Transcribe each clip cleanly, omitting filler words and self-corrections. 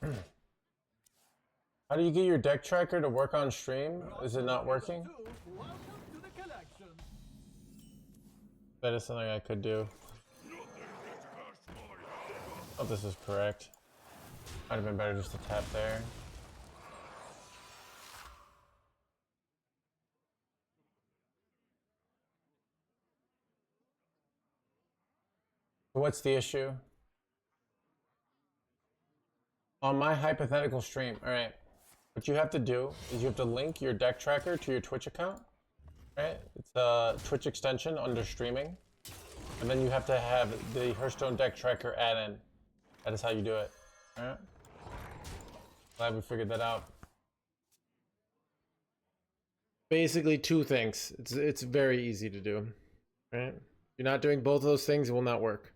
How do you get your deck tracker to work on stream? Is it not working? That is something I could do. Oh, this is correct. Might have been better just to tap there. What's the issue? On my hypothetical stream, alright. What you have to do is you have to link your deck tracker to your Twitch account. Right? It's a Twitch extension under streaming. And then you have to have the Hearthstone deck tracker add-in. That is how you do it. Alright? Glad we figured that out. Basically two things. It's very easy to do. Right? If you're not doing both of those things, it will not work.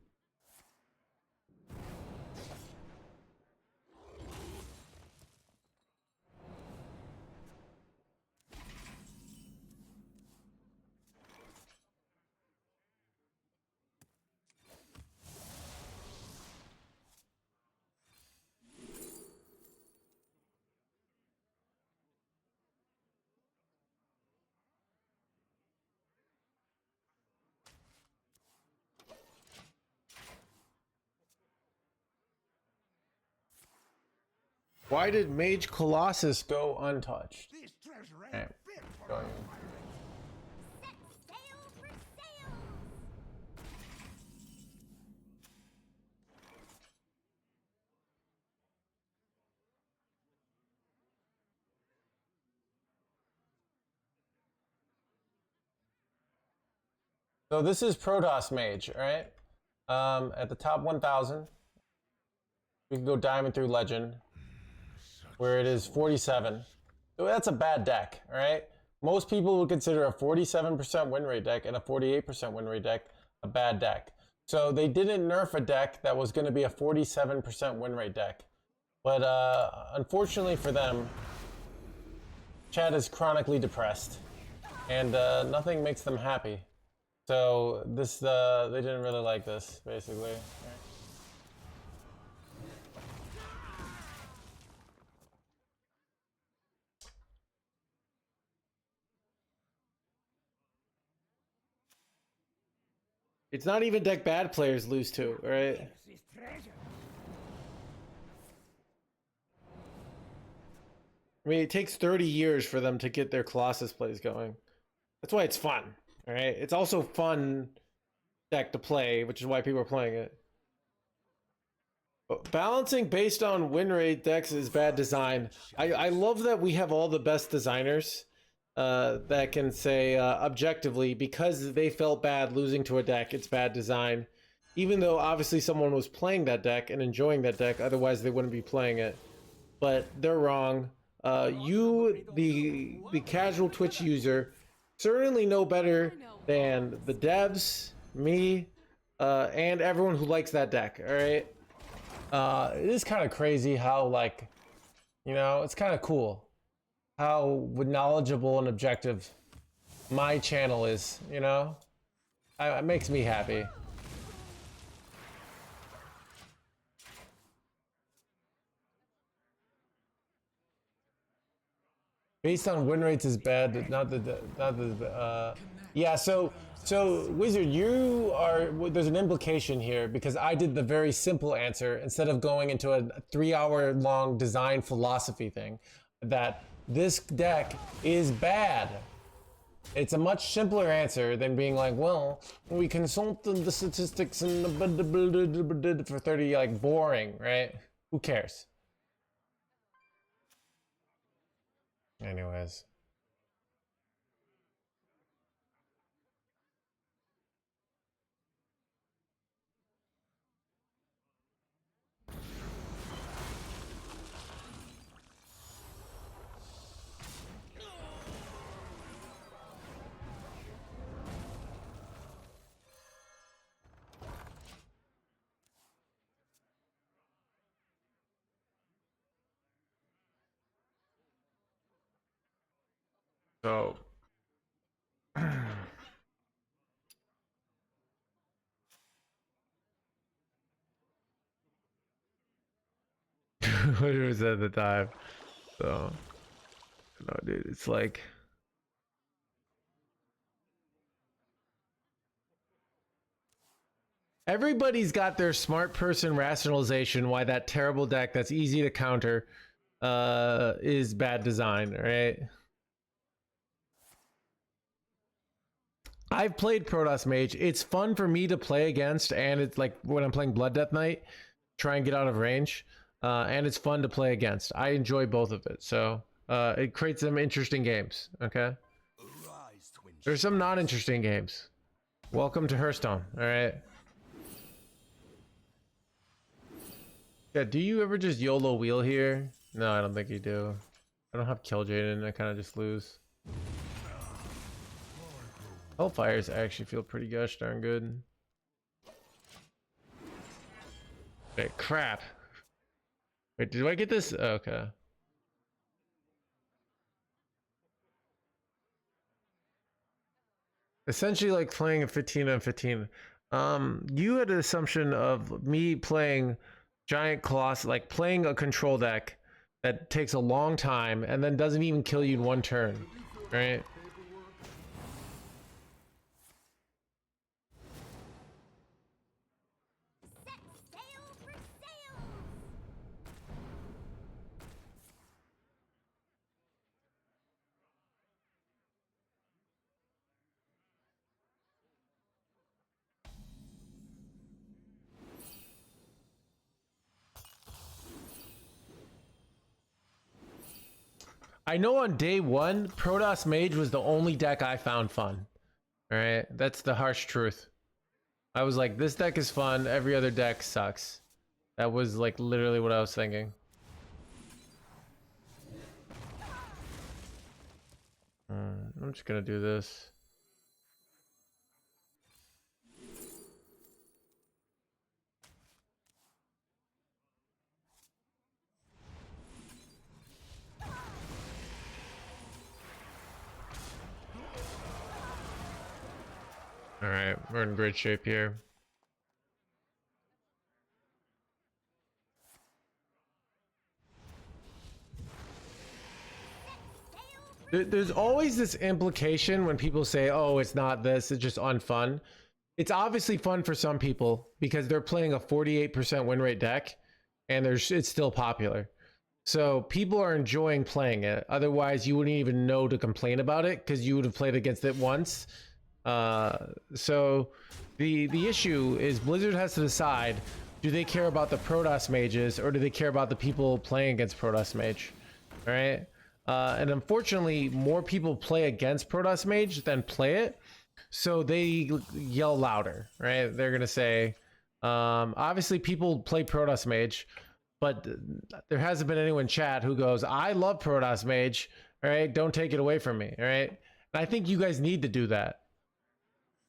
Why did Mage Colossus go untouched? Okay. Going. So this is Protoss Mage, alright? At the top 1000, we can go Diamond through Legend, where it is 47. So that's a bad deck, alright? Most people would consider a 47% win rate deck and a 48% win rate deck a bad deck. So they didn't nerf a deck that was going to be a 47% win rate deck. But unfortunately for them, Chad is chronically depressed, and nothing makes them happy. So this, they didn't really like this, basically. It's not even deck bad players lose to, right? I mean, it takes 30 years for them to get their Colossus plays going. That's why it's fun, alright? It's also fun deck to play, which is why people are playing it. But balancing based on win rate decks is bad design. I love that we have all the best designers that can say objectively, because they felt bad losing to a deck, it's bad design. Even though obviously someone was playing that deck and enjoying that deck, otherwise they wouldn't be playing it. But they're wrong. You, the casual Twitch user, certainly know better than the devs, me, and everyone who likes that deck, alright? It is kind of crazy how, like, you know, it's kind of cool how knowledgeable and objective my channel is, you know? It makes me happy. Based on win rates is bad, yeah, so Wizard, you are, there's an implication here, because I did the very simple answer instead of going into a 3-hour long design philosophy thing, that this deck is bad. It's a much simpler answer than being like, well, we consulted the statistics and the for 30, like, boring, right? Who cares? Anyways. So what it was at the time. So, no, dude, it's like. Everybody's got their smart person rationalization why that terrible deck that's easy to counter is bad design, right? I've played Protoss Mage. It's fun for me to play against, and it's like when I'm playing Blood Death Knight, try and get out of range, and it's fun to play against. I enjoy both of it, so it creates some interesting games, okay? There's some not interesting games. Welcome to Hearthstone, all right? Yeah, do you ever just YOLO wheel here? No, I don't think you do. I don't have Kill Jaden, I kind of just lose. Hellfires actually feel pretty gosh darn good. Wait, crap. Wait, did I get this? Oh, okay. Essentially like playing a 15 on 15. You had an assumption of me playing Giant Colossus, like playing a control deck that takes a long time and then doesn't even kill you in one turn, right? I know on day one, Protoss Mage was the only deck I found fun. All right, that's the harsh truth. I was like, this deck is fun. Every other deck sucks. That was like literally what I was thinking. I'm just gonna do this. All right, we're in great shape here. There's always this implication when people say, oh, it's not this, it's just unfun. It's obviously fun for some people because they're playing a 48% win rate deck and it's still popular. So people are enjoying playing it. Otherwise, you wouldn't even know to complain about it because you would have played against it once. So the issue is Blizzard has to decide, do they care about the Protoss mages or do they care about the people playing against Protoss Mage? All right. And unfortunately, more people play against Protoss Mage than play it. So they yell louder, right? They're going to say, obviously people play Protoss Mage, but there hasn't been anyone in chat who goes, I love Protoss Mage. All right. Don't take it away from me. All right. And I think you guys need to do that.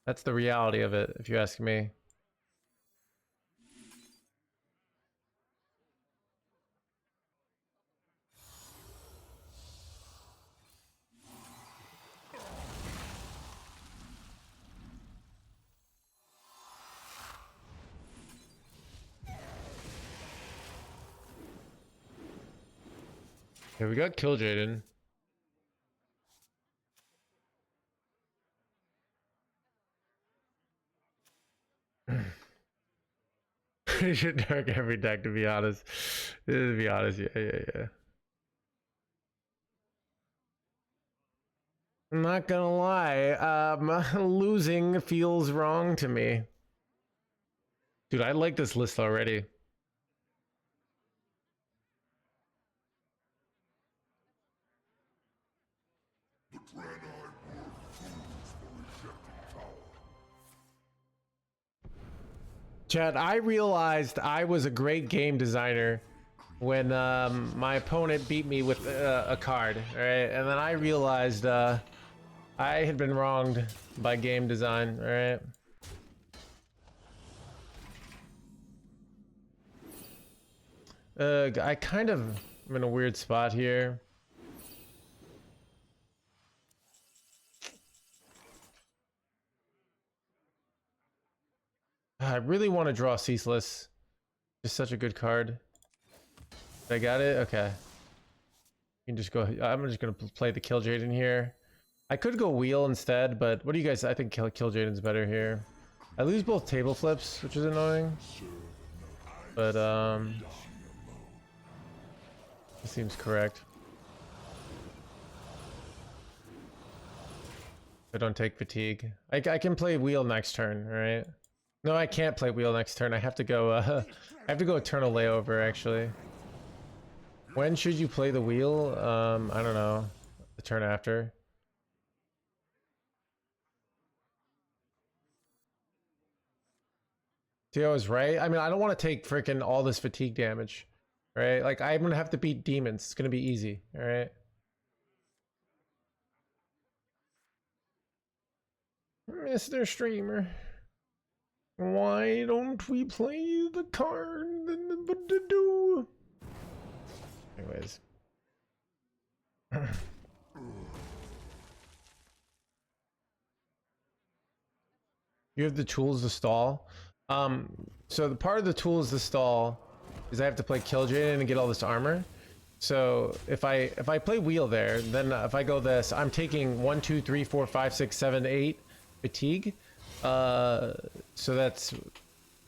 That's the reality of it, if you ask me. Here we got Kill Jaden. You should dark every deck, to be honest. Yeah. I'm not gonna lie, losing feels wrong to me. Dude, I like this list already. Chad, I realized I was a great game designer when my opponent beat me with a card, right? And then I realized I had been wronged by game design, right? I kind of am in a weird spot here. I really want to draw Ceaseless. Just such a good card. I got it? Okay. You can just go. I'm just going to play the Kill Jaden here. I could go Wheel instead, but what do you guys... I think Kill Jaden's better here. I lose both table flips, which is annoying. But, it seems correct. I don't take fatigue. I can play Wheel next turn, right? No, I can't play Wheel next turn. I have to go, I have to go Eternal Layover, actually. When should you play the Wheel? I don't know. The turn after. See, I was right. I mean, I don't want to take freaking all this fatigue damage, right? Like, I'm gonna have to beat demons. It's gonna be easy, all right? Mr. Streamer, why don't we play the card? Anyways. You have the tools to stall. So the part of the tools to stall is I have to play Kill Jaden and get all this armor. So if I play Wheel there, then if I go this, I'm taking 1, 2, 3, 4, 5, 6, 7, 8 fatigue. So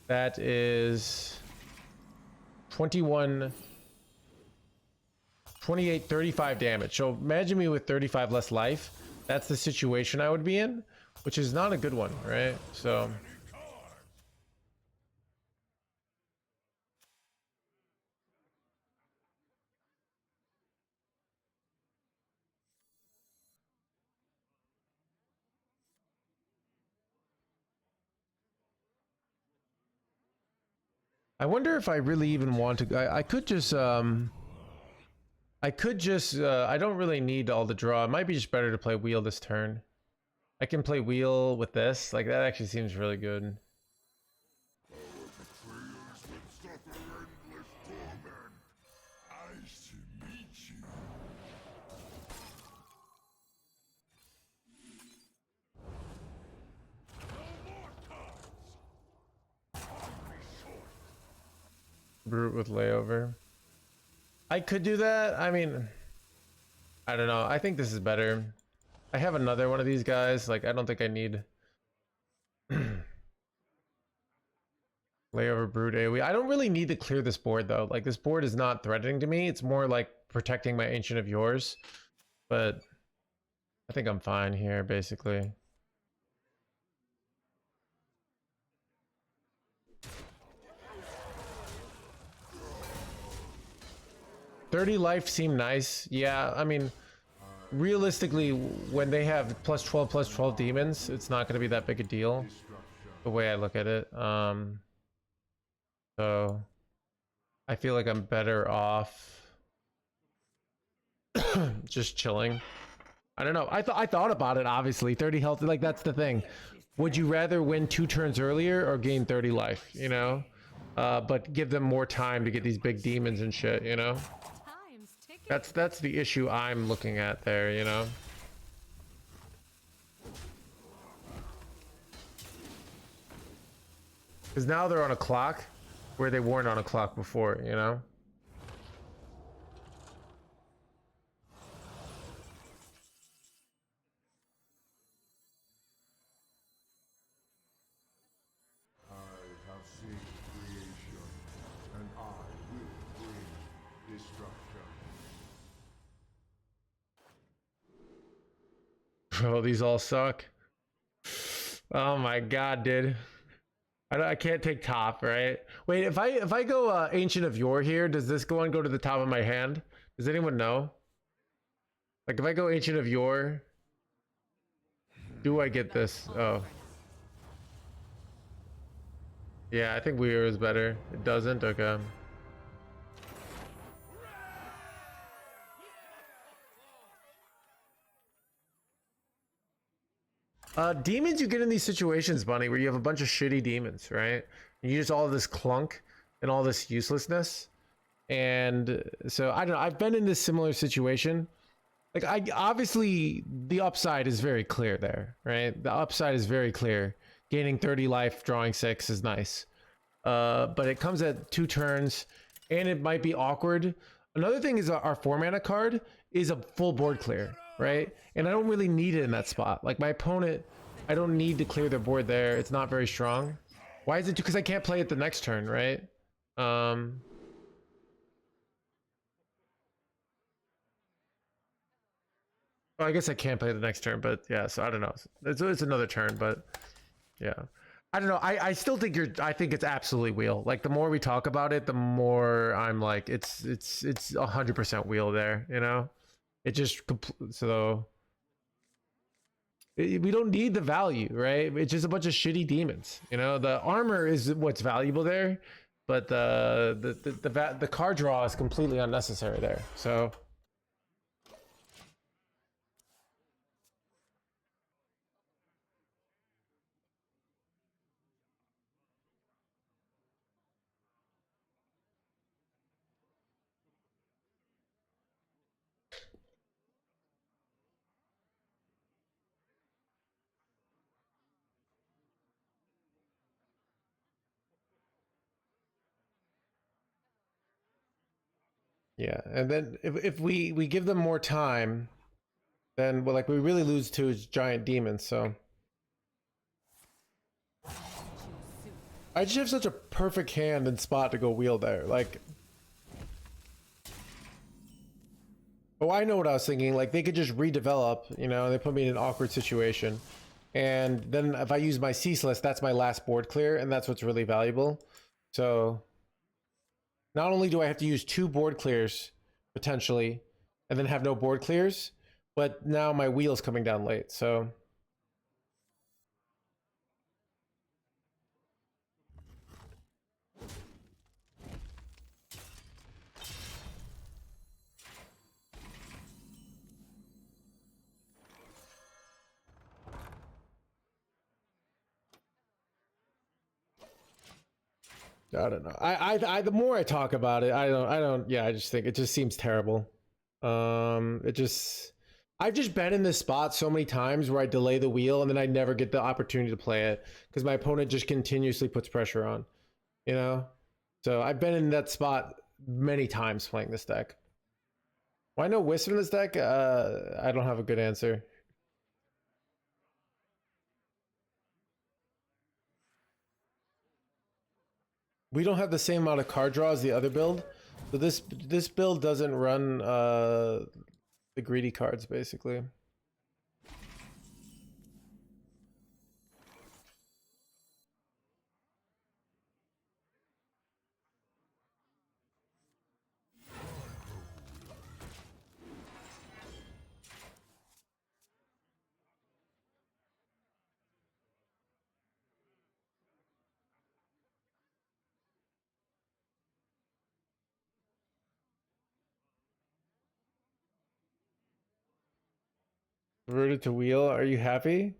that is 21, 28, 35 damage. So imagine me with 35 less life. That's the situation I would be in, which is not a good one, right? So I wonder if I really even want to. I could just I don't really need all the draw. It might be just better to play Wheel this turn. I can play Wheel with this. Like, that actually seems really good. Brute with Layover. I could do that. I mean, I don't know. I think this is better. I have another one of these guys. Like, I don't think I need Layover, Brute, AoE. I don't really need to clear this board, though. Like, this board is not threatening to me. It's more like protecting my Ancient of Yours. But I think I'm fine here, basically. $30 life seem nice. Yeah, I mean, realistically, when they have plus 12 demons, it's not going to be that big a deal, the way I look at it. So I feel like I'm better off just chilling. I don't know. I thought about it, obviously. 30 health, like, that's the thing. Would you rather win 2 turns earlier or gain 30 life, you know? But give them more time to get these big demons and shit, you know? That's the issue I'm looking at there, you know? Because now they're on a clock where they weren't on a clock before, you know? Oh, these all suck. Oh my god, dude. I can't take top, right? Wait, if I go Ancient of Yore here, does this go to the top of my hand? Does anyone know? Like, if I go Ancient of Yore, do I get this? Oh. Yeah, I think Weir is better. It doesn't? Okay. Demons you get in these situations, Bunny, where you have a bunch of shitty demons, right? And you use all this clunk and all this uselessness. And so, I don't know, I've been in this similar situation. Like, obviously, the upside is very clear there, right? The upside is very clear. Gaining 30 life, drawing 6 is nice. But it comes at 2 turns, and it might be awkward. Another thing is our 4-mana card is a full board clear, right? And I don't really need it in that spot. Like my opponent, I don't need to clear their board there. It's not very strong. Why is it? Because I can't play it the next turn, right? Well, I guess I can't play the next turn, but yeah, so I don't know. It's another turn, but yeah. I don't know. I still think I think it's absolutely wheel. Like the more we talk about it, the more I'm like, it's 100% wheel there, you know? It just, so we don't need the value, right? It's just a bunch of shitty demons, you know? The armor is what's valuable there, but the card draw is completely unnecessary there. So yeah, and then if we give them more time, then well, like we really lose to his giant demons. So I just have such a perfect hand and spot to go wheel there. Like, oh, I know what I was thinking. Like they could just redevelop, you know, they put me in an awkward situation, and then if I use my ceaseless, that's my last board clear, and that's what's really valuable. So not only do I have to use 2 board clears potentially, and then have no board clears, but now my wheel's coming down late. So I don't know. The more I talk about it, I don't. Yeah, I just think it just seems terrible. It just, I've just been in this spot so many times where I delay the wheel and then I never get the opportunity to play it because my opponent just continuously puts pressure on, you know. So I've been in that spot many times playing this deck. Why no Wisp in this deck? I don't have a good answer. We don't have the same amount of card draw as the other build. So this build doesn't run the greedy cards basically. Rooted to wheel. Are you happy?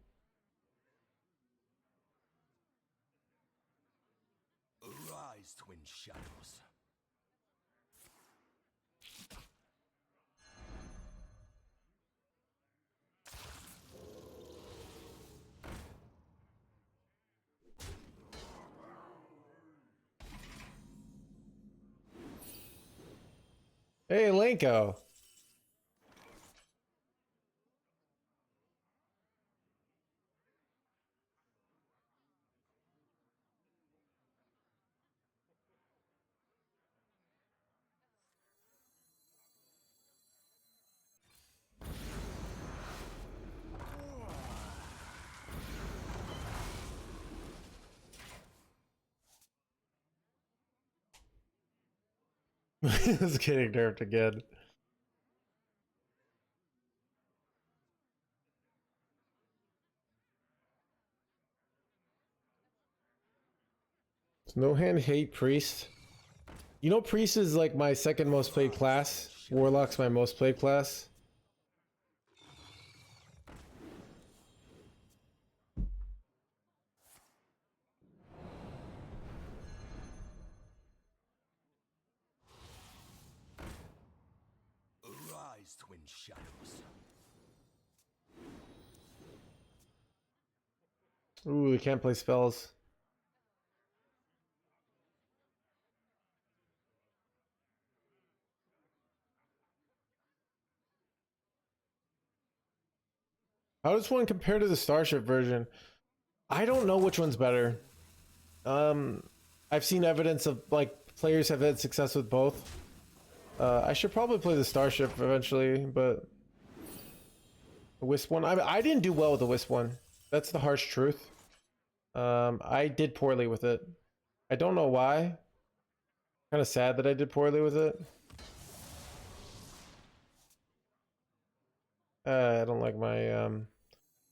Arise, twin shadows. Hey, Lenko. This getting nerfed again. Does No Hand hate Priest? You know, Priest is like my second most played class. Warlock's my most played class. Arise, twin shadows. Ooh, we can't play spells. How does one compare to the Starship version? I don't know which one's better. I've seen evidence of like players have had success with both. I should probably play the Starship eventually, but the Wisp one, I didn't do well with the Wisp one. That's the harsh truth. I did poorly with it. I don't know why. Kind of sad that I did poorly with it. I don't like my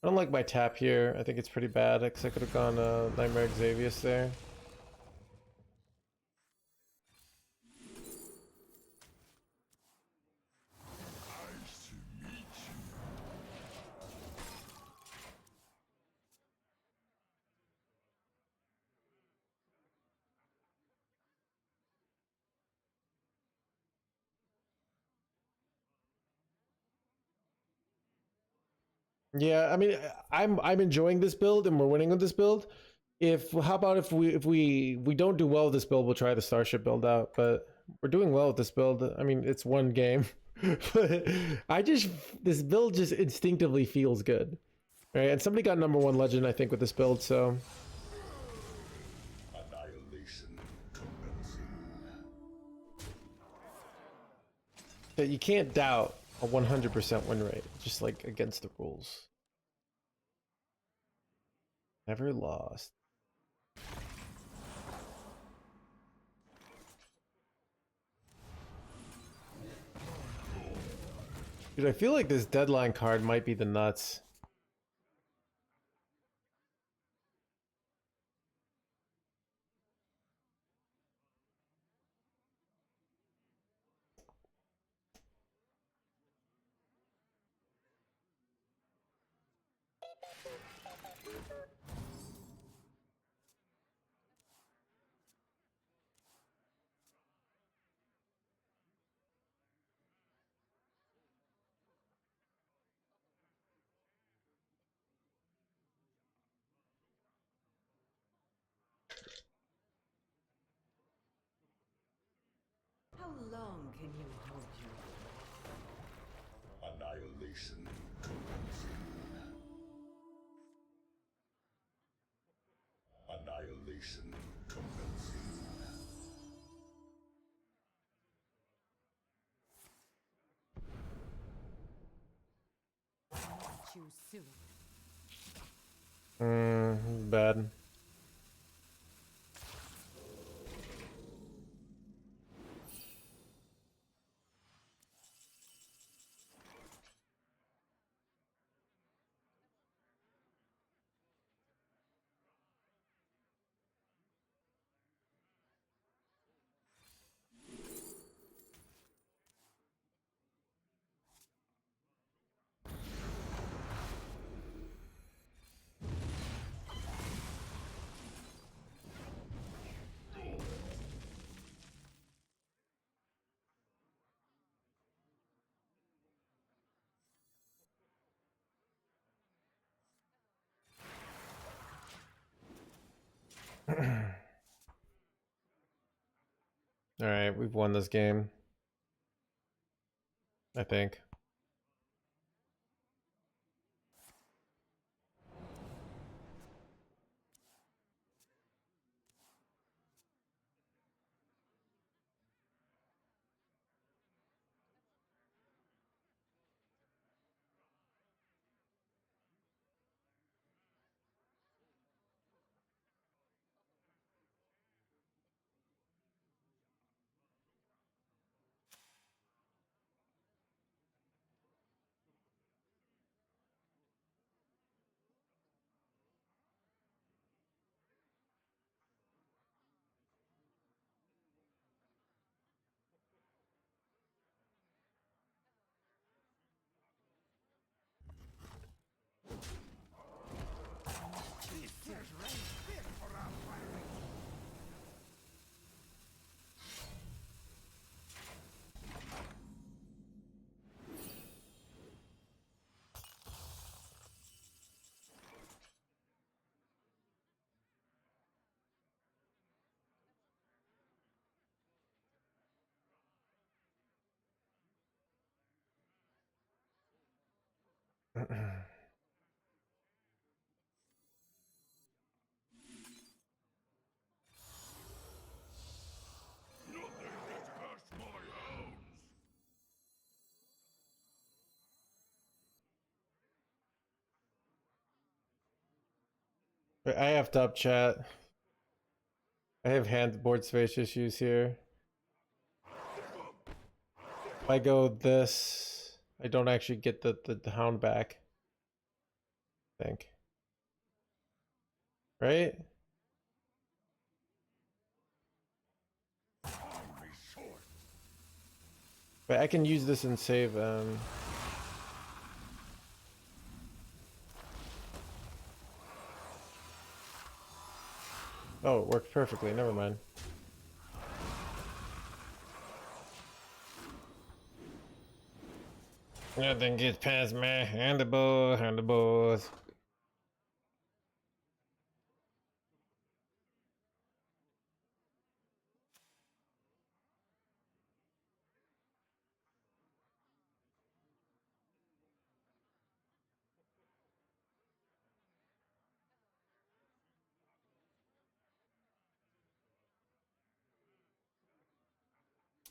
I don't like my tap here. I think it's pretty bad because I could have gone Nightmare Xavius there. Yeah, I mean, I'm enjoying this build and we're winning with this build. If how about if we don't do well with this build, we'll try the Starship build out. But we're doing well with this build. I mean, it's one game, but this build just instinctively feels good, right? And somebody got #1 legend, I think, with this build. So Annihilation commencing. that you can't doubt a 100% win rate, just like against the rules. Never lost. Dude, I feel like this deadline card might be the nuts. How long can you hold your Annihilation commencing. Annihilation commencing. too soon? Bad. All right, we've won this game, I think. I have to up chat. I have hand board space issues here. If I go this, I don't actually get the hound back. I think. Right? But I can use this and save oh, it worked perfectly, never mind. Nothing gets past me, and the boys.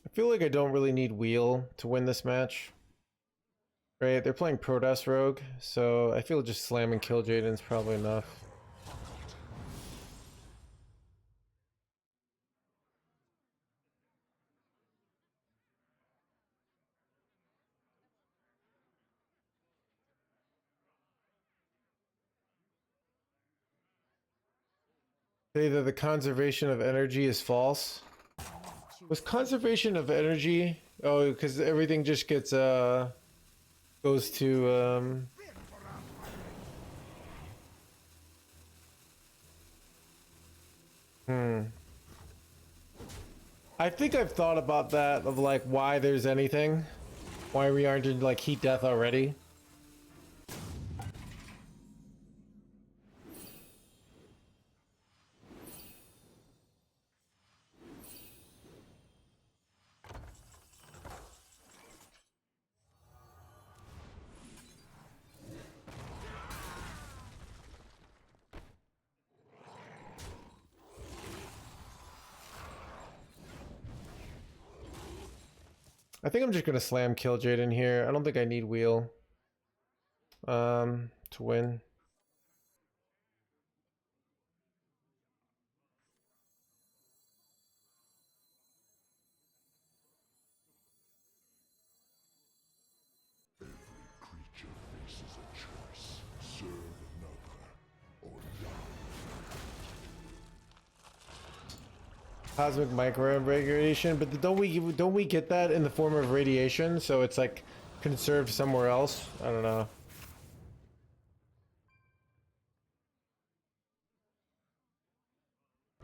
I feel like I don't really need Wheel to win this match. Right, they're playing Protoss Rogue, so I feel just slamming Kill Jaden's probably enough. Say that the conservation of energy is false. Was conservation of energy? Oh, because everything just gets goes to I think I've thought about that, of like why there's anything, why we aren't in like heat death already. I think I'm just gonna slam Kill Jaden here. I don't think I need Wheel to win. Creature faces a choice. Serve another or die. Cosmic micro radiation, but don't we get that in the form of radiation? So it's like conserved somewhere else. I don't know.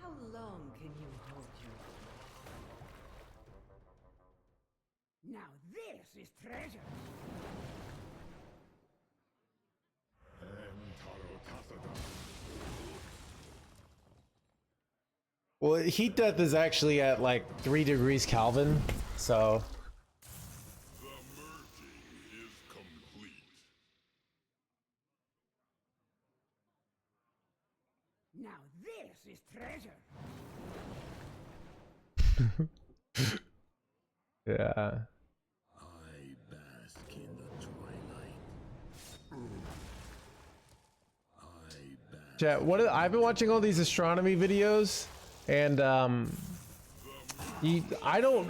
How long can you hold your... Now this is treasure. Well, heat death is actually at like 3 degrees Kelvin, so The merging is complete. Now this is treasure. yeah. I bask in the twilight. I bask. Chat, I've been watching all these astronomy videos, and I don't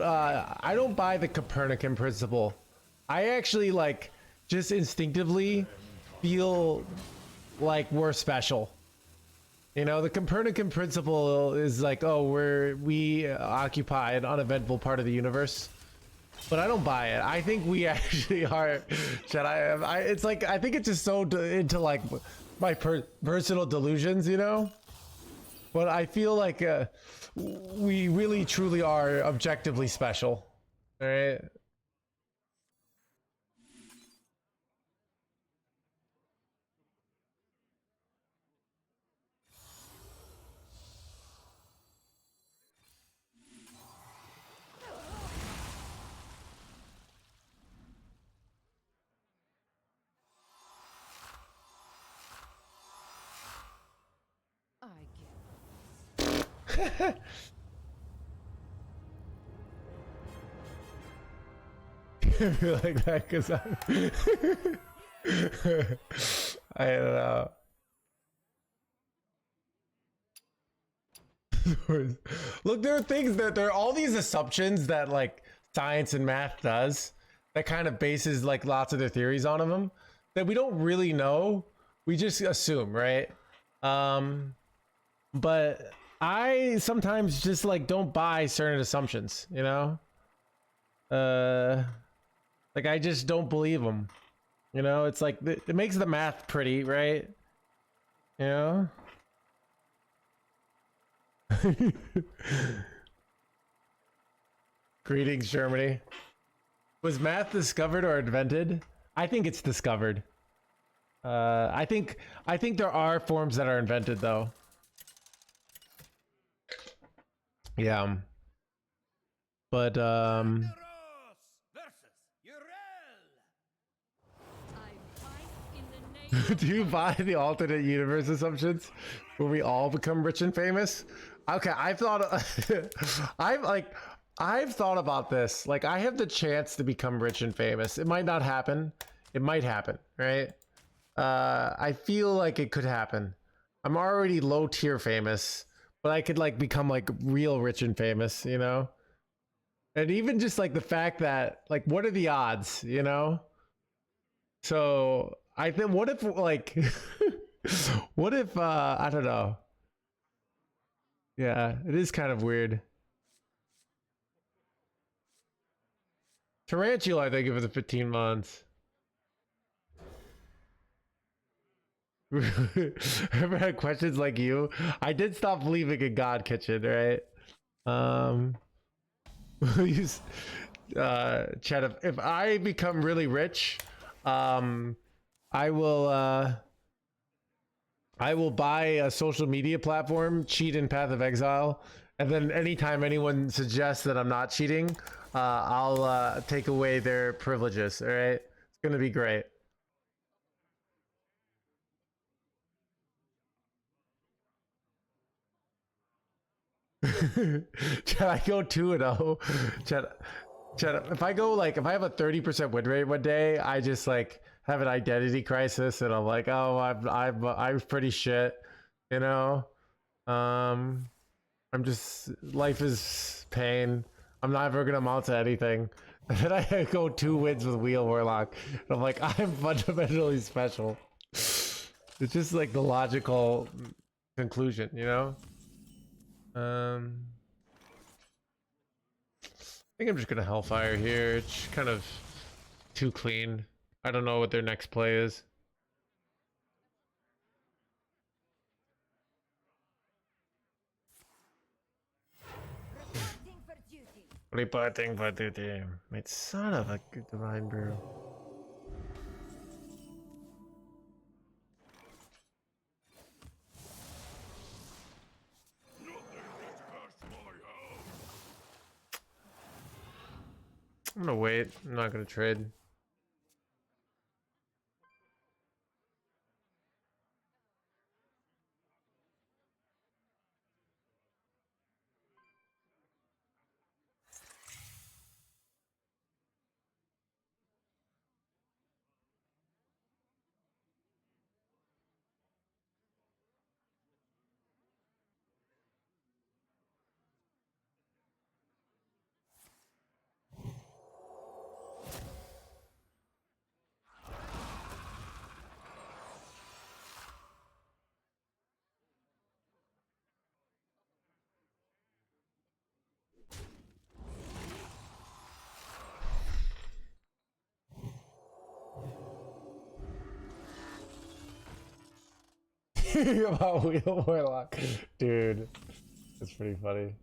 buy the Copernican principle. I actually like just instinctively feel like we're special. You know, the Copernican principle is like, oh, we occupy an uneventful part of the universe. But I don't buy it. I think we actually are. It's like, I think it's just so into like my personal delusions, you know? But I feel like we really truly are objectively special. All right. I give. I feel like that because I'm I don't know. Look, there are things that there are all these assumptions that like science and math does that kind of bases like lots of their theories on them that we don't really know. We just assume, right? But I sometimes just like don't buy certain assumptions, you know? Like I just don't believe them. You know, it's like it makes the math pretty, right? You know? Greetings, Germany. Was math discovered or invented? I think it's discovered. I think there are forms that are invented though. Yeah. But do you buy the alternate universe assumptions where we all become rich and famous? Okay, I've thought I've thought about this. Like I have the chance to become rich and famous. It might not happen. It might happen, right? I feel like it could happen. I'm already low tier famous, but I could like become like real rich and famous, you know? And even just like the fact that like what are the odds, you know? So I think what if like what if I don't know. Yeah, it is kind of weird. Tarantula, I think it was the 15 months. Ever had questions like you? I did stop believing in God Kitchen, right? Use chat if I become really rich, I will buy a social media platform, cheat in Path of Exile, and then anytime anyone suggests that I'm not cheating, I'll take away their privileges. All right, it's gonna be great. Chad, I go 2-0. Chad, if I go like if I have a 30% win rate one day, I just like have an identity crisis, and I'm like, oh, I'm pretty shit, you know. I'm just life is pain. I'm never gonna amount to anything. And then I go 2 wins with Wheel Warlock, and I'm like, I'm fundamentally special. It's just like the logical conclusion, you know. I think I'm just gonna Hellfire here. It's kind of too clean. I don't know what their next play is. Reporting for duty. Mate, son of a good divine brew. I'm gonna wait. I'm not gonna trade. About Wheel Warlock. Dude, that's pretty funny.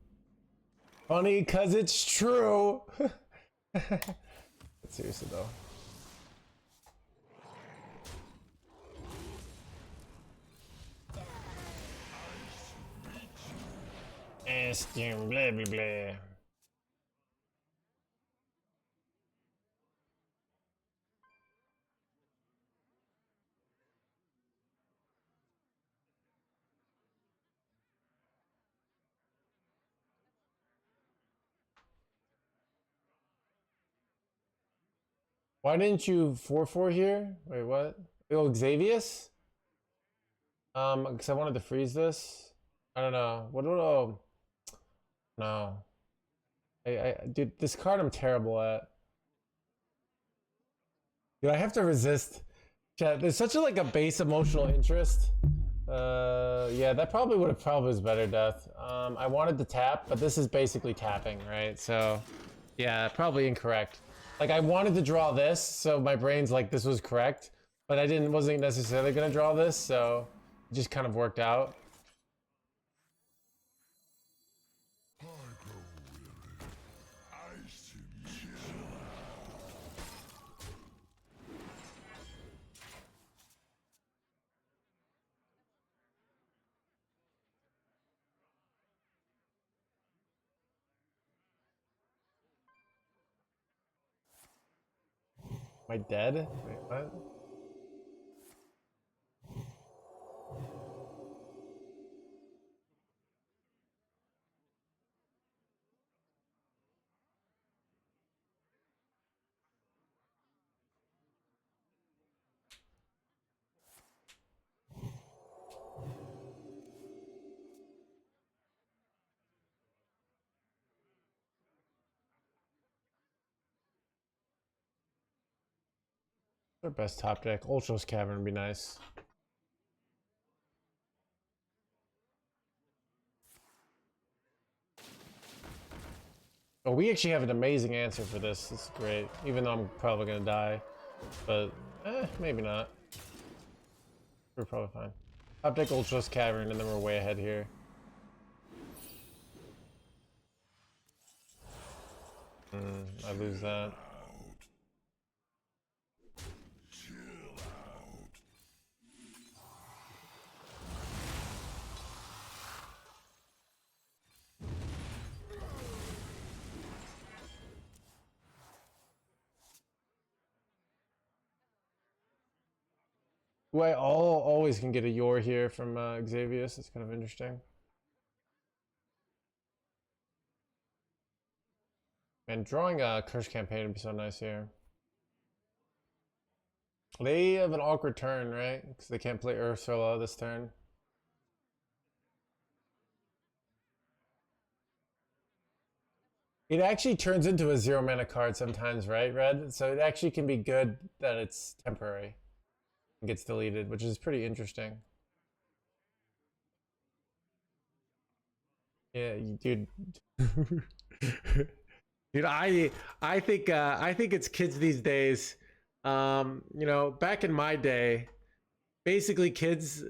Funny because it's true. Seriously though. Blah blah blah. Why didn't you 4-4 here? Wait, what? Oh, Xavius? Because I wanted to freeze this. I don't know. What? Oh, No. Dude, this card I'm terrible at. Dude, I have to resist. Chat, there's such a like a base emotional interest. Yeah, that probably would have probably was better, Death. I wanted to tap, but this is basically tapping, right? So, yeah, probably incorrect. Like I wanted to draw this, so my brain's like this was correct, but wasn't necessarily gonna draw this, so it just kind of worked out. I grow weary. I seem chill. Am I dead? Wait, what? Our best top deck. Ultra's Cavern would be nice. Oh, we actually have an amazing answer for this. This is great. Even though I'm probably gonna die. But, maybe not. We're probably fine. Top deck Ultra's Cavern, and then we're way ahead here. I lose that. Ooh, I always can get a Yor here from Xavius. It's kind of interesting. And drawing a Curse Campaign would be so nice here. They have an awkward turn, right? Because they can't play Ursula this turn. It actually turns into a 0 mana card sometimes, right, Red? So it actually can be good that it's temporary. It gets deleted, which is pretty interesting. Yeah, dude. Dude, I think it's kids these days. You know, back in my day, basically kids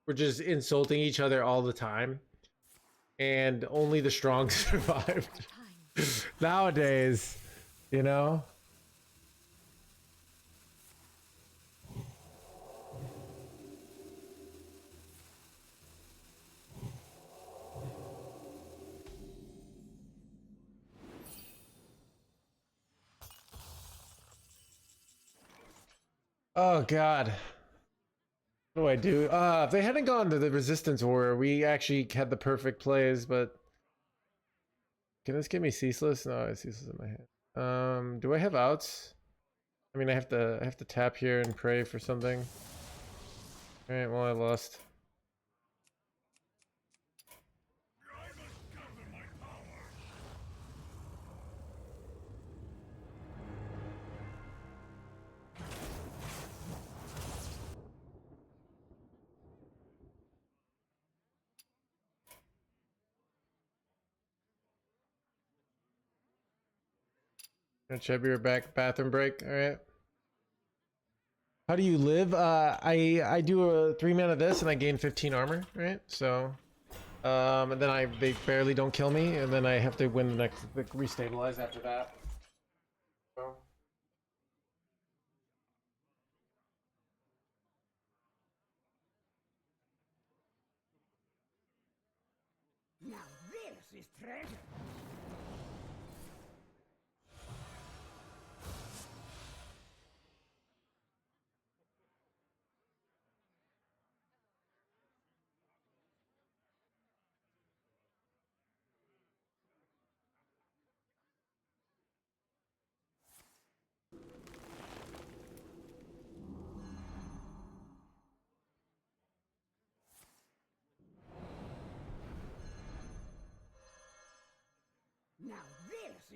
were just insulting each other all the time, and only the strong survived. Nowadays, you know. Oh God. What do I do? If they hadn't gone to the Resistance War, we actually had the perfect plays, but can this give me Ceaseless? No, I have Ceaseless in my hand. Do I have outs? I mean, I have to tap here and pray for something. All right, well, I lost. Should be your back bathroom break. All right. How do you live? I do a 3 mana this and I gain 15 armor. Right. So, and then they barely don't kill me, and then I have to win the next restabilize after that. So. Now this is treasure.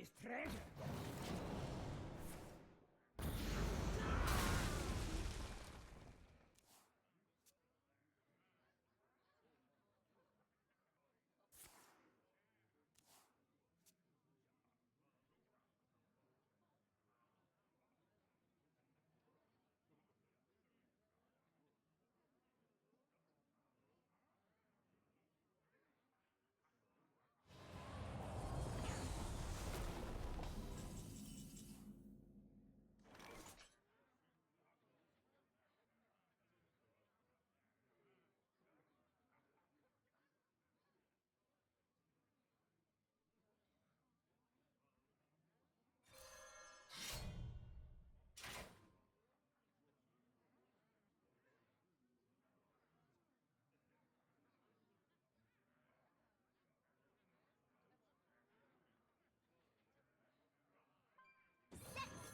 is treasure.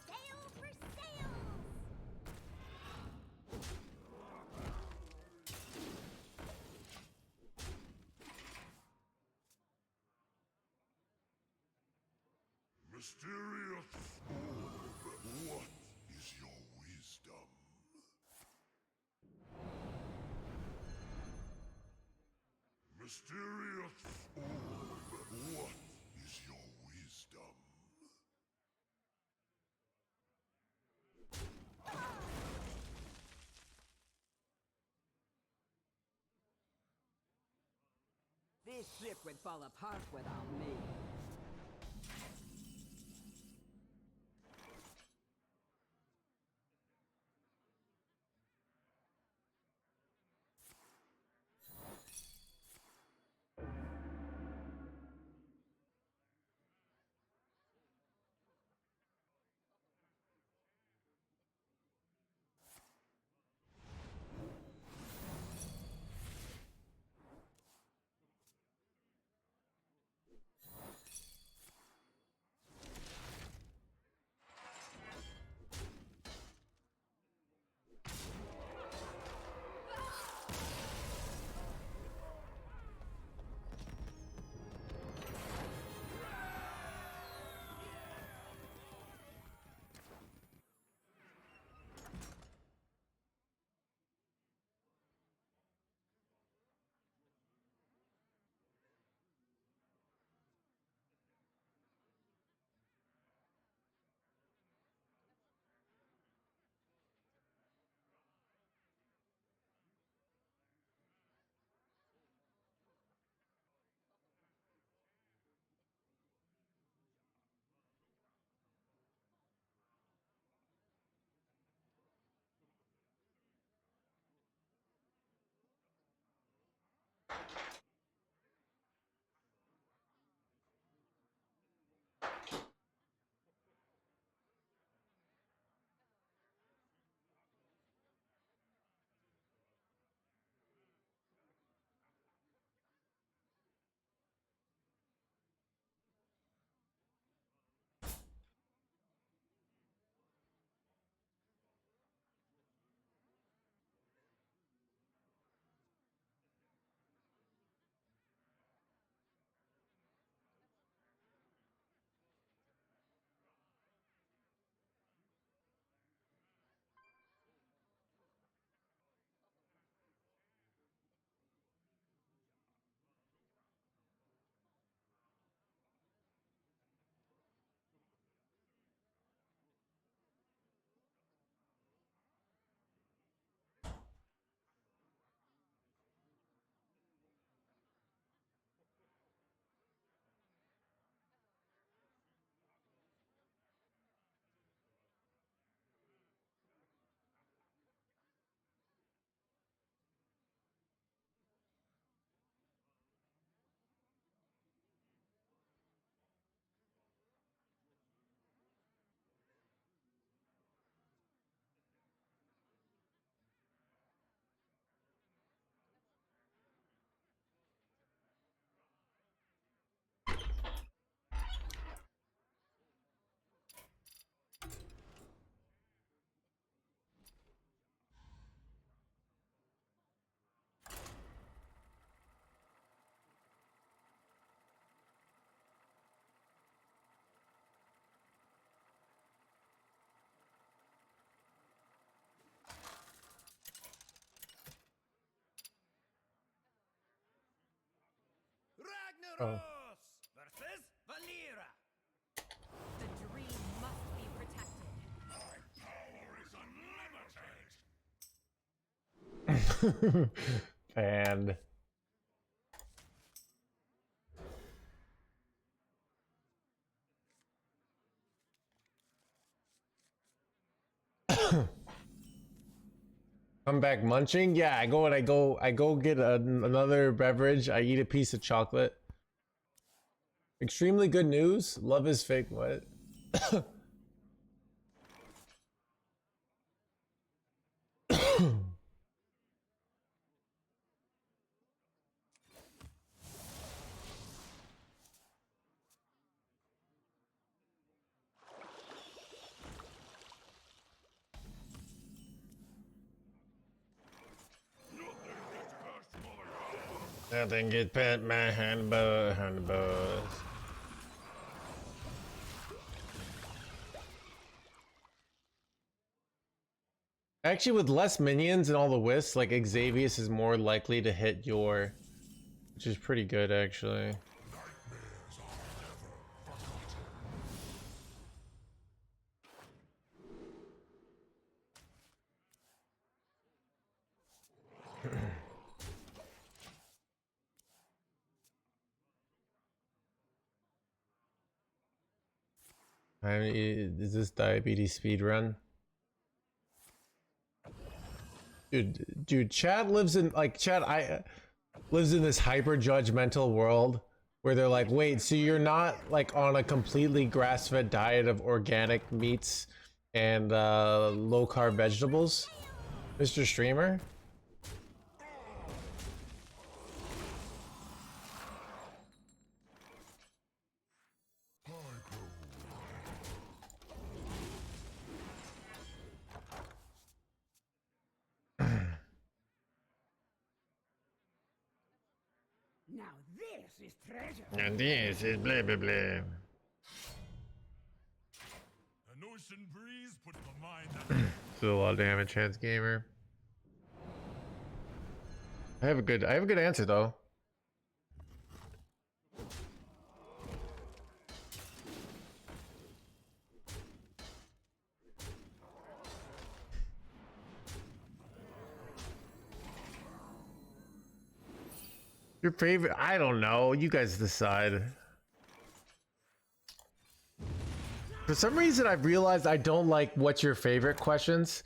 Sail for sails! Mysterious orb, what is your wisdom? Mysterious orb, what is your wisdom? This ship would fall apart without me. Oh. versus Valera. The dream must be protected. Power is unlimited. And come back munching. Yeah, I go and I go get another beverage. I eat a piece of chocolate. Extremely good news. Love is fake. What? Nothing get past my hand buzz. Actually, with less minions and all the wisps, like Xavius is more likely to hit your, which is pretty good actually. Is this diabetes speed run? Dude, Chad lives in lives in this hyper judgmental world where they're like, wait, so you're not like on a completely grass-fed diet of organic meats and low carb vegetables, Mr. Streamer? Now this is treasure. And this is blah blah blah. An ocean breeze puts the mind at Still a lot of damage, NoHandsGamer. I have a good answer though. Your favorite? I don't know. You guys decide. For some reason, I've realized I don't like what's your favorite questions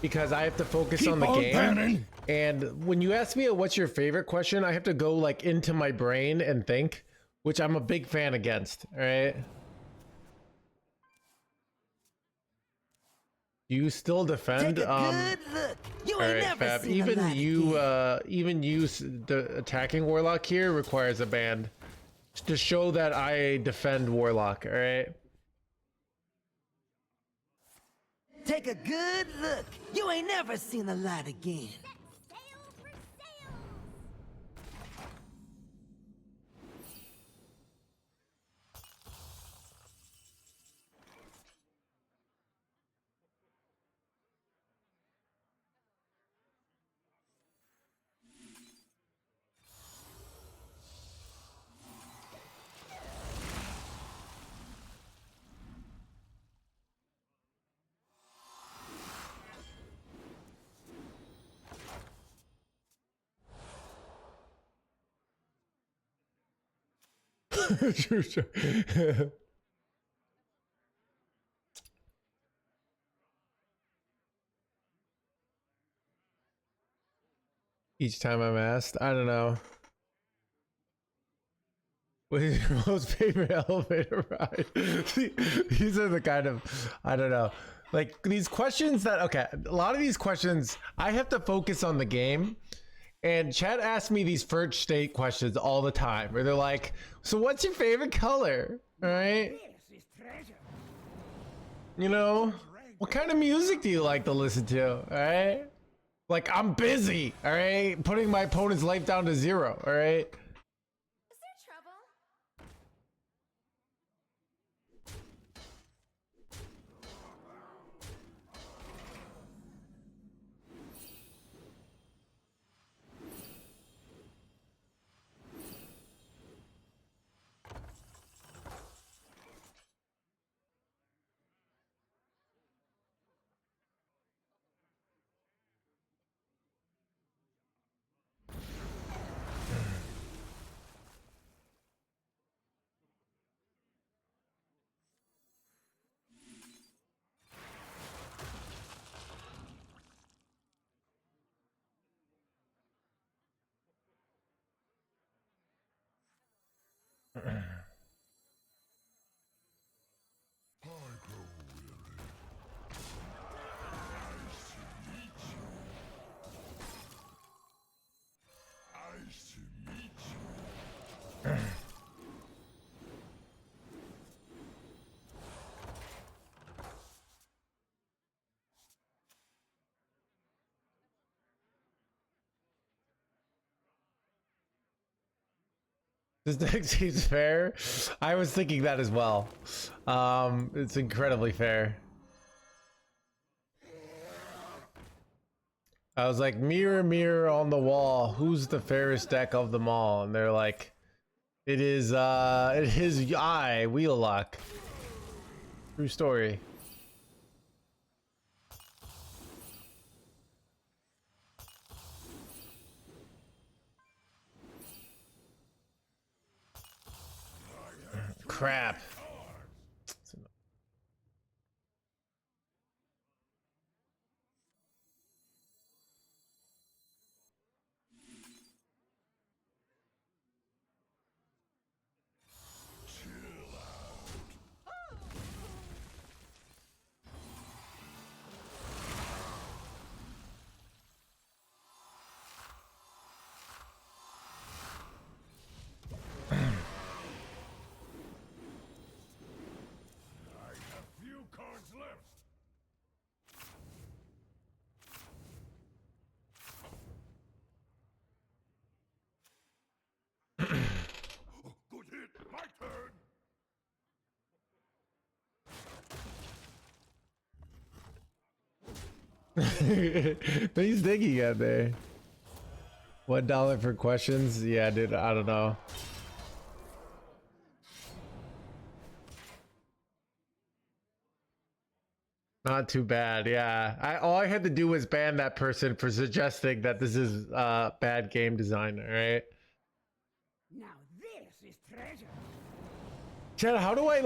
because I have to focus on the game. panning. And when you ask me a what's your favorite question, I have to go like into my brain and think, which I'm a big fan against. All right. You still defend? Take a good look. You All ain't right, never Fab. seen a Even lot you, again. the attacking Warlock here requires a ban to show that I defend Warlock. All right. Take a good look. You ain't never seen a lot again. Each time I'm asked, I don't know. What is your most favorite elevator ride? See, these are the kind of, I don't know. Like these questions that, okay, a lot of these questions, I have to focus on the game. And Chad asks me these first state questions all the time where they're like, so what's your favorite color? All right. This is treasure. You know, what kind of music do you like to listen to? All right. Like I'm busy. All right. Putting my opponent's life down to 0. All right. Is there trouble? This deck seems fair. I was thinking that as well. It's incredibly fair. I was like, mirror, mirror on the wall, who's the fairest deck of them all? And they're like, it is I, Wheel Lock. True story. Crap. Few cards left. Good hit. My turn. He's digging out there. $1 for questions? Yeah, dude, I don't know. Not too bad, yeah. All I had to do was ban that person for suggesting that this is bad game design, right? Now this is treasure. Chat, how do I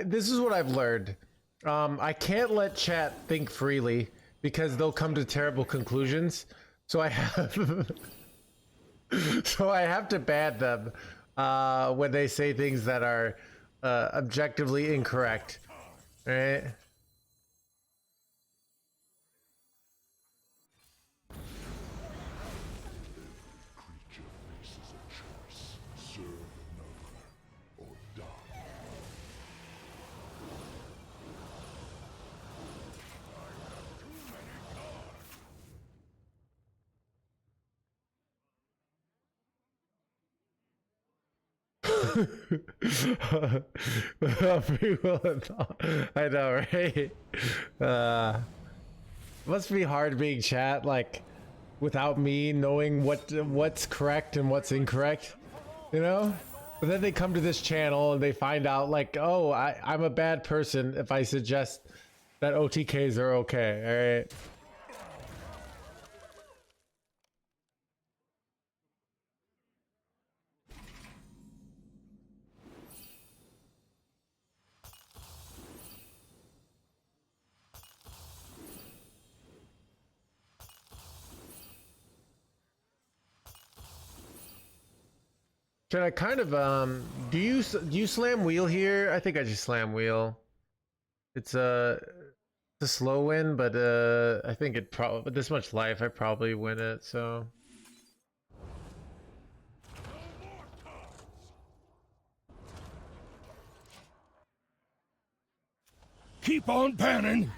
this is what I've learned. I can't let chat think freely because they'll come to terrible conclusions. So I have so I have to ban them when they say things that are objectively incorrect. Right? Creature faces a choice. Serve another or die. Free will and thought. I know, right? Must be hard being chat, like, without me knowing what's correct and what's incorrect, you know? But then they come to this channel and they find out, like, oh, I'm a bad person if I suggest that OTKs are okay, alright? Should I kind of do you slam wheel here? I think I just slam wheel. It's a slow win, but I think it probably with this much life I probably win it, so Keep on panning.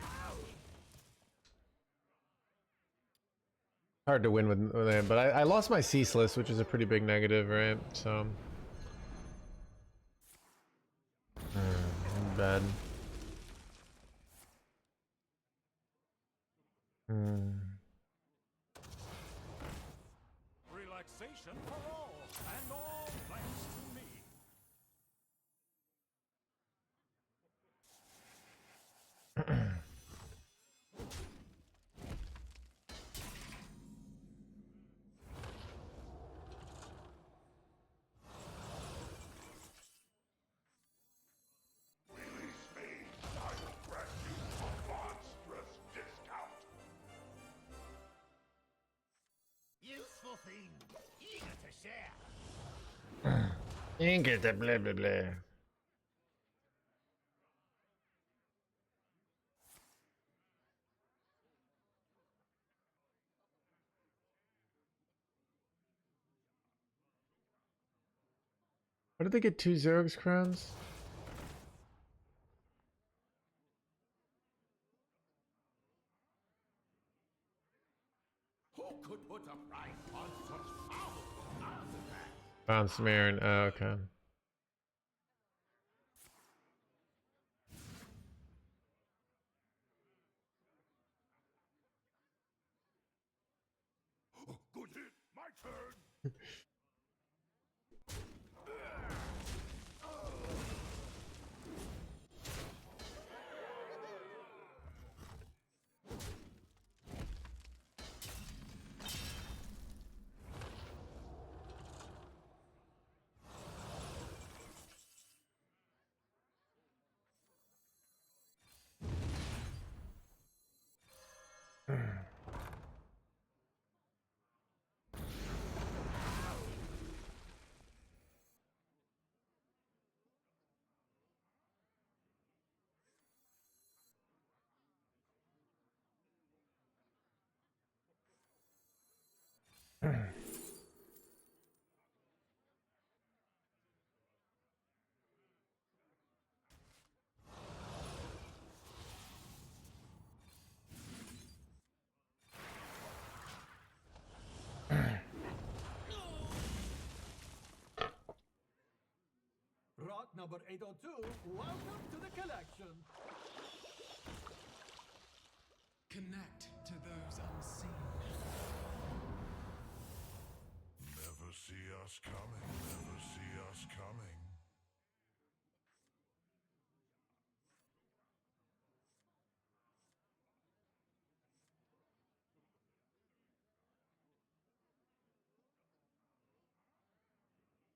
hard to win with him. But I lost my ceaseless, which is a pretty big negative, right? So bad. Relaxation for all, and all thanks to me. Release me. I will grant you a monstrous discount. Useful thing, eager to share. Inget blah blah blah. How did they get 2 Xerx crowns? Who could put a price on such powerful artifacts? Found some Aaron. Oh, okay. Good hit. My turn. Rock number 802, welcome to the collection. Connect to those unseen. Never see us coming. Never see us coming.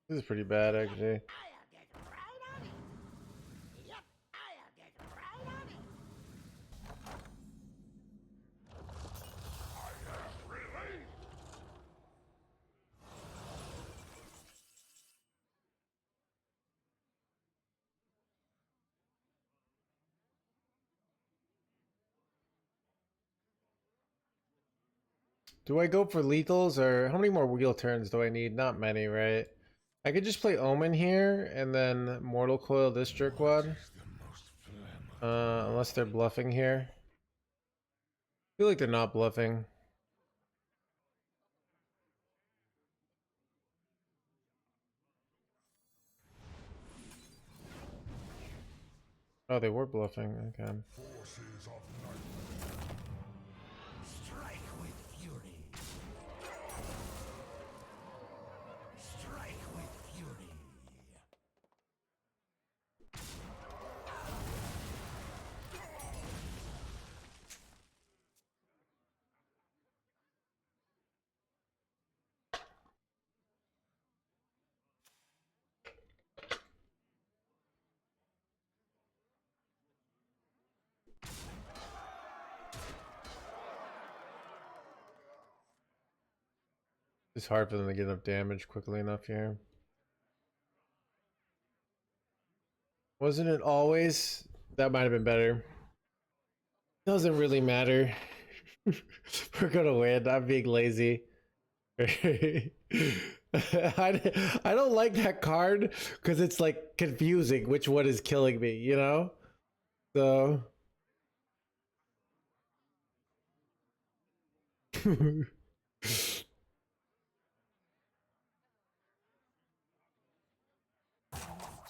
This is pretty bad, actually. I'll get right on it. Yep, I'll get right on it. I have released. Do I go for lethals, or how many more wheel turns do I need? Not many, right? I could just play Omen here and then Mortal Coil this jerkwad. Unless they're bluffing here. I feel like they're not bluffing. Oh, they were bluffing. Okay. Forces of night. Strike with fury. Strike with fury. It's hard for them to get enough damage quickly enough here. Wasn't it always? That might have been better. Doesn't really matter. We're gonna win. I'm being lazy. I don't like that card because it's like confusing which one is killing me, you know? So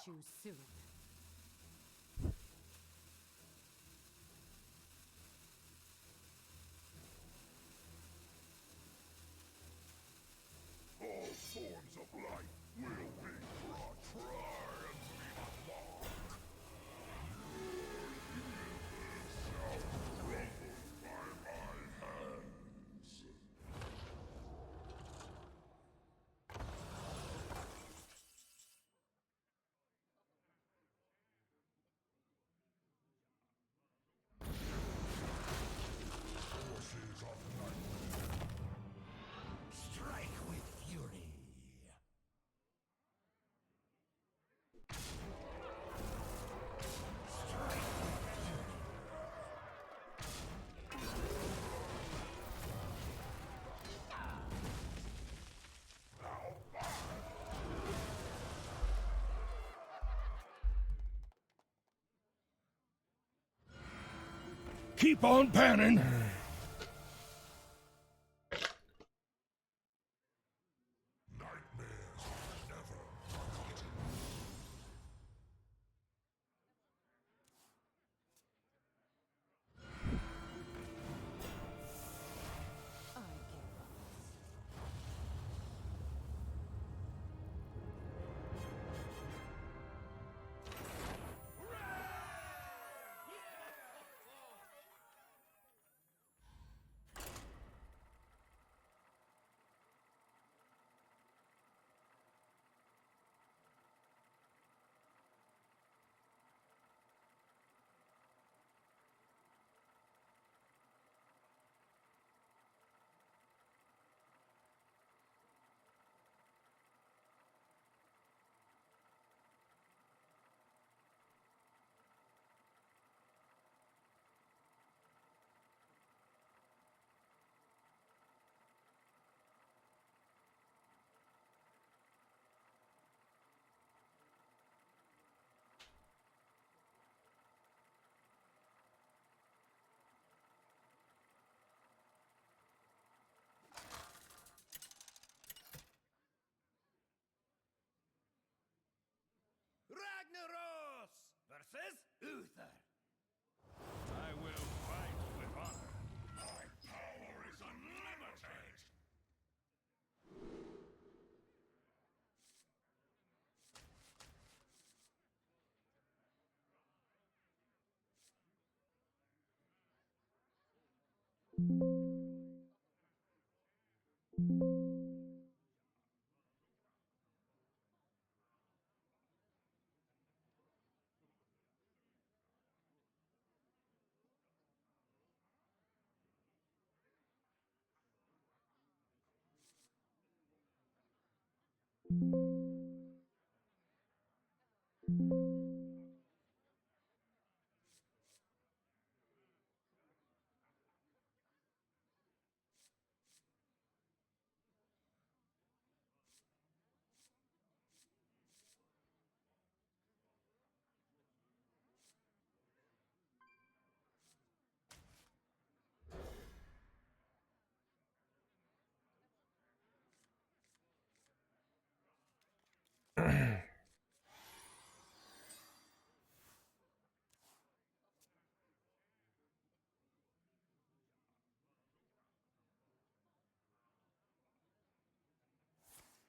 Choose soon. All forms of life will be brought. Try and be mocked. Your universe shall crumble by my hands. Forces of night. Strike with fury. Keep on panning. Nightmares are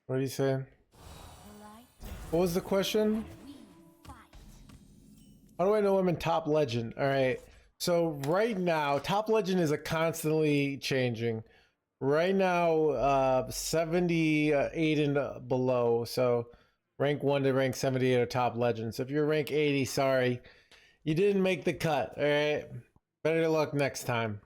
What do you say? What was the question? How do I know I'm in top legend? All right. So right now, top legend is a constantly changing. Right now, 78 and below. So rank 1 to rank 78 are top legends. So if you're rank 80, sorry, you didn't make the cut. All right. Better luck next time.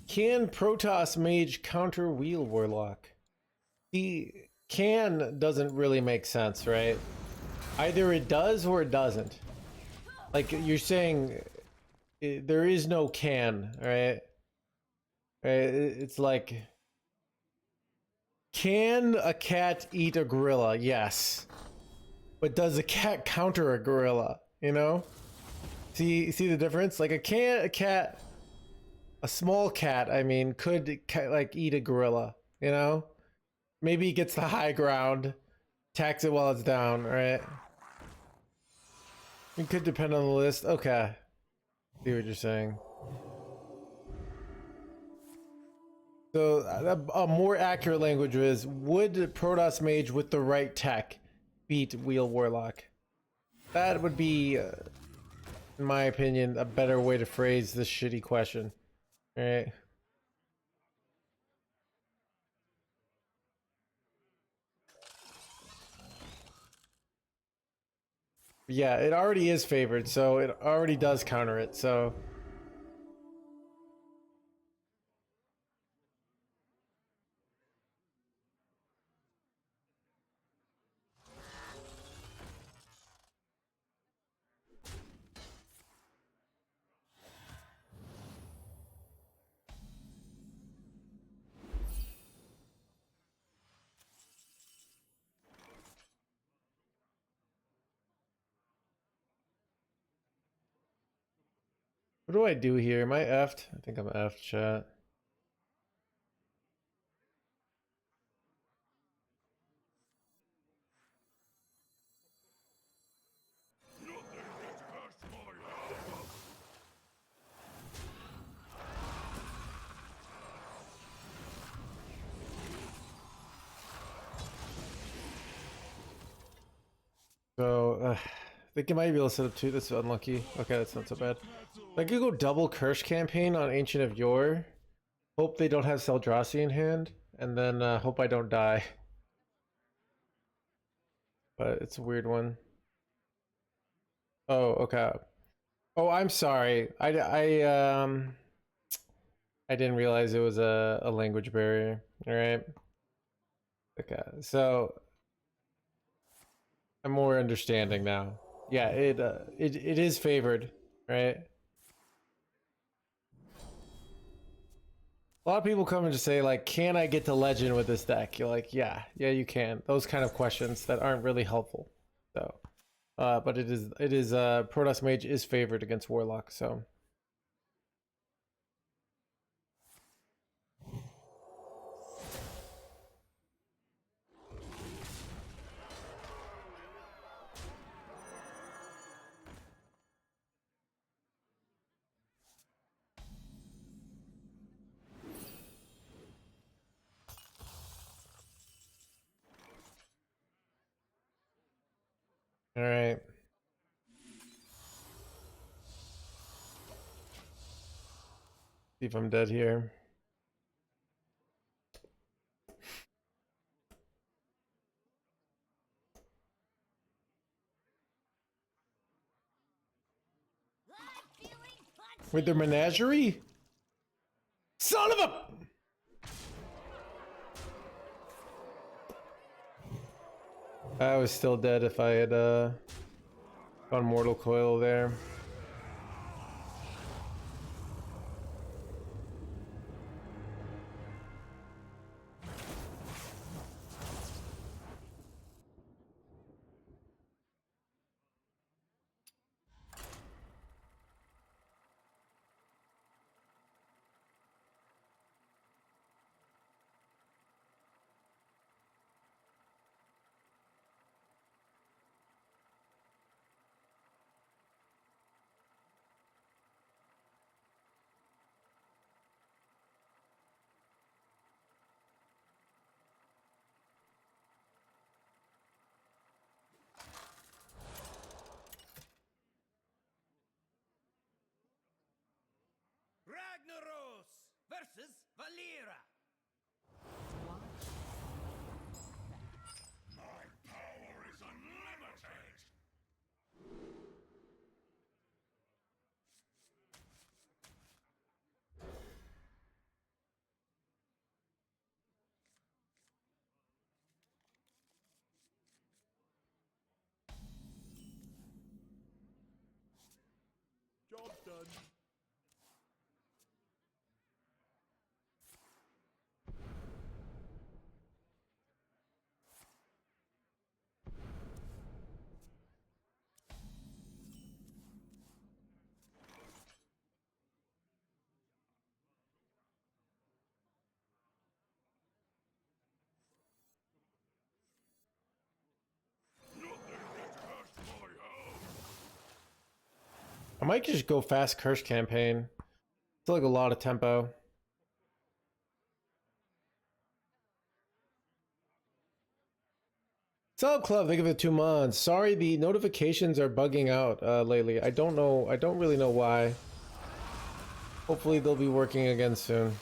Can Protoss Mage counter Wheel Warlock? The can doesn't really make sense, right? Either it does or it doesn't. Like you're saying, there is no can, right? It's like, can a cat eat a gorilla? Yes. But does a cat counter a gorilla? You know? See the difference? Like a small cat, I mean, could like eat a gorilla, you know? Maybe he gets the high ground, attacks it while it's down, right? It could depend on the list. Okay. See what you're saying. So a more accurate language is, would Protoss Mage with the right tech beat Wheel Warlock? That would be, in my opinion, a better way to phrase this shitty question. All right. Yeah, it already is favored, so it already does counter it, so... What do I do here? Am I effed? I think I'm effed, chat. So, I think I might be able to set up 2. That's unlucky. Okay, that's not so bad. I could go double Curse campaign on Ancient of Yore. Hope they don't have Seldrassi in hand. And then hope I don't die. But it's a weird one. Oh, okay. Oh, I'm sorry. I didn't realize it was a language barrier. All right. Okay, so I'm more understanding now. Yeah, it is favored, right? A lot of people come and just say like, "Can I get to legend with this deck?" You're like, "Yeah, you can." Those kind of questions that aren't really helpful. So, but it is Protoss Mage is favored against Warlock, so. All right. See if I'm dead here. With their menagerie? Son of a... I was still dead if I had gone Mortal Coil there. Ragnaros versus Valera. My power is unlimited! Job's done. I might just go fast curse campaign. It's like a lot of tempo. What's up, Club? Think of it 2 months. Sorry, the notifications are bugging out lately. I don't know. I don't really know why. Hopefully they'll be working again soon.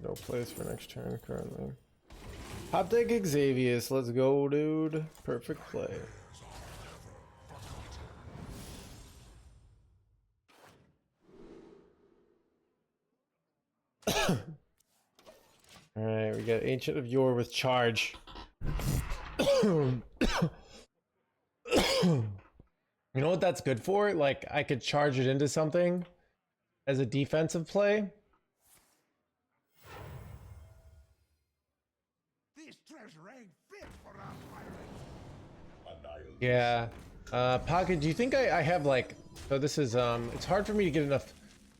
No place for next turn currently. Hop deck Xavius, let's go, dude. Perfect play. Alright, we got Ancient of Yore with charge. You know what that's good for? Like, I could charge it into something as a defensive play. This treasure ain't fit for our pirates! Yeah. Pocket, do you think I have like, so this is, it's hard for me to get enough,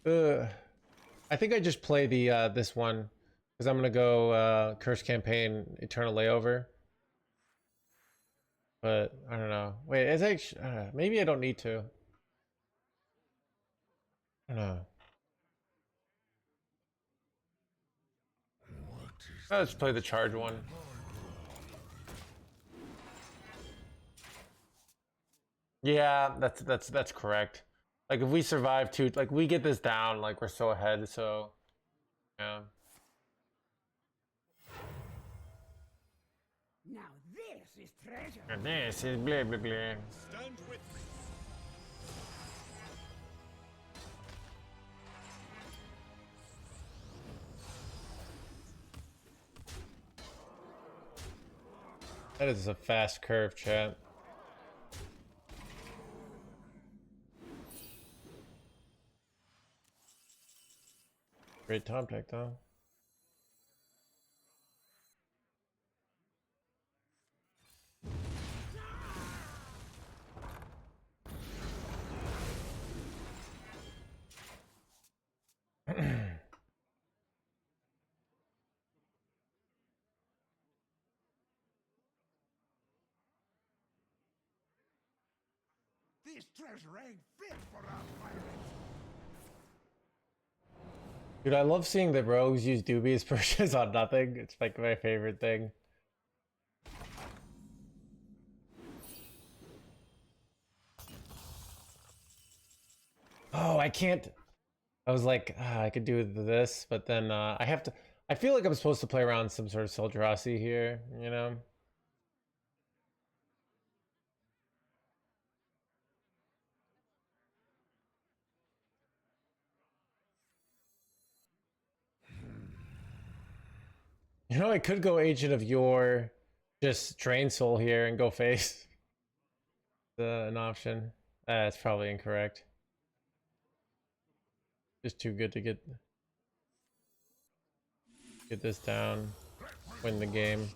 I think I just play the, this one, because I'm gonna go, Curse Campaign, Eternal Layover. But, I don't know. Wait, it's actually, maybe I don't need to. I don't know. Let's play the charge one. Yeah, that's correct. Like if we survive two, like we get this down, like we're so ahead, so yeah. Now this is treasure. And this is blah blah blah. Stand with me! That is a fast curve, chat. Great top deck though. This treasure ain't fit for our pirates. Dude, I love seeing the rogues use dubious purchase on nothing. It's like my favorite thing. Oh, I can't. I was like, I could do this, but then I have to. I feel like I'm supposed to play around some sort of soldierosity here, you know? You know, I could go Agent of Yore, just Drain Soul here and go face. An option. That's probably incorrect. Just too good to get this down, win the game.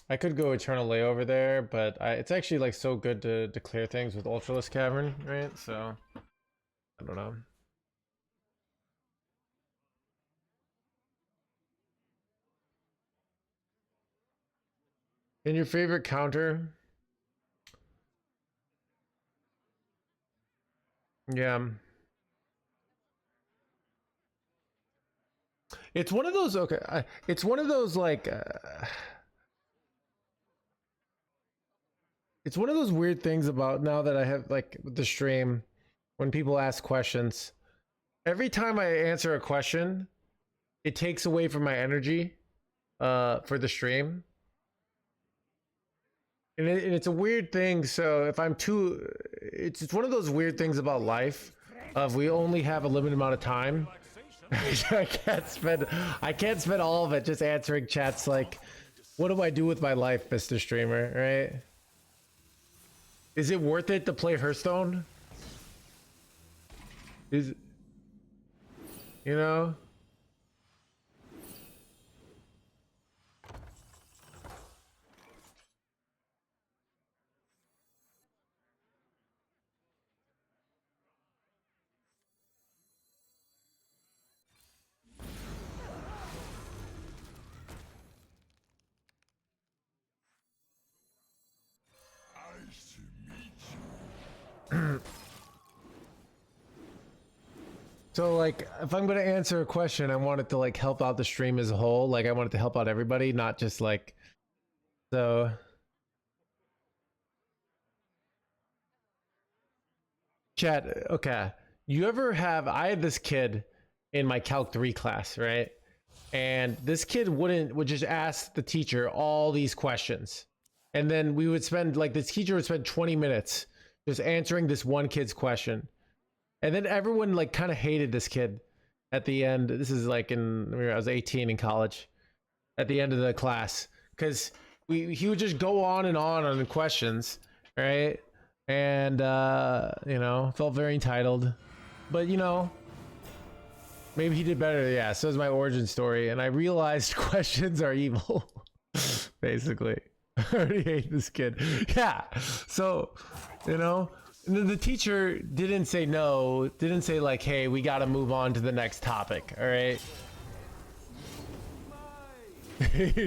I could go Eternal Layover there, but it's actually like so good to clear things with Ultralisk Cavern, right? So I don't know. And your favorite counter? Yeah. It's one of those, okay, it's one of those like, it's one of those weird things about now that I have like the stream, when people ask questions, every time I answer a question, it takes away from my energy for the stream. And it's a weird thing. So if I'm too, it's one of those weird things about life of we only have a limited amount of time. I can't spend all of it just answering chats like, what do I do with my life, Mr. Streamer, right? Is it worth it to play Hearthstone? Is, you know? Nice to meet you. So like, if I'm gonna answer a question, I want it to like help out the stream as a whole. Like I want it to help out everybody, not just like, so. Chat, okay. You ever have, I had this kid in my Calc 3 class, right? And this kid would just ask the teacher all these questions. And then we would spend, like, this teacher would spend 20 minutes just answering this one kid's question. And then everyone, like, kind of hated this kid at the end. This is like I was 18 in college, at the end of the class. Because he would just go on the questions, right? And, you know, felt very entitled. But, you know, maybe he did better. Yeah, so is my origin story. And I realized questions are evil, basically. I already hate this kid. Yeah, so, you know, and then the teacher didn't say no, didn't say like, hey, we got to move on to the next topic, all right?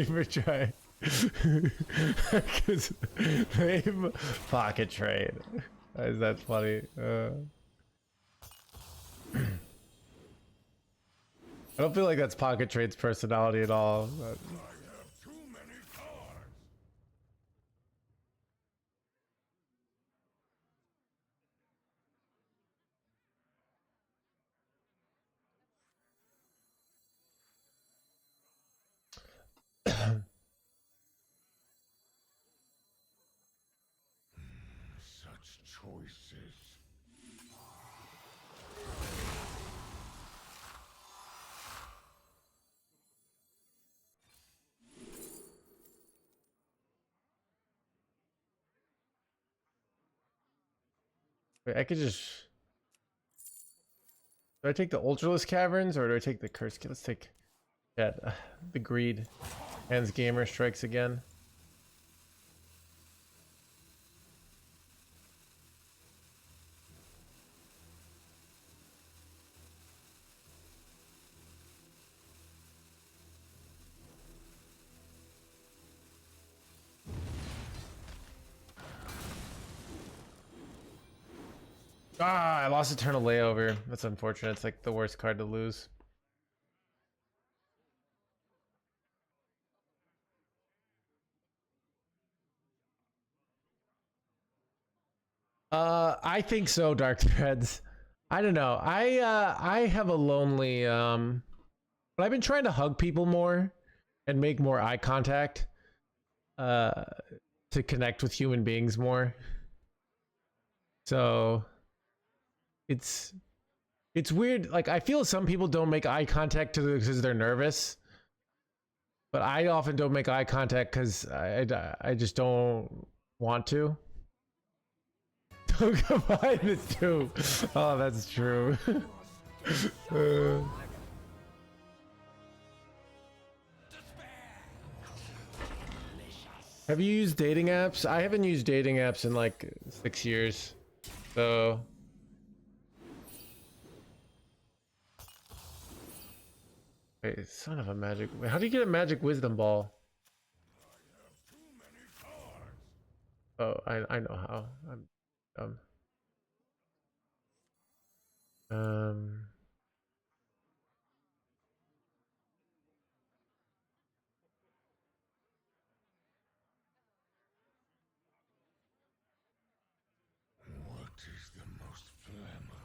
For trying. Because name pocket trade. Is that funny? I don't feel like that's pocket trade's personality at all. I have too many cards. Such choices. Wait, I could just. Do I take the Ultralisk Caverns or do I take the Curse? Let's take that. The Greed. NoHandsGamer strikes again. Ah, I lost Eternal Layover. That's unfortunate. It's like the worst card to lose. I think so, Dark Threads. I don't know. I have a lonely but I've been trying to hug people more and make more eye contact to connect with human beings more. So it's weird. Like, I feel some people don't make eye contact because they're nervous, but I often don't make eye contact because I just don't want to. Don't combine the two. Oh, that's true. Have you used dating apps? I haven't used dating apps in like 6 years. So wait, son of a magic. Wait, how do you get a magic wisdom ball? Oh, I know how. I'm dumb. What is the most flammable?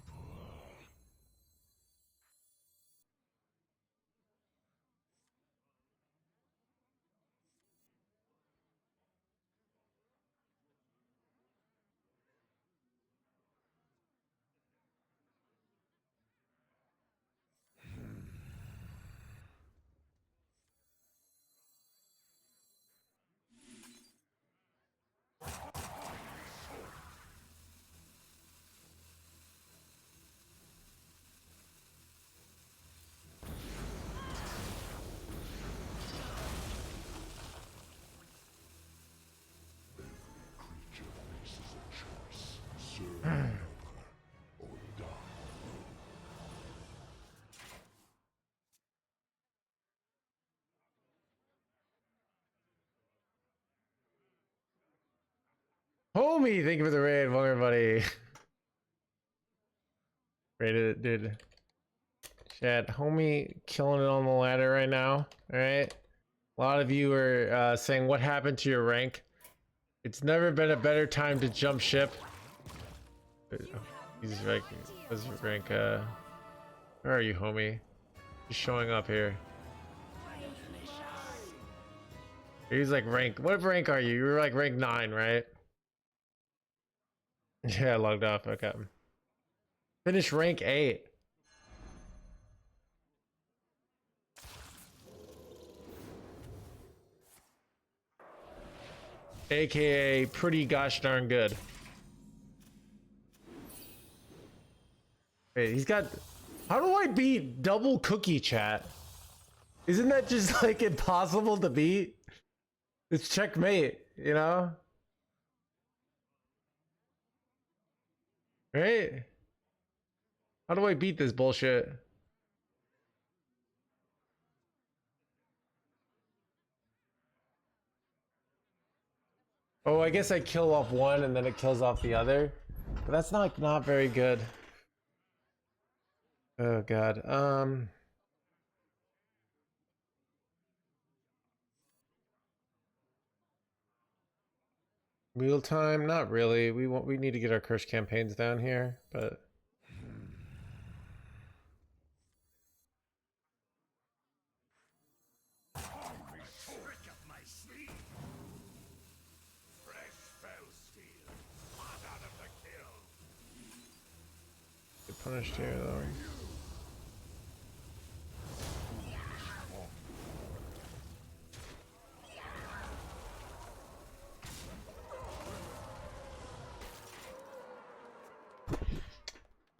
Creature faces a choice. Surrender or die. Homie, thank you for the raid. Welcome everybody. Rated it, dude. Chat, homie, killing it on the ladder right now. All right. A lot of you are saying, what happened to your rank? It's never been a better time to jump ship. He's like, what's your rank? Where are you, homie? He's showing up here. He's like rank. What rank are you? You're like rank 9, right? Yeah, I logged off. Okay. Finish rank 8. AKA pretty gosh darn good. Wait, he's got... How do I beat double cookie chat? Isn't that just like impossible to beat? It's checkmate, you know? Right? How do I beat this bullshit? Oh, I guess I kill off one and then it kills off the other. But that's not very good. Oh god. Real time? Not really. We need to get our curse campaigns down here, but Trick up my sleeve. Fresh fell steel. Hot out of the kiln. get punished here though.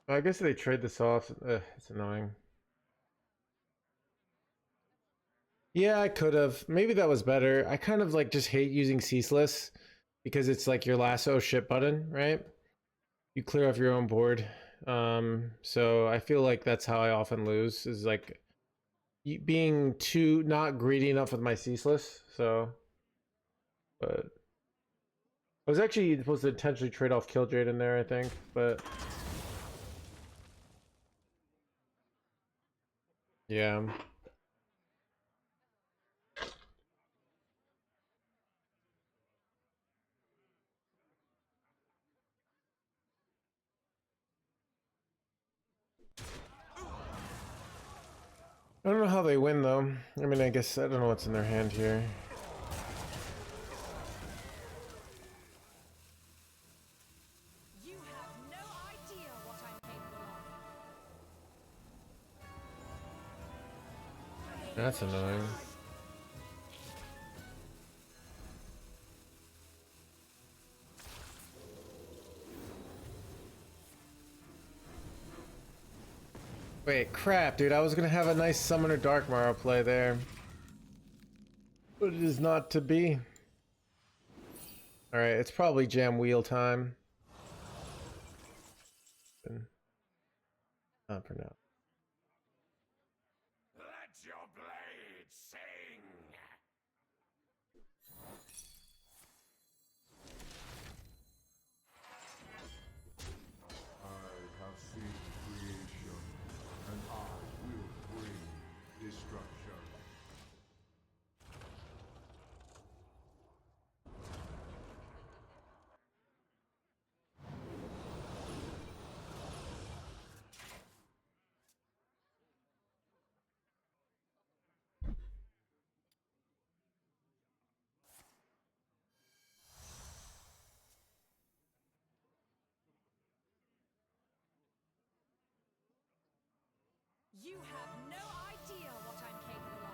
I guess they trade this off. It's annoying. Yeah, I could have. Maybe that was better. I kind of like just hate using ceaseless because it's like your lasso ship button, right? You clear off your own board. So I feel like that's how I often lose, is like being too not greedy enough with my ceaseless. So, but I was actually supposed to intentionally trade off Killjade in there, I think, but Yeah. I don't know how they win though. I mean, I guess I don't know what's in their hand here. You have no idea what I'm capable of. That's annoying. Wait, crap, dude. I was gonna have a nice Summoner Darkmar play there. But it is not to be. Alright, it's probably jam wheel time. Not for now. Let your blade sing. I have seen creation, and I will bring destruction. You have no idea what I'm capable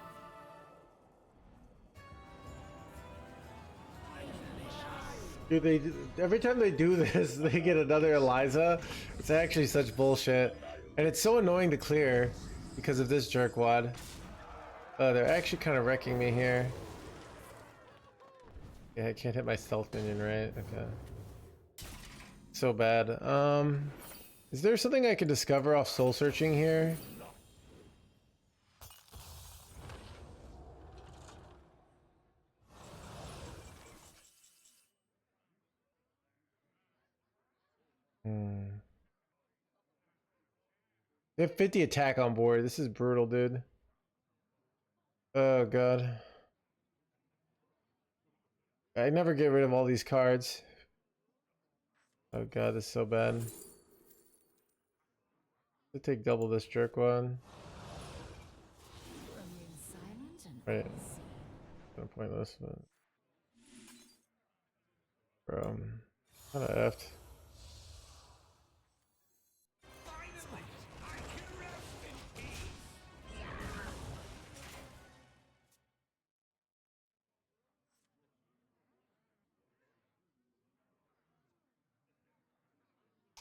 of. Dude, every time they do this, they get another Eliza. It's actually such bullshit. And it's so annoying to clear because of this jerkwad. Oh, they're actually kind of wrecking me here. Yeah, I can't hit my stealth minion, right? Okay. So bad. Is there something I can discover off soul searching here? They have 50 attack on board. This is brutal, dude. Oh god. I never get rid of all these cards. Oh god, this is so bad. I'll take double this jerk one. Right. Kind of pointless, but kind of effed.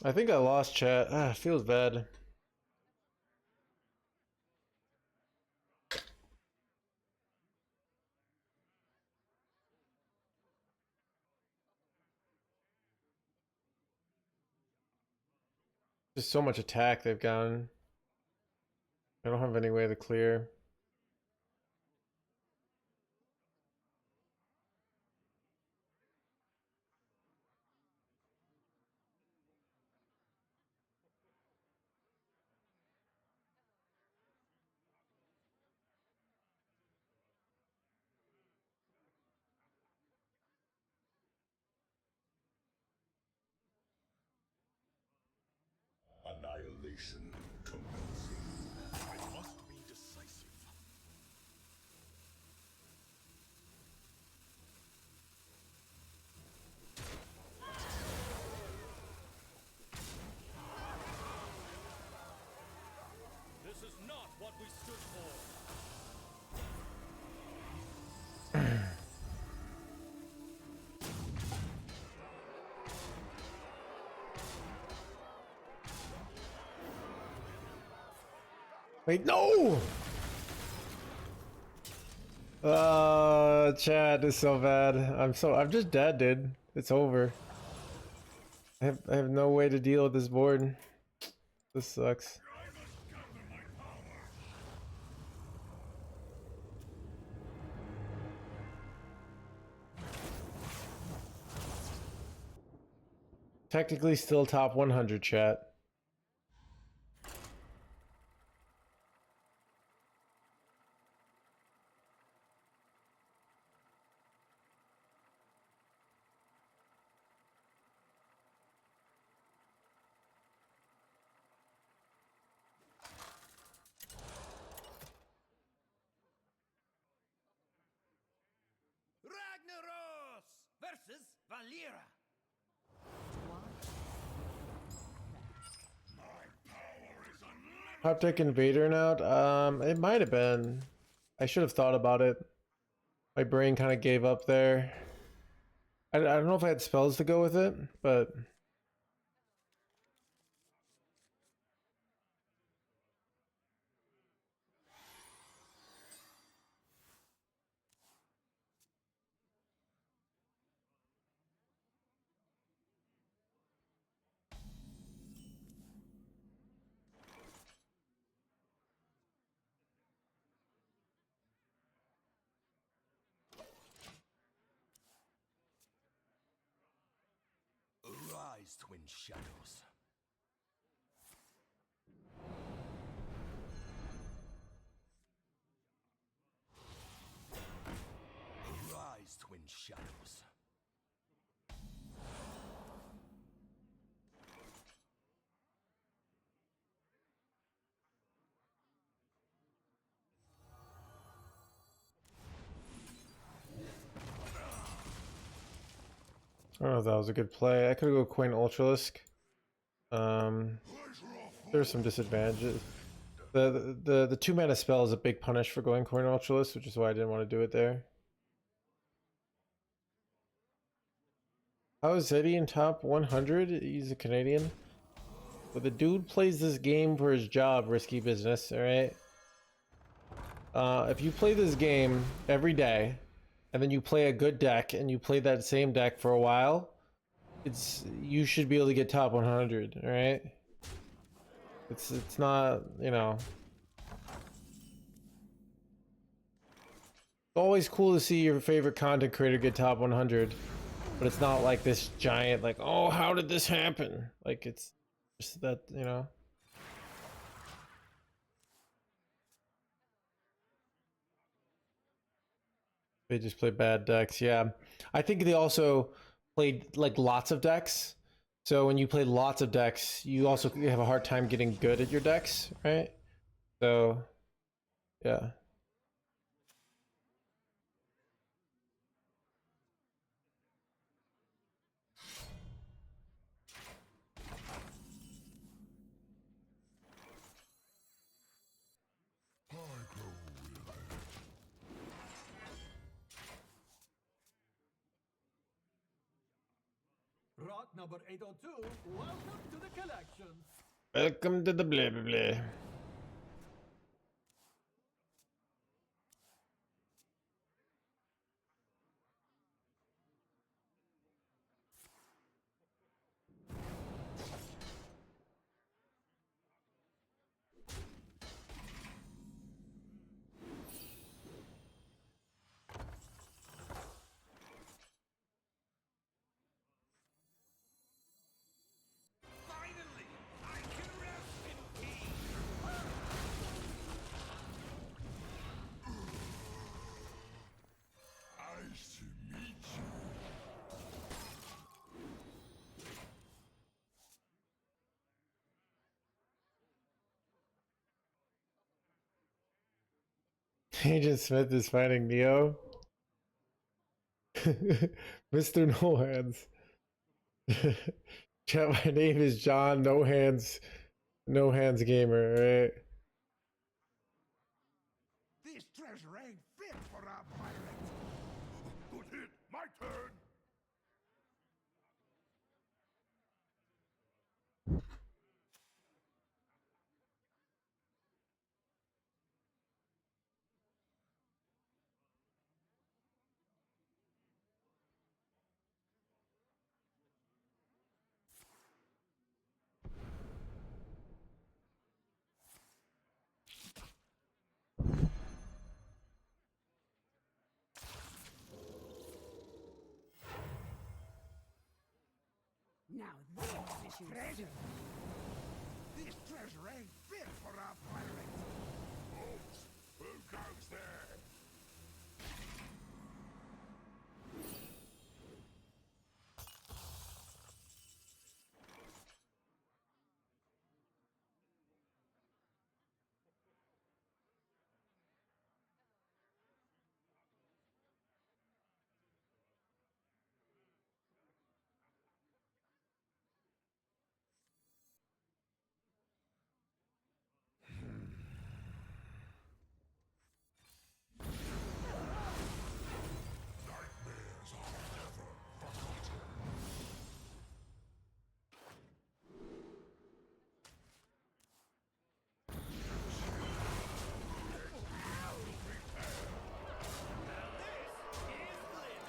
I think I lost chat. Ah, feels bad. Just so much attack they've gotten. I don't have any way to clear. Annihilation commencing. I must be decisive. This is not what we stood for. Wait, no! Chat is so bad. I'm just dead, dude. It's over. I have no way to deal with this board. This sucks. Technically still top 100, chat. Valera! Top Deck Invader out? It might have been. I should have thought about it. My brain kind of gave up there. I don't know if I had spells to go with it, but... Arise, twin shadows. Arise, twin shadows. I don't know if that was a good play. I could go Queen Ultralisk. There's some disadvantages. The 2-mana spell is a big punish for going Queen Ultralisk, which is why I didn't want to do it there. How is Eddie in top 100? He's a Canadian. But the dude plays this game for his job, risky business, alright? If you play this game every day, and then you play a good deck, and you play that same deck for a while, you should be able to get top 100, alright? It's not, you know... It's always cool to see your favorite content creator get top 100, but it's not like this giant, like, oh, how did this happen? Like, it's just that, you know... They just play bad decks, yeah. I think they also played like lots of decks. So when you play lots of decks, you also have a hard time getting good at your decks, right? So, yeah. Rock number 802, welcome to the collection. Welcome to the blah blah blah. Finally, I can rest in peace. Nice to meet you. Agent Smith is fighting Neo. Mr. No Hands. Chat, my name is John No Hands Gamer, right? This treasure ain't fit for a pirate. Good hit. My turn. Now this is treasure. This treasure ain't fit for a pirate. Folks, who goes there?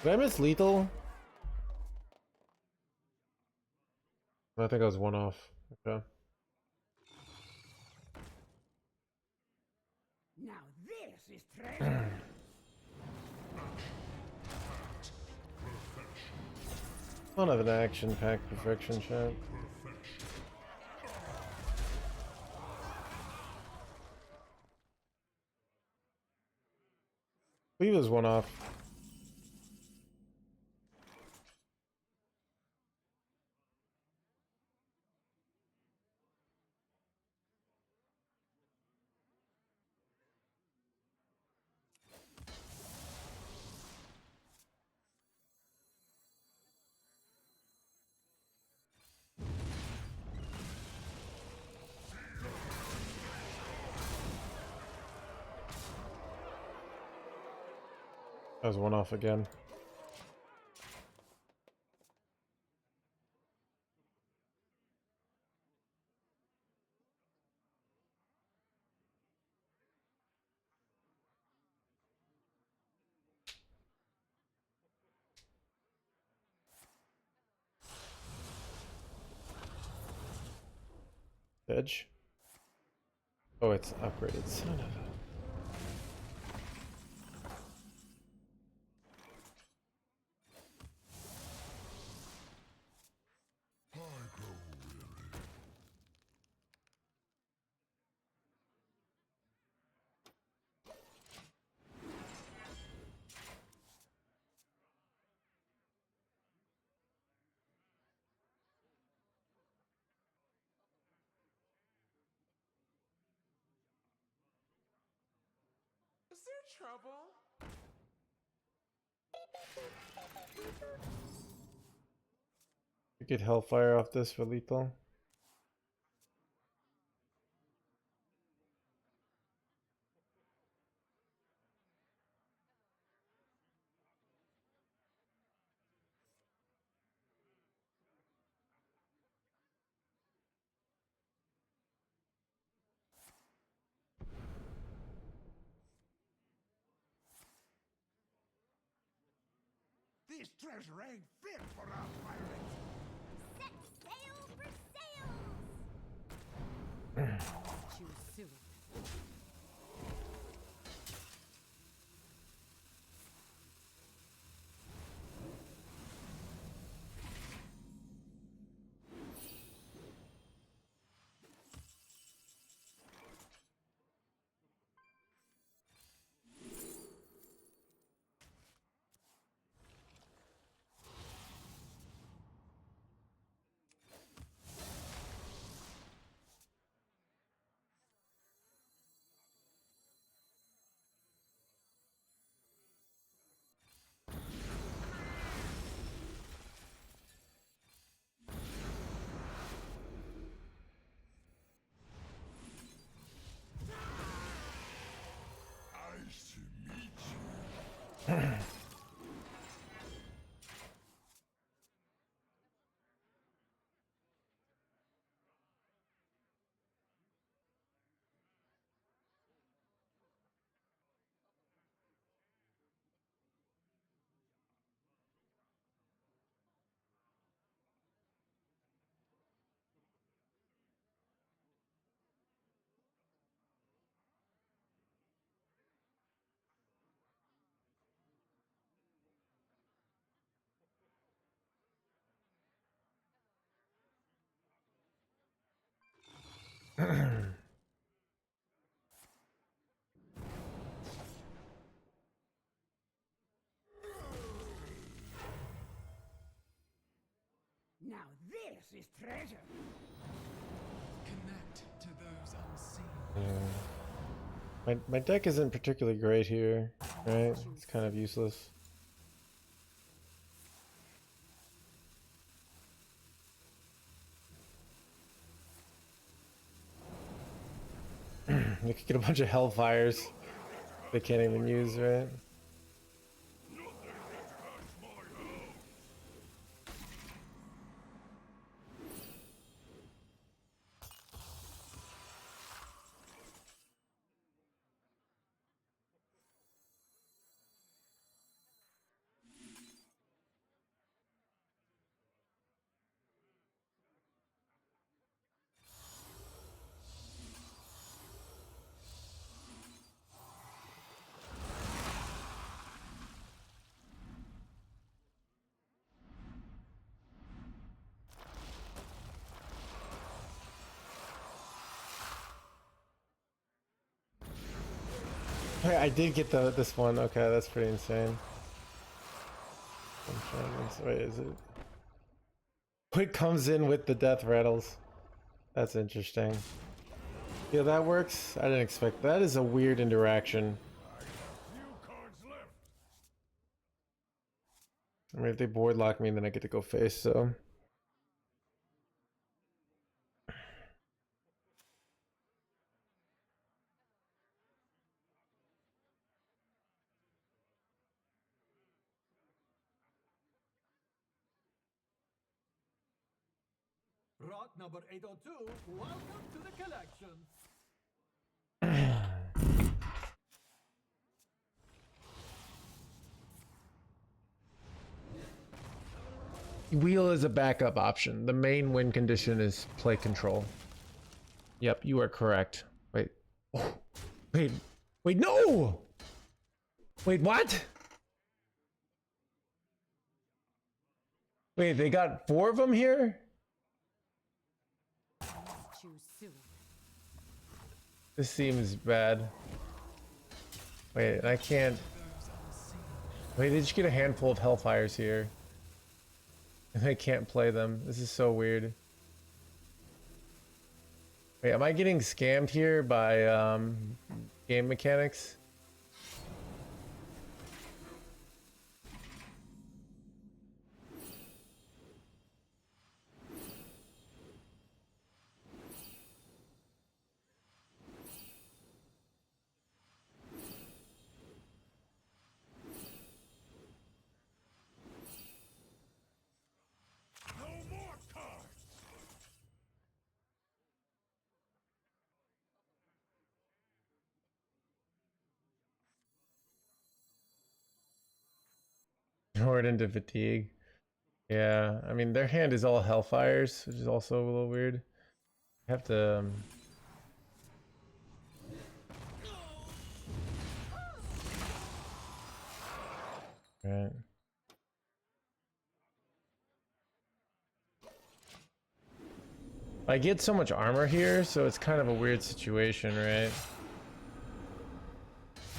Did I miss lethal? I think I was one off. Okay. Now this is treasure. I don't have an action pack perfection chat. He was one off. I was one off again. Edge. Oh, it's upgraded. Son of a. Is there trouble? You get Hellfire off this for lethal. This treasure ain't fit for our pirates. Set sail for sails! Choose soon. Nice to meet you. Now this is treasure. Connect to those unseen. My deck isn't particularly great here, right? It's kind of useless. You could get a bunch of Hellfires they can't even use, right? Wait, I did get this one. Okay, that's pretty insane. Wait, is it? What comes in with the death rattles? That's interesting. Yeah, that works. I didn't expect that. Is a weird interaction. Few cards left. I mean, if they board lock me, then I get to go face. So. Rock number 802, welcome to the collection. Wheel is a backup option. The main win condition is play control. Yep, you are correct. Wait. Oh, wait. Wait, no! Wait, what? Wait, they got 4 of them here? Too soon. This seems bad. Wait, I can't... Wait, they just get a handful of Hellfires here. And I can't play them. This is so weird. Wait, am I getting scammed here by game mechanics? No more cards. Horde into fatigue. Yeah, I mean their hand is all Hellfires, which is also a little weird. I have to right. I get so much armor here, so it's kind of a weird situation, right?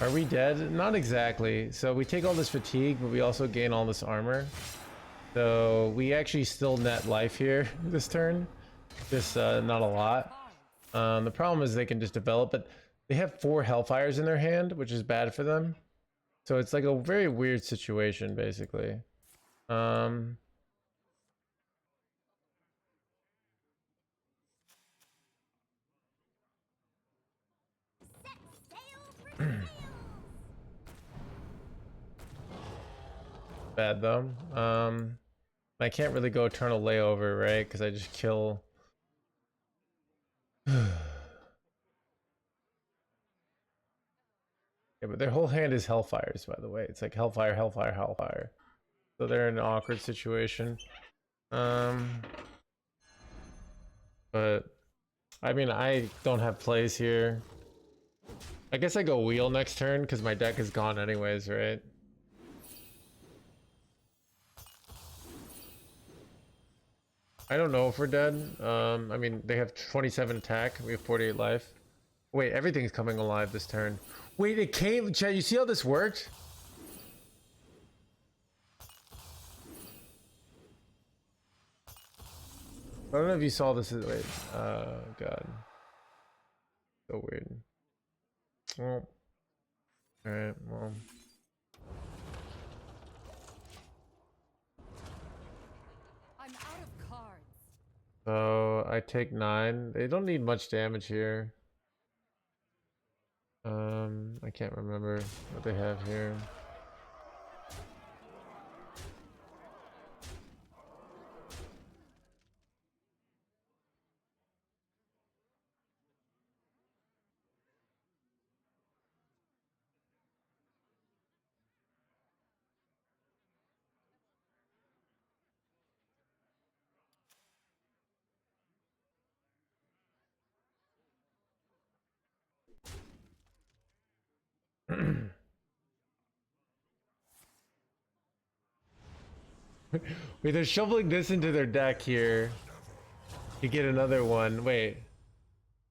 Are we dead? Not exactly. So we take all this fatigue, but we also gain all this armor. So we actually still net life here this turn. Just not a lot. The problem is they can just develop, but they have 4 Hellfires in their hand, which is bad for them. So it's like a very weird situation, basically. Bad though. I can't really go Eternal Layover, right? Because I just kill. Yeah, but their whole hand is Hellfires, by the way. It's like Hellfire, Hellfire, Hellfire. So they're in an awkward situation. But I mean, I don't have plays here. I guess I go Wheel next turn because my deck is gone anyways, right? I don't know if we're dead. I mean, they have 27 attack. We have 48 life. Wait, everything's coming alive this turn. Wait, it came... Chad, you see how this worked? I don't know if you saw this. Wait. God. So weird. Well. Alright, well. I'm out of cards. So I take 9. They don't need much damage here. I can't remember what they have here. Wait, they're shoveling this into their deck here to get another one. Wait,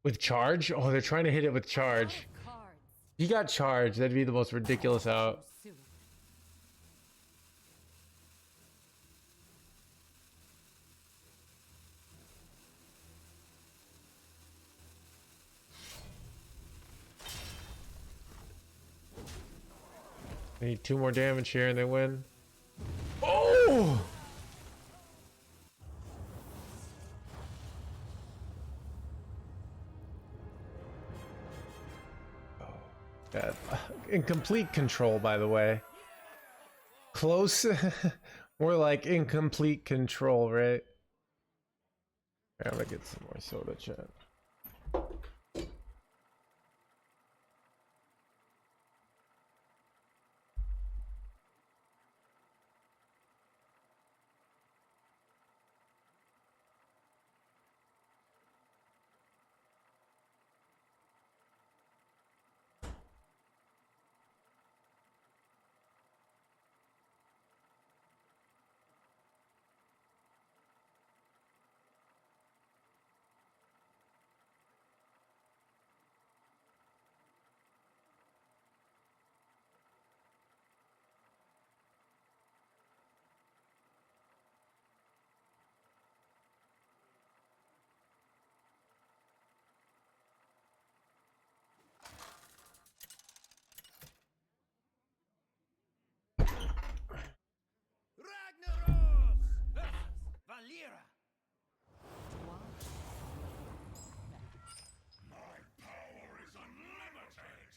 with charge? Oh, they're trying to hit it with charge. Cards. He got charged. That'd be the most ridiculous out. Soon. They need 2 more damage here and they win. Oh! God. In complete control, by the way. Close. More like incomplete control, right? I'm gonna get some more soda, chat. Ragnaros versus Valera. My power is unlimited.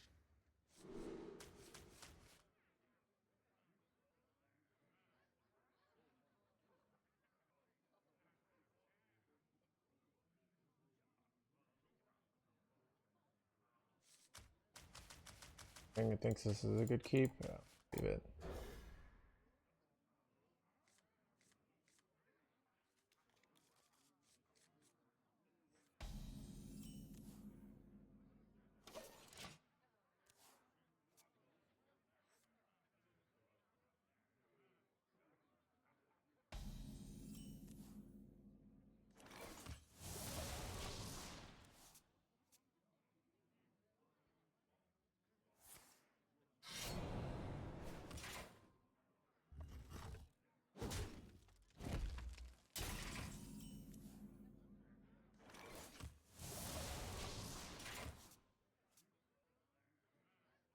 I think it thinks this is a good keep. Yeah, leave it.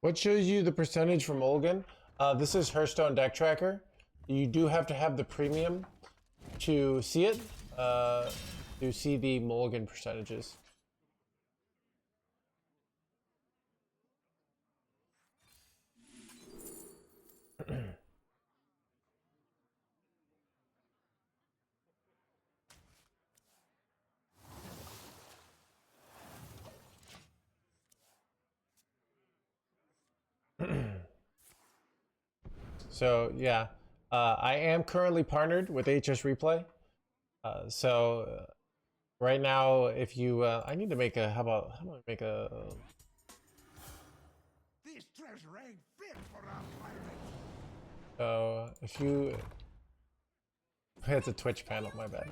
What shows you the percentage for Mulligan? This is Hearthstone deck tracker. You do have to have the premium to see it, to see the Mulligan percentages. So yeah, I am currently partnered with HS Replay. Right now, if you, I need to make a, how do I make a, This treasure ain't fit for our pirates. so if you, it's a Twitch panel, my bad.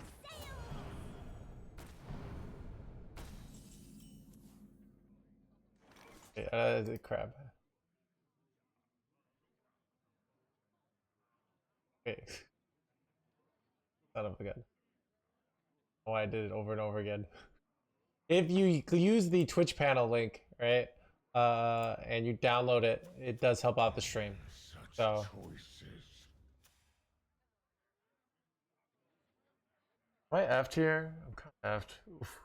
The crab. Okay. Son of a gun. Oh, I did it over and over again. If you use the Twitch panel link, right, and you download it, it does help out the stream. So, Choices. am I effed here? I'm kind of effed. Oof.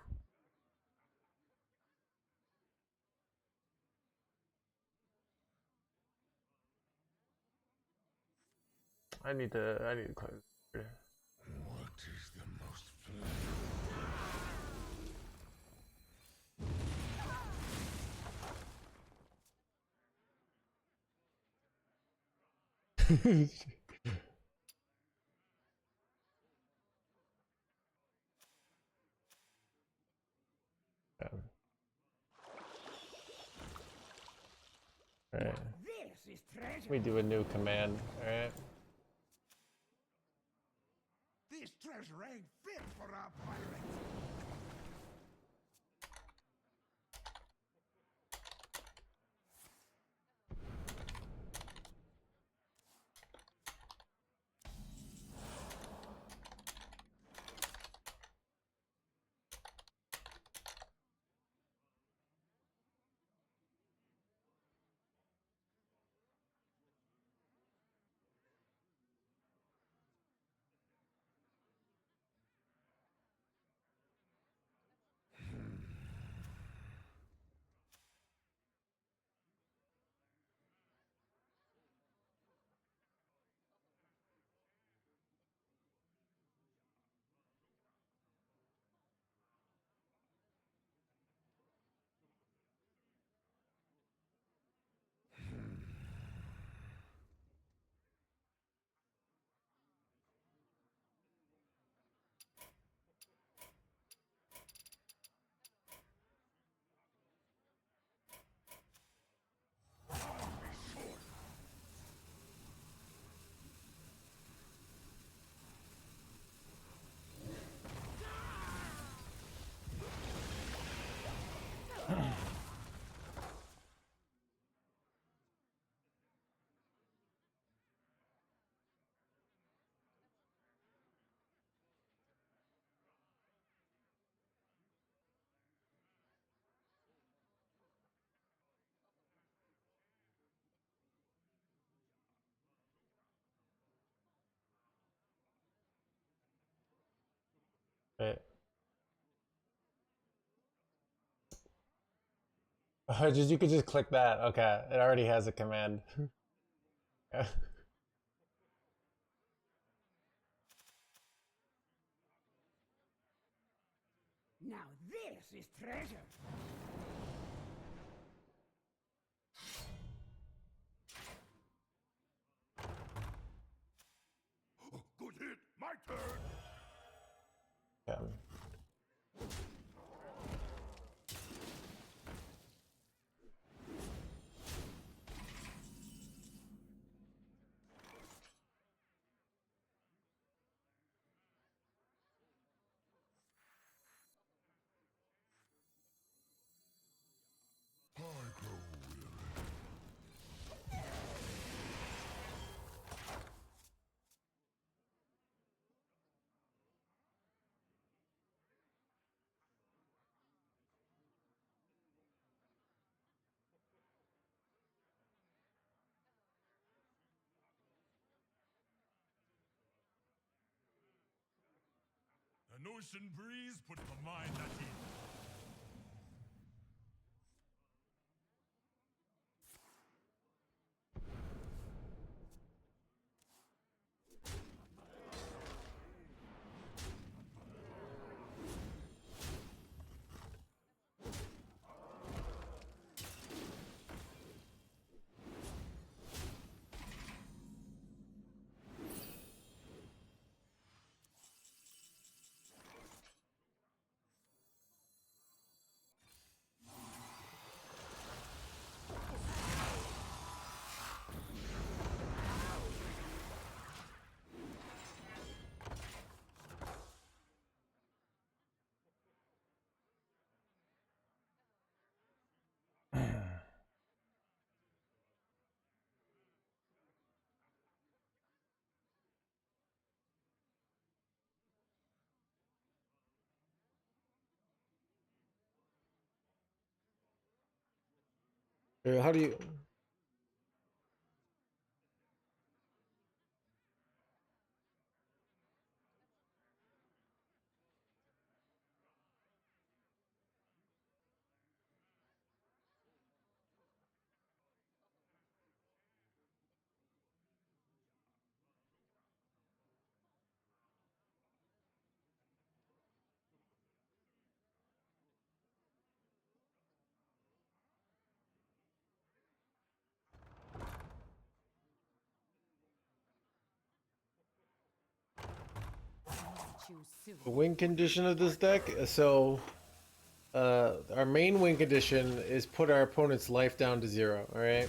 I need to close. What is the most Alright, This is treasure. we do a new command, alright? This treasure ain't fit for our pirates. Right. Just you could just click that. Okay, it already has a command. Yeah. Now this is treasure. Good hit. My turn. Yeah. An ocean breeze puts the mind at ease. How do you? Choose soon. The win condition of this deck. So, our main win condition is put our opponent's life down to 0. All right.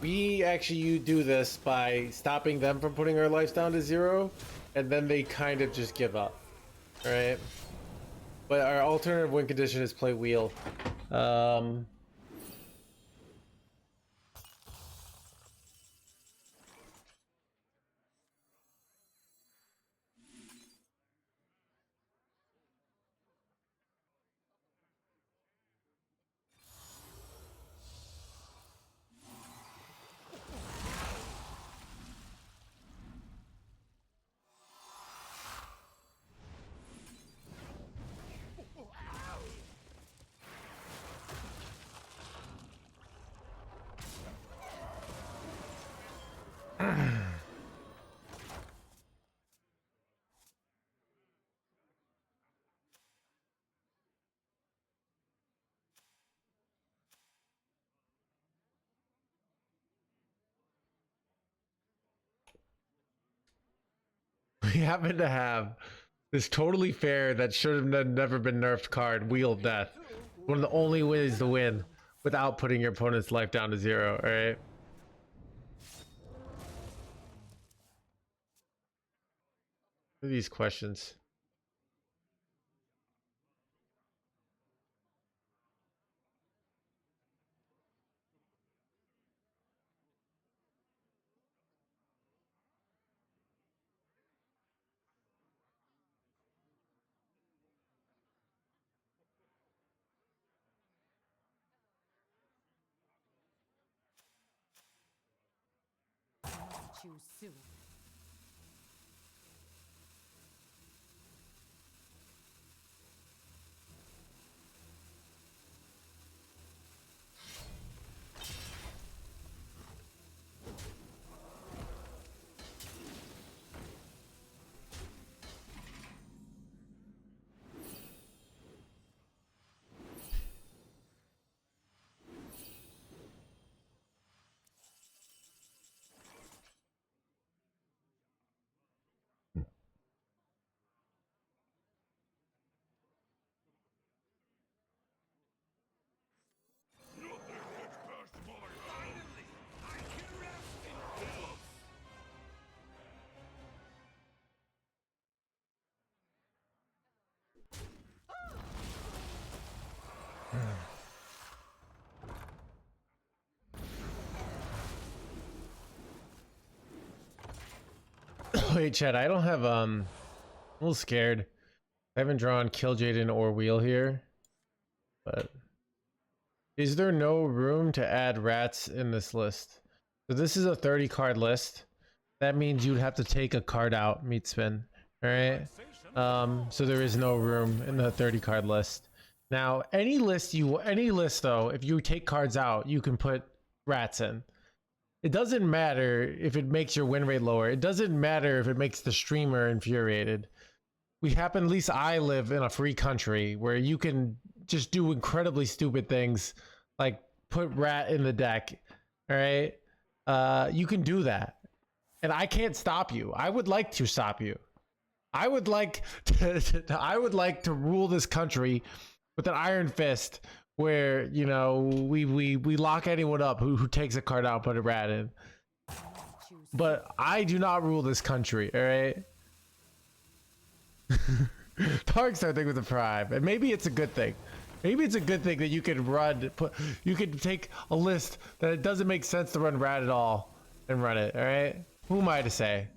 We actually do this by stopping them from putting our lives down to 0, and then they kind of just give up. All right. But our alternative win condition is play wheel. We happen to have this totally fair that should have never been nerfed card, Wheel of Death. One of the only ways to win without putting your opponent's life down to 0. All right. What are these questions? too soon. Wait, Chad, I don't have a little scared. I haven't drawn Kill Jaden or Wheel here, but is there no room to add rats in this list? So this is a 30 card list. That means you'd have to take a card out, meat spin. All right. So there is no room in the 30 card list. Now, any list though, if you take cards out, you can put rats in. It doesn't matter if it makes your win rate lower. It doesn't matter if it makes the streamer infuriated. At least I live in a free country where you can just do incredibly stupid things like put rat in the deck. All right. You can do that. And I can't stop you. I would like to stop you. I would like to rule this country with an iron fist where, you know, we lock anyone up who takes a card out and put a rat in. But I do not rule this country, all right? Tark starting with a prime, and maybe it's a good thing. Maybe it's a good thing that you can you can take a list that it doesn't make sense to run rat at all and run it, all right? Who am I to say?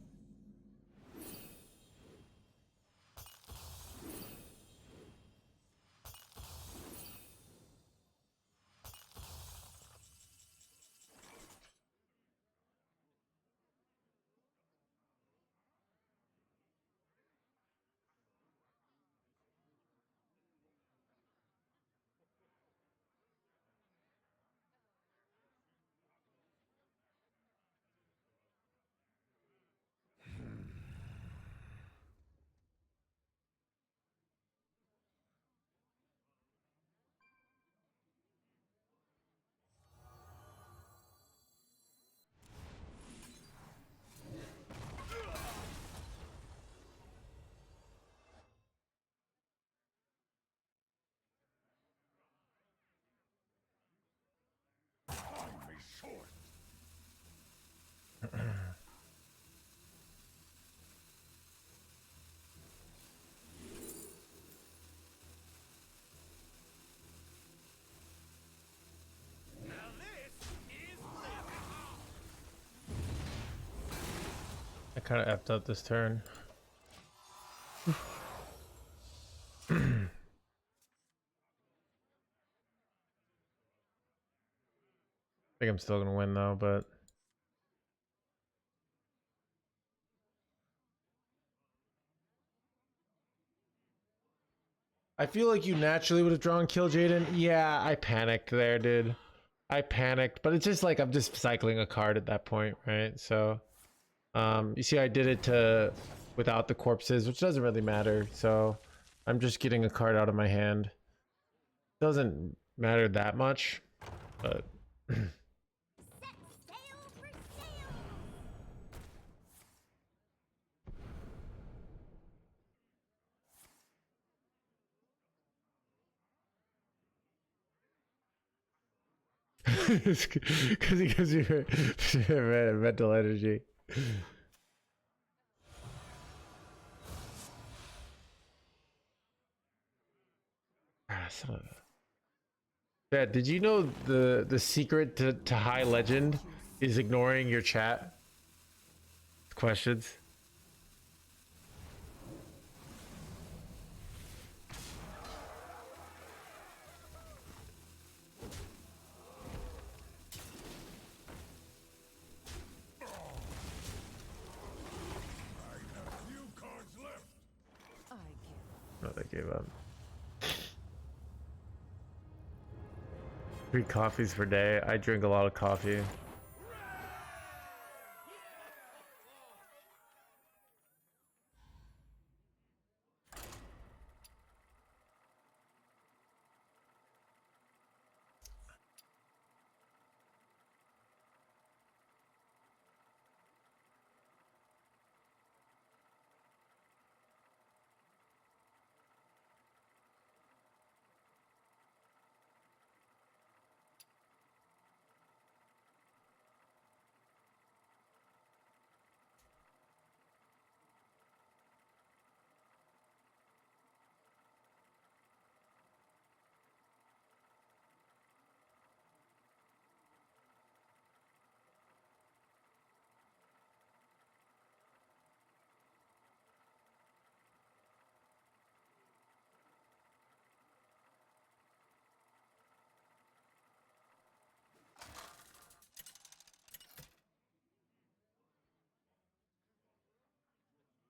I kind of effed up this turn. I think I'm still gonna win though, but I feel like you naturally would have drawn Kill Jaden. Yeah, I panicked there, dude. I panicked, but it's just like I'm just cycling a card at that point, right? So you see I did it without the corpses, which doesn't really matter. So I'm just getting a card out of my hand. Doesn't matter that much, but because he gives you mental energy. Yeah, did you know the secret to high legend is ignoring your chat questions? gave up. 3 coffees per day. I drink a lot of coffee.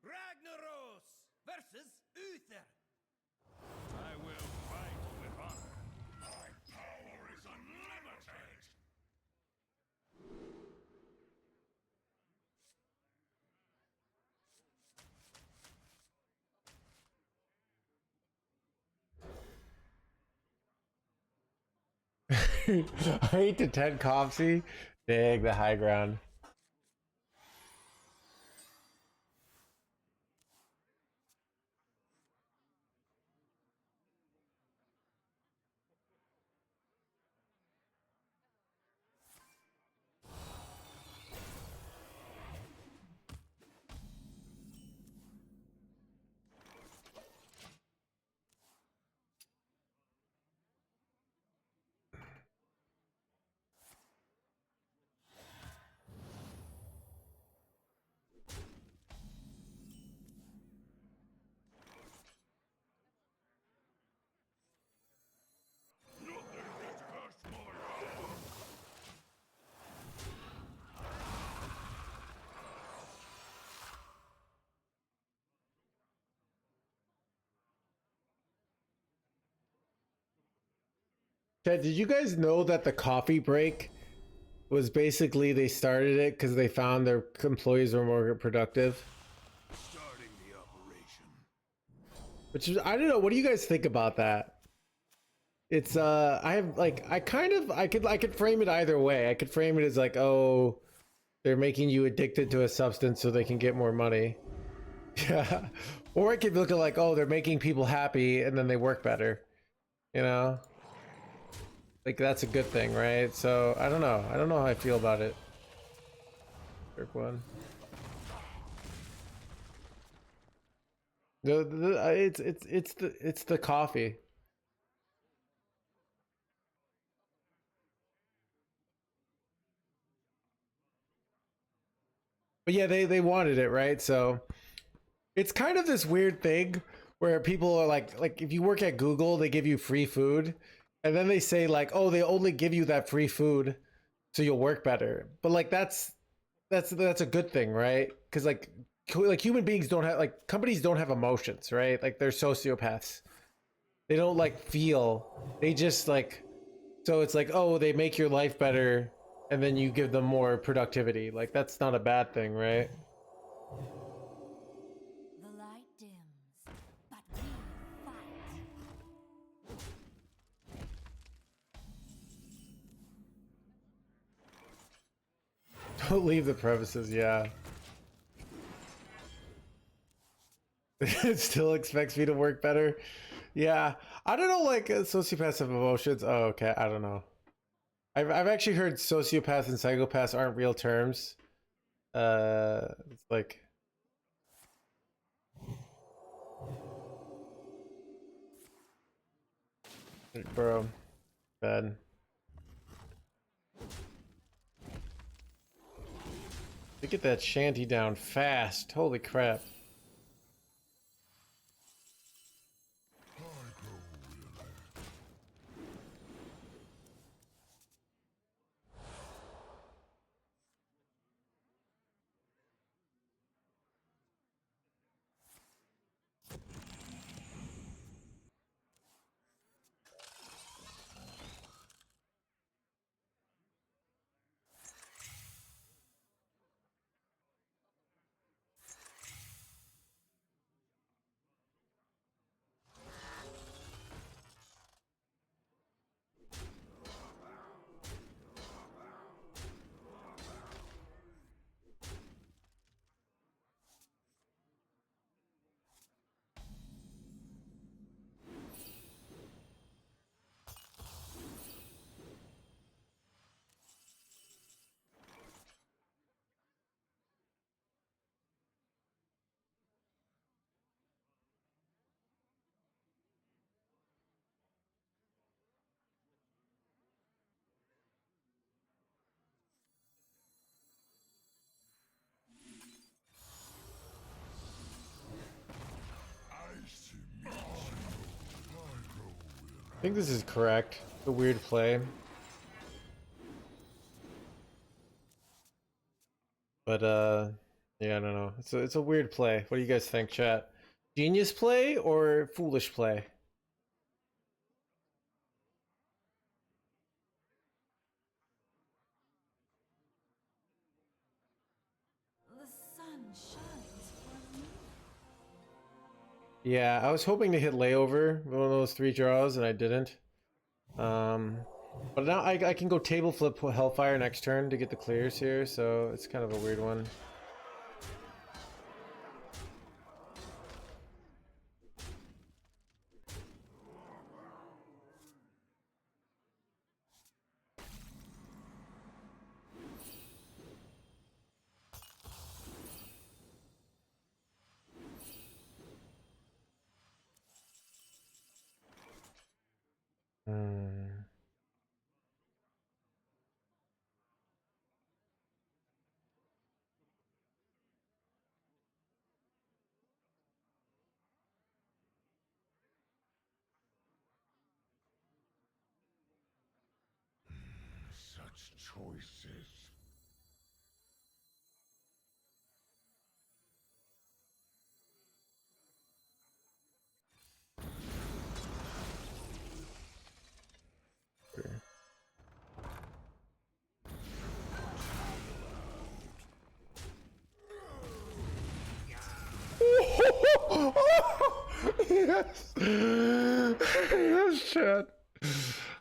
Ragnaros versus Uther. I will fight with honor. My power is unlimited. I 8 to 10 coffee. Dig the high ground. Chad, did you guys know that the coffee break was basically they started it because they found their employees were more productive? Starting the operation. Which is, I don't know. What do you guys think about that? It's I have like I could frame it either way. I could frame it as like, oh, they're making you addicted to a substance so they can get more money. Yeah. Or I could look at like, oh, they're making people happy and then they work better. You know? Like that's a good thing, right? So I don't know. I don't know how I feel about it. Jerk one. It's the coffee. But yeah, they wanted it, right? So it's kind of this weird thing where people are like if you work at Google, they give you free food, and then they say like, oh, they only give you that free food so you'll work better. But like that's a good thing, right? Because like human beings don't have like companies don't have emotions, right? Like they're sociopaths. They don't like feel. They just like so it's like, oh, they make your life better and then you give them more productivity. Like that's not a bad thing, right? The light dims, but we fight. Don't leave the premises, yeah. It still expects me to work better. Yeah, I don't know. Like sociopaths have emotions. Oh, okay. I don't know. I've actually heard sociopaths and psychopaths aren't real terms. It's like bro, bad. They get that shanty down fast. Holy crap. think this is correct. It's a weird play. But yeah, I don't know. It's a weird play. What do you guys think, chat? Genius play or foolish play? The sun shines for me. Yeah, I was hoping to hit layover one of those 3 draws and I didn't. But now I can go table flip Hellfire next turn to get the clears here, so it's kind of a weird one. Hmm. Such choices. Yes. Yes, chat.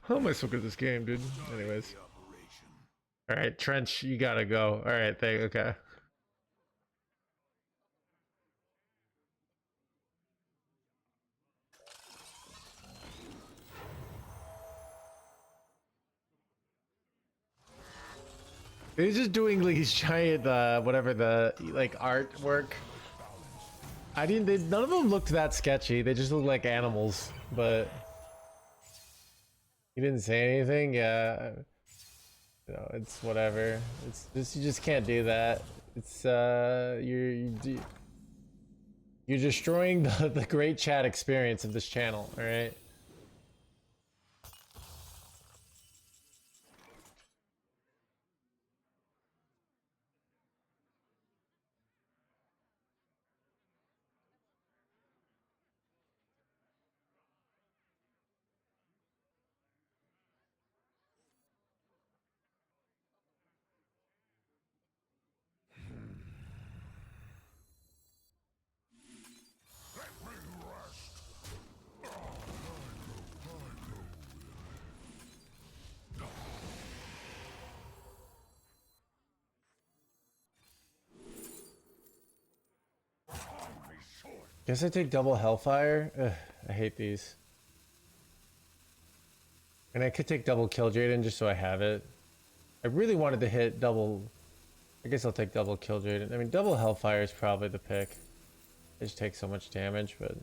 How am I so good at this game, dude? Anyways. Alright, Trench, you gotta go. Alright, okay. He's just doing like these giant, whatever the, like, artwork. None of them looked that sketchy. They just looked like animals, but he didn't say anything. Yeah, you know, it's whatever. It's just, you just can't do that. It's, you're destroying the great chat experience of this channel, alright? Guess I take double Hellfire. Ugh, I hate these. And I could take double Kill Jaden just so I have it. I really wanted to hit double. I guess I'll take double Kill Jaden. I mean, double Hellfire is probably the pick. It just takes so much damage, but.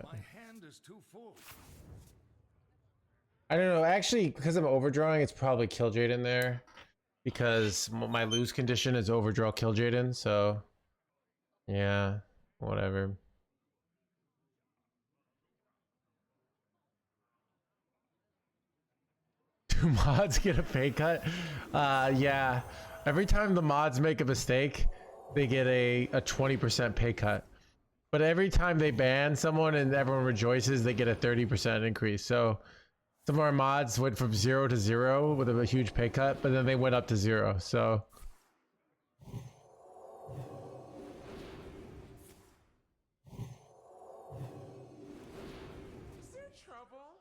My hand is too full. I don't know. Actually, because I'm overdrawing, it's probably Kill Jaden there. Because my lose condition is overdraw Kill Jaden, so. Yeah, whatever. Do mods get a pay cut? Yeah. Every time the mods make a mistake, they get a 20% pay cut. But every time they ban someone and everyone rejoices, they get a 30% increase. So some of our mods went from 0 to 0 with a huge pay cut, but then they went up to 0. So Is there trouble?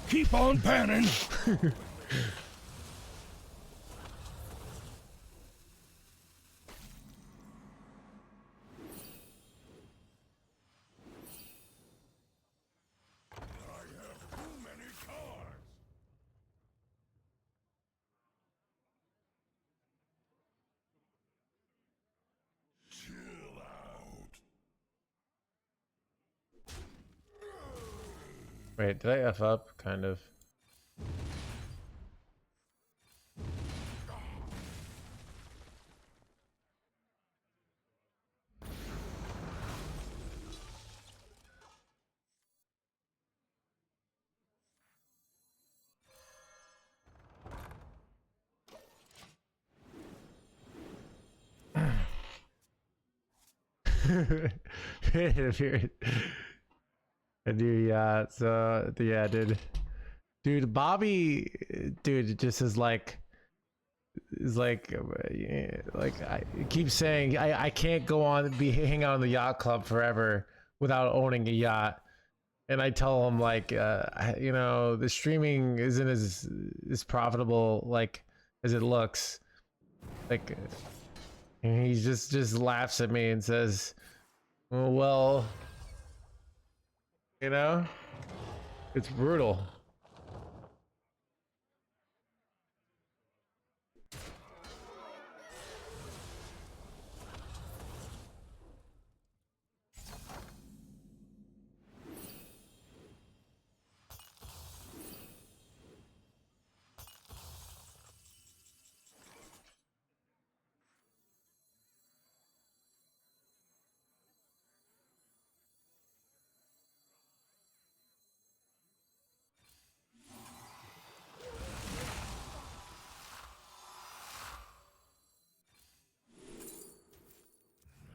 Keep on banning. wait, did I F up? Kind of. And yeah, so yeah, dude, Bobby, dude, just is like I keep saying I can't go on hang out in the yacht club forever without owning a yacht. And I tell him like, you know, the streaming isn't as profitable like as it looks. Like, and he just laughs at me and says, well, you know, it's brutal.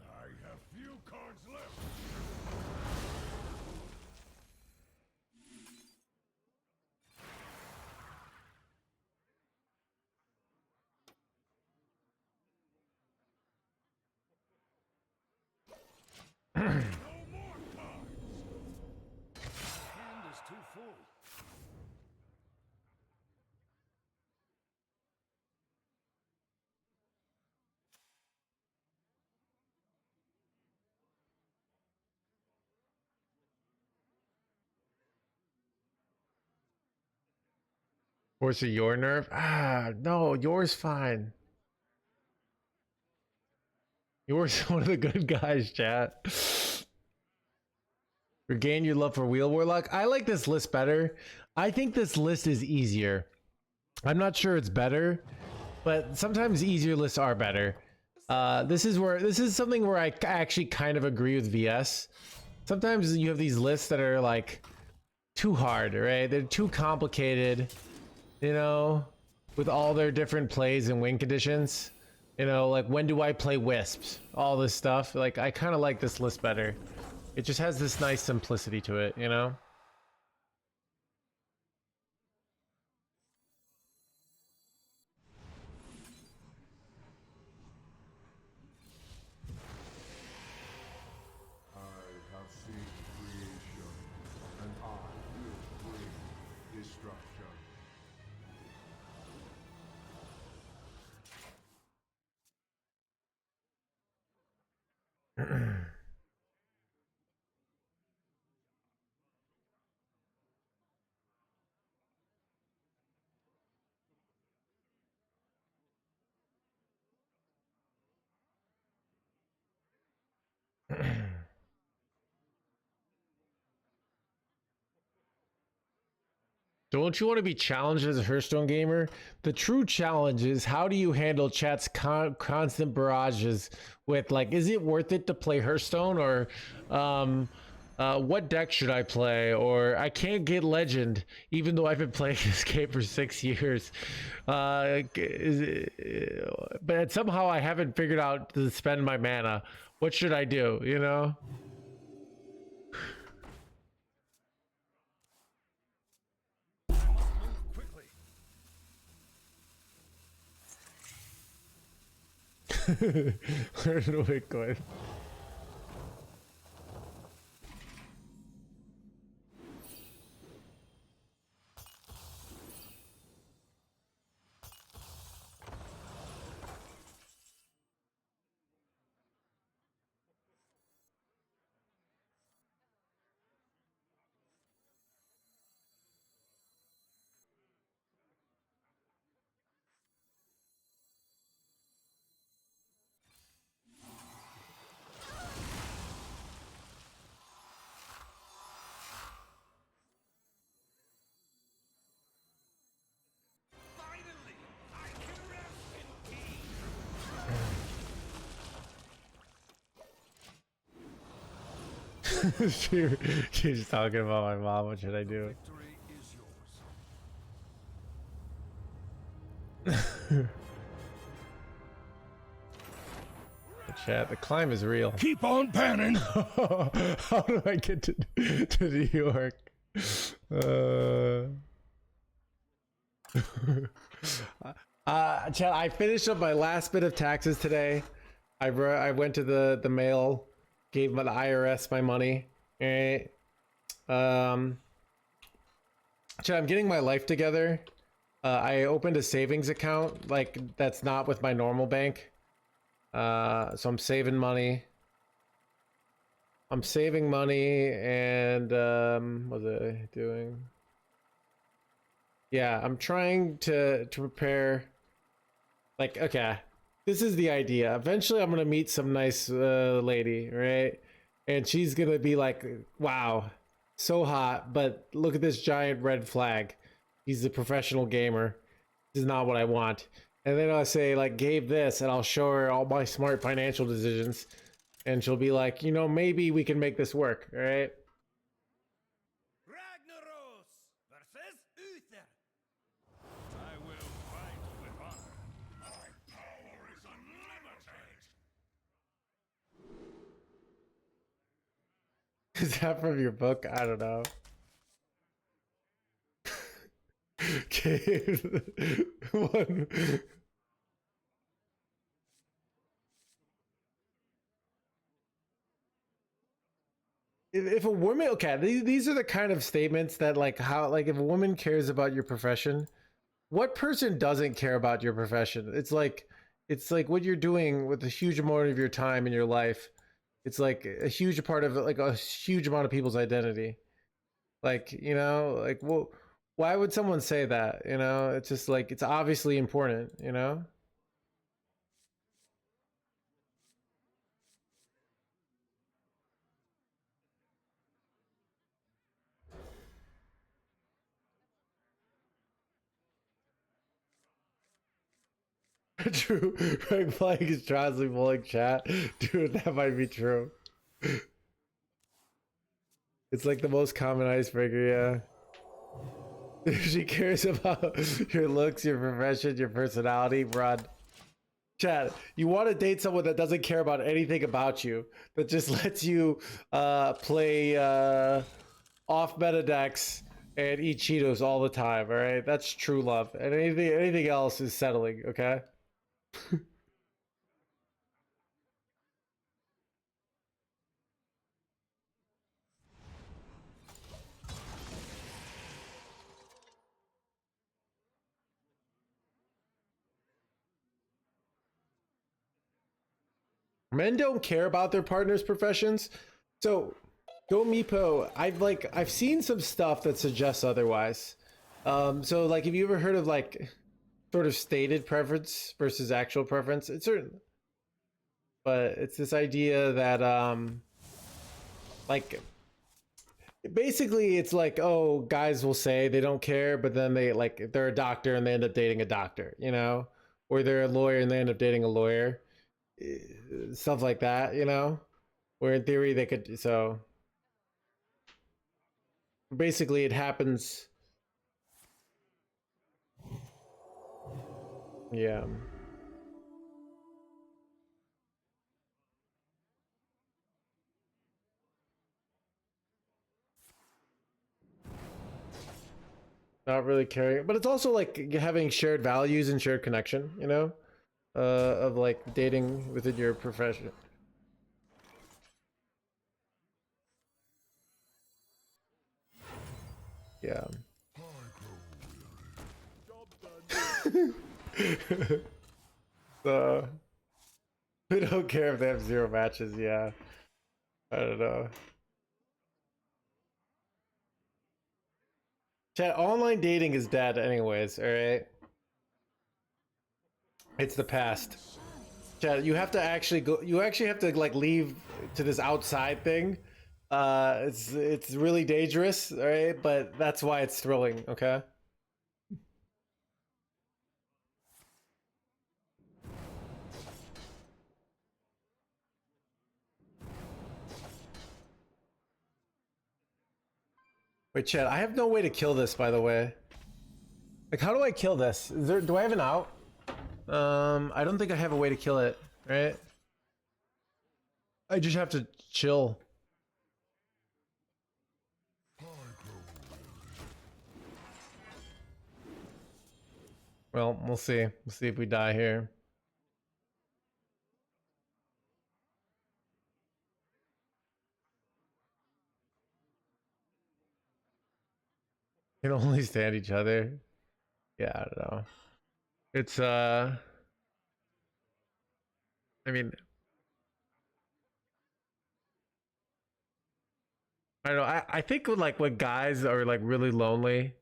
I have few cards left. No more cards. Hand is too full. Or is it your nerve? Ah, no, yours fine. Yours one of the good guys, chat. Regain your love for Wheel Warlock. I like this list better. I think this list is easier. I'm not sure it's better, but sometimes easier lists are better. This is something where I actually kind of agree with VS. Sometimes you have these lists that are like too hard, right? They're too complicated, you know, with all their different plays and win conditions. You know, like when do I play Wisps? All this stuff. Like I kind of like this list better. It just has this nice simplicity to it, you know? I have seen creation, and I will bring destruction. Don't you want to be challenged as a Hearthstone gamer? The true challenge is how do you handle chat's constant barrages with like, is it worth it to play Hearthstone, or what deck should I play, or I can't get legend even though I've been playing this game for 6 years, but somehow I haven't figured out to spend my mana. What should I do, you know? Quickly. Learn Bitcoin. Finally, I can rest in peace. She's talking about my mom. What should I do? Victory is yours. Chat, the climb is real. Keep on panning. How do I get to New York? Chat, I finished up my last bit of taxes today. I went to the mail, gave the IRS my money. Alright. Chat, I'm getting my life together. I opened a savings account, like, that's not with my normal bank. So I'm saving money. I'm saving money and, what was I doing? Yeah, I'm trying to prepare, like, okay, this is the idea. Eventually I'm gonna meet some nice lady, right? And she's gonna be like, wow, so hot, but look at this giant red flag. He's a professional gamer. This is not what I want. And then I'll say, like, Gabe this, and I'll show her all my smart financial decisions. And she'll be like, you know, maybe we can make this work, all right? Ragnaros versus Uther. I will fight with honor. My power is unlimited. Is that from your book? I don't know. Gabe, one. If a woman, okay, these are the kind of statements that, like, how, like, if a woman cares about your profession, what person doesn't care about your profession? It's like what you're doing with a huge amount of your time in your life. It's like a huge part of, like, a huge amount of people's identity. Like, you know, like, well, why would someone say that? You know, it's just like, it's obviously important, you know? True. Greg playing is Johnsley pulling chat. Dude, that might be true. It's like the most common icebreaker, yeah. If she cares about your looks, your profession, your personality, run. Chat, you want to date someone that doesn't care about anything about you, that just lets you play off meta decks and eat Cheetos all the time, all right? That's true love. And anything else is settling, okay? Men don't care about their partner's professions. So go Meepo, I've seen some stuff that suggests otherwise. So, like, have you ever heard of, like, sort of stated preference versus actual preference? It's certain, but it's this idea that like, basically it's like, oh, guys will say they don't care, but then they, like, they're a doctor and they end up dating a doctor, you know, or they're a lawyer and they end up dating a lawyer. Stuff like that, you know, where in theory they could. So basically it happens. Yeah. Not really caring, but it's also like having shared values and shared connection, you know, of, like, dating within your profession. Yeah. So we don't care if they have 0 matches. Yeah, I don't know. Chat, online dating is dead anyways, all right? It's the past. Chat, you have to actually go, you actually have to, like, leave to this outside thing. It's really dangerous, all right? But that's why it's thrilling, okay? Wait, chat, I have no way to kill this, by the way. Like, how do I kill this? Do I have an out? I don't think I have a way to kill it, right? I just have to chill. Well, we'll see. We'll see if we die here. Can only stand each other. Yeah, I don't know. It's I mean, I don't know. I think when guys are like really lonely,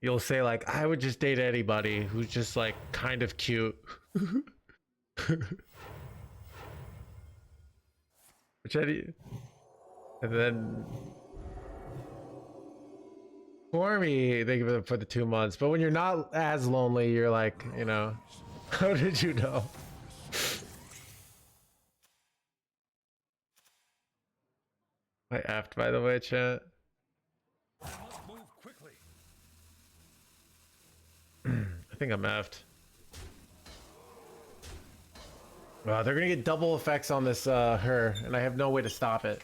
you'll say like, I would just date anybody who's just like kind of cute. Which and then for me, they give it for the 2 months. But when you're not as lonely, you're like, you know, how did you know? I effed, by the way, chat. I must move quickly. I think I'm effed. Wow, they're gonna get double effects on this her, and I have no way to stop it.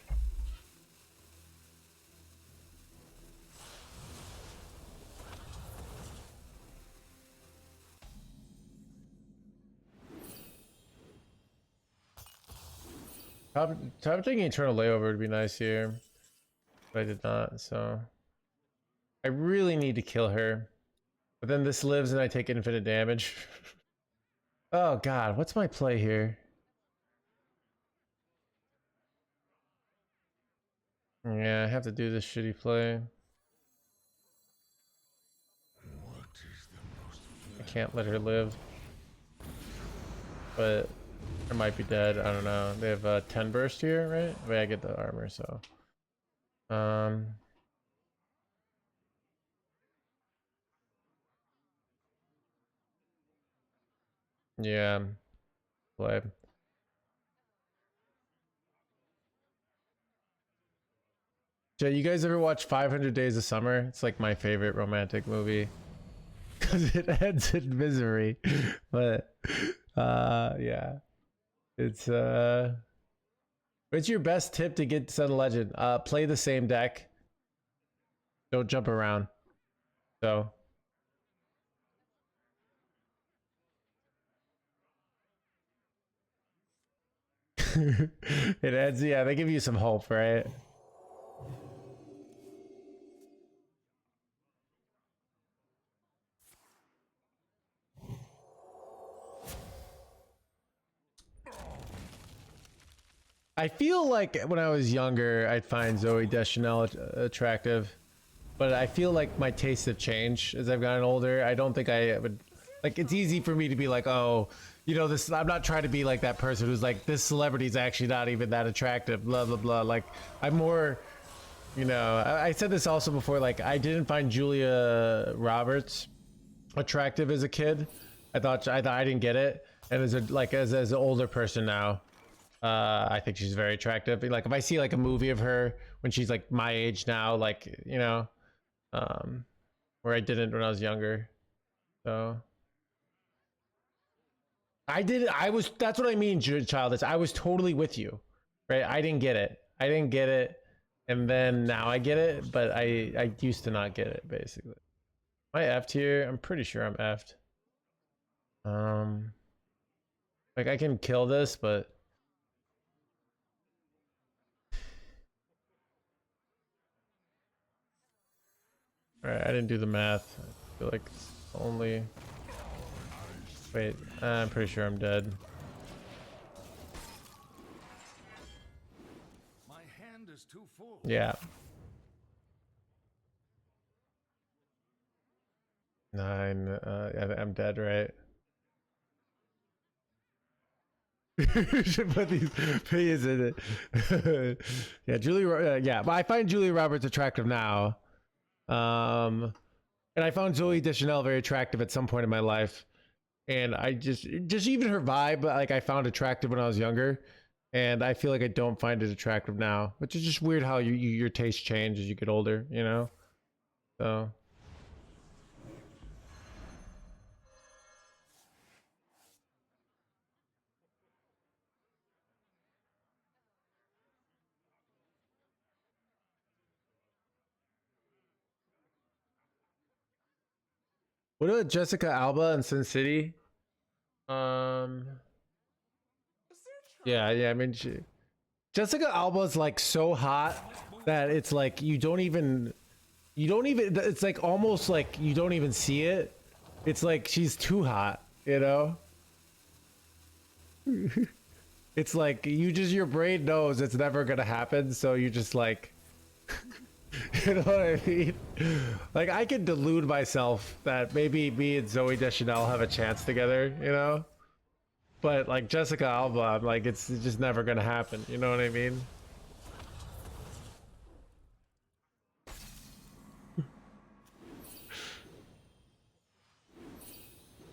Top taking Eternal Layover would be nice here, but I did not, so I really need to kill her. But then this lives and I take infinite damage. Oh god, what's my play here? Yeah, I have to do this shitty play. I can't let her live. But I might be dead. I don't know. They have 10 burst here, right? Wait, I get the armor, so. Yeah. Play. Jay, you guys ever watch 500 Days of Summer? It's like my favorite romantic movie. Because it ends in misery. But, yeah. It's, what's your best tip to get Sun Legend? Play the same deck. Don't jump around. So. It ends, yeah, they give you some hope, right? I feel like when I was younger, I'd find Zoe Deschanel attractive, but I feel like my tastes have changed as I've gotten older. I don't think I would, like, it's easy for me to be like, oh, you know, this, I'm not trying to be like that person who's like, this celebrity's actually not even that attractive, blah, blah, blah. Like, I'm more, you know, I said this also before, like, I didn't find Julia Roberts attractive as a kid. I thought I didn't get it. And as an older person now, I think she's very attractive. Like if I see like a movie of her when she's like my age now, like, you know, where I didn't when I was younger. So that's what I mean, childish. I was totally with you, right? I didn't get it. And then now I get it, but I used to not get it, basically. Am I effed here? I'm pretty sure I'm effed. Like I can kill this, but alright, I didn't do the math. I feel like it's only... Wait, I'm pretty sure I'm dead. My hand is too full. Yeah. 9, I'm dead, right? You should put these P's in it. Yeah, yeah, but I find Julia Roberts attractive now. And I found Zoe Deschanel very attractive at some point in my life. And I just even her vibe, like I found attractive when I was younger. And I feel like I don't find it attractive now, which is just weird how your taste change as you get older, you know? So. What about Jessica Alba and Sin City? Um, Is there trouble? yeah. I mean, Jessica Alba's like so hot that it's like you don't even. It's like almost like you don't even see it. It's like she's too hot, you know? It's like your brain knows it's never gonna happen, so you just like, you know what I mean? Like I can delude myself that maybe me and Zoe Deschanel have a chance together, you know? But like Jessica Alba, I'm like it's just never gonna happen, you know what I mean?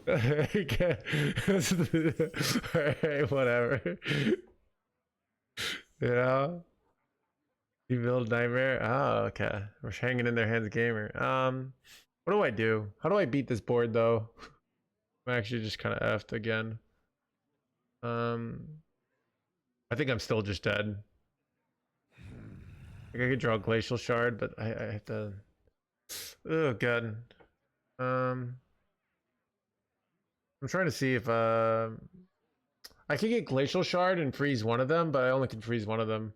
Okay. Alright, whatever. You know? You build nightmare? Oh, okay. We're hanging in their hands gamer. What do I do? How do I beat this board though? I'm actually just kind of effed again. I think I'm still just dead. Like I could draw Glacial Shard, but I have to. Oh god. I'm trying to see if I could get Glacial Shard and freeze one of them, but I only can freeze one of them.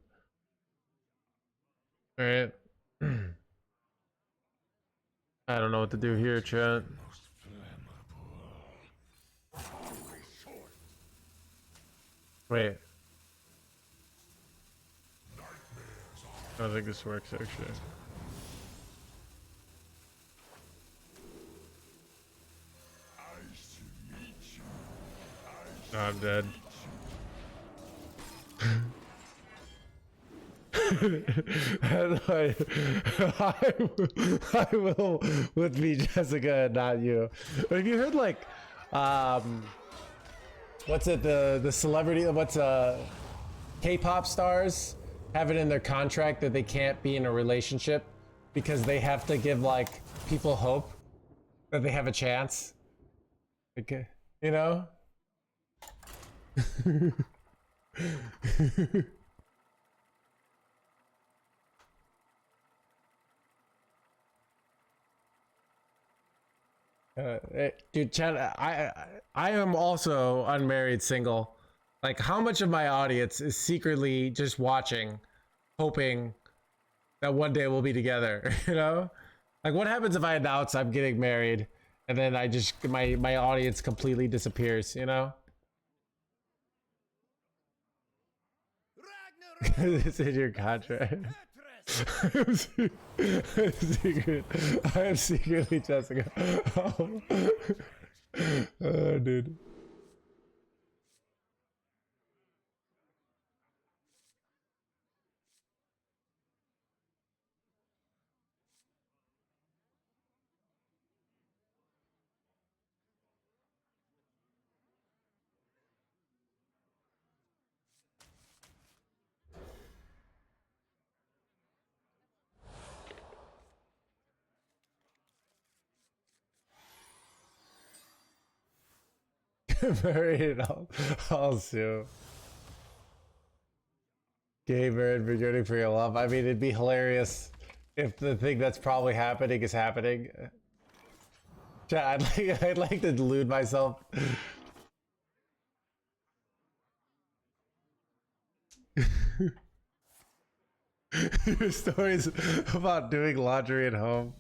Alright. I don't know what to do here, chat. Wait. I don't think this works actually. Oh, I'm dead. I will with me, Jessica, and not you. But have you heard like, what's it? The celebrity? What's K-pop stars have it in their contract that they can't be in a relationship because they have to give like people hope that they have a chance. Okay, you know. Dude, Chad, I am also unmarried, single. Like, how much of my audience is secretly just watching, hoping that one day we'll be together? You know, like, what happens if I announce I'm getting married, and then I just my audience completely disappears? You know, it's in your contract. I am secretly Jessica. Oh, dude. Married, I'll sue. Gay married, regretting for your love. I mean, it'd be hilarious if the thing that's probably happening is happening. I'd like to delude myself. Your stories about doing laundry at home.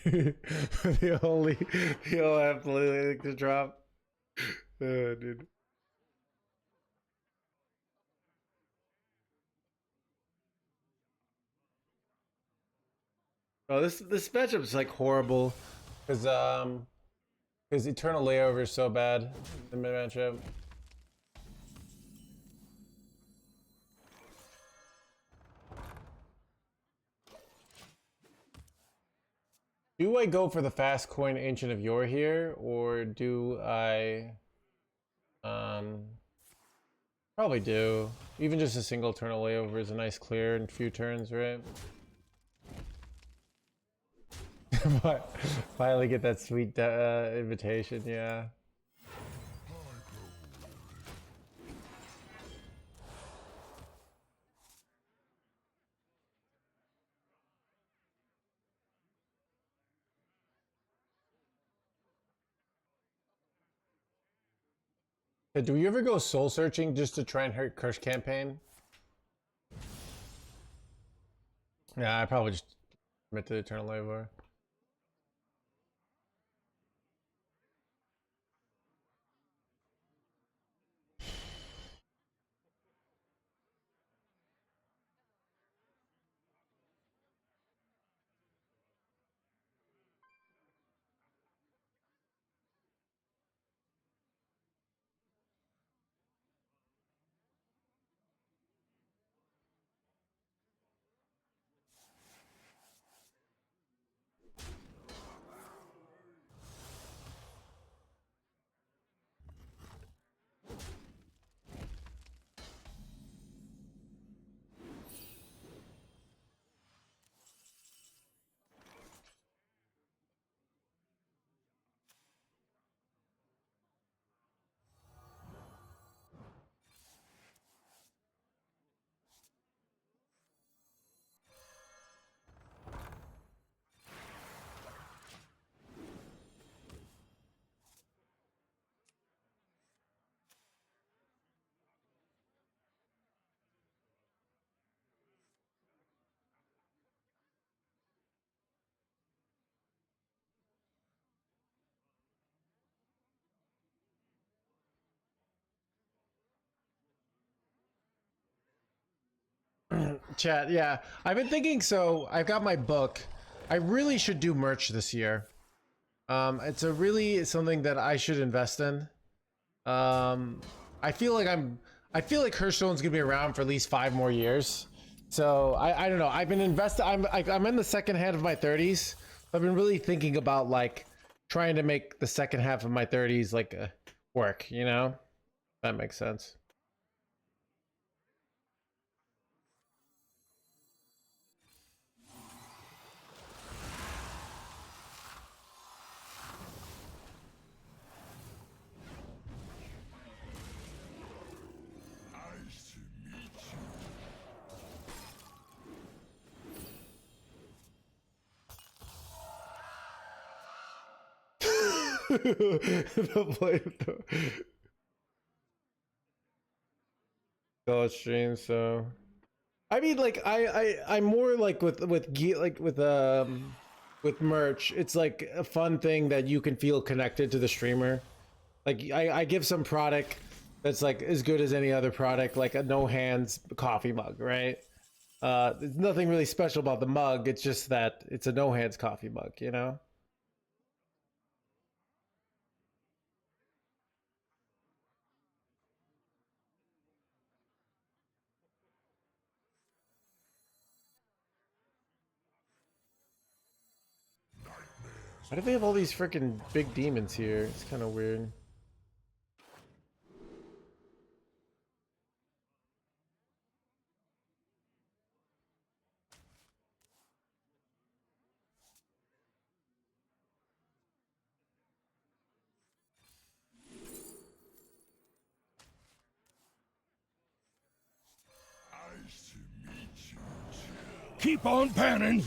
The only thing to drop. Dude. Oh, this matchup's like horrible because Eternal Layover is so bad. The mid matchup. Do I go for the fast coin Ancient of Yore here, or do I Probably do. Even just a single turn of layover is a nice clear in a few turns, right? But finally get that sweet invitation, yeah. Do we ever go soul searching just to try and hurt Curse campaign? Yeah, I probably just commit to the Eternal Labor. Chat, yeah. I've been thinking, so I've got my book. I really should do merch this year. It's a really something that I should invest in. I feel like Hearthstone's gonna be around for at least 5 more years. So I don't know. I've been invested. I'm in the second half of my 30s. I've been really thinking about like trying to make the second half of my 30s like work. You know, that makes sense. Nice to meet you. The play the stream. So I mean, like I'm more like with with merch. It's like a fun thing that you can feel connected to the streamer. Like I give some product that's like as good as any other product, like a No Hands coffee mug, right? There's nothing really special about the mug. It's just that it's a No Hands coffee mug, you know? Why do they have all these freaking big demons here? It's kind of weird. Nice to meet you. Keep on panning.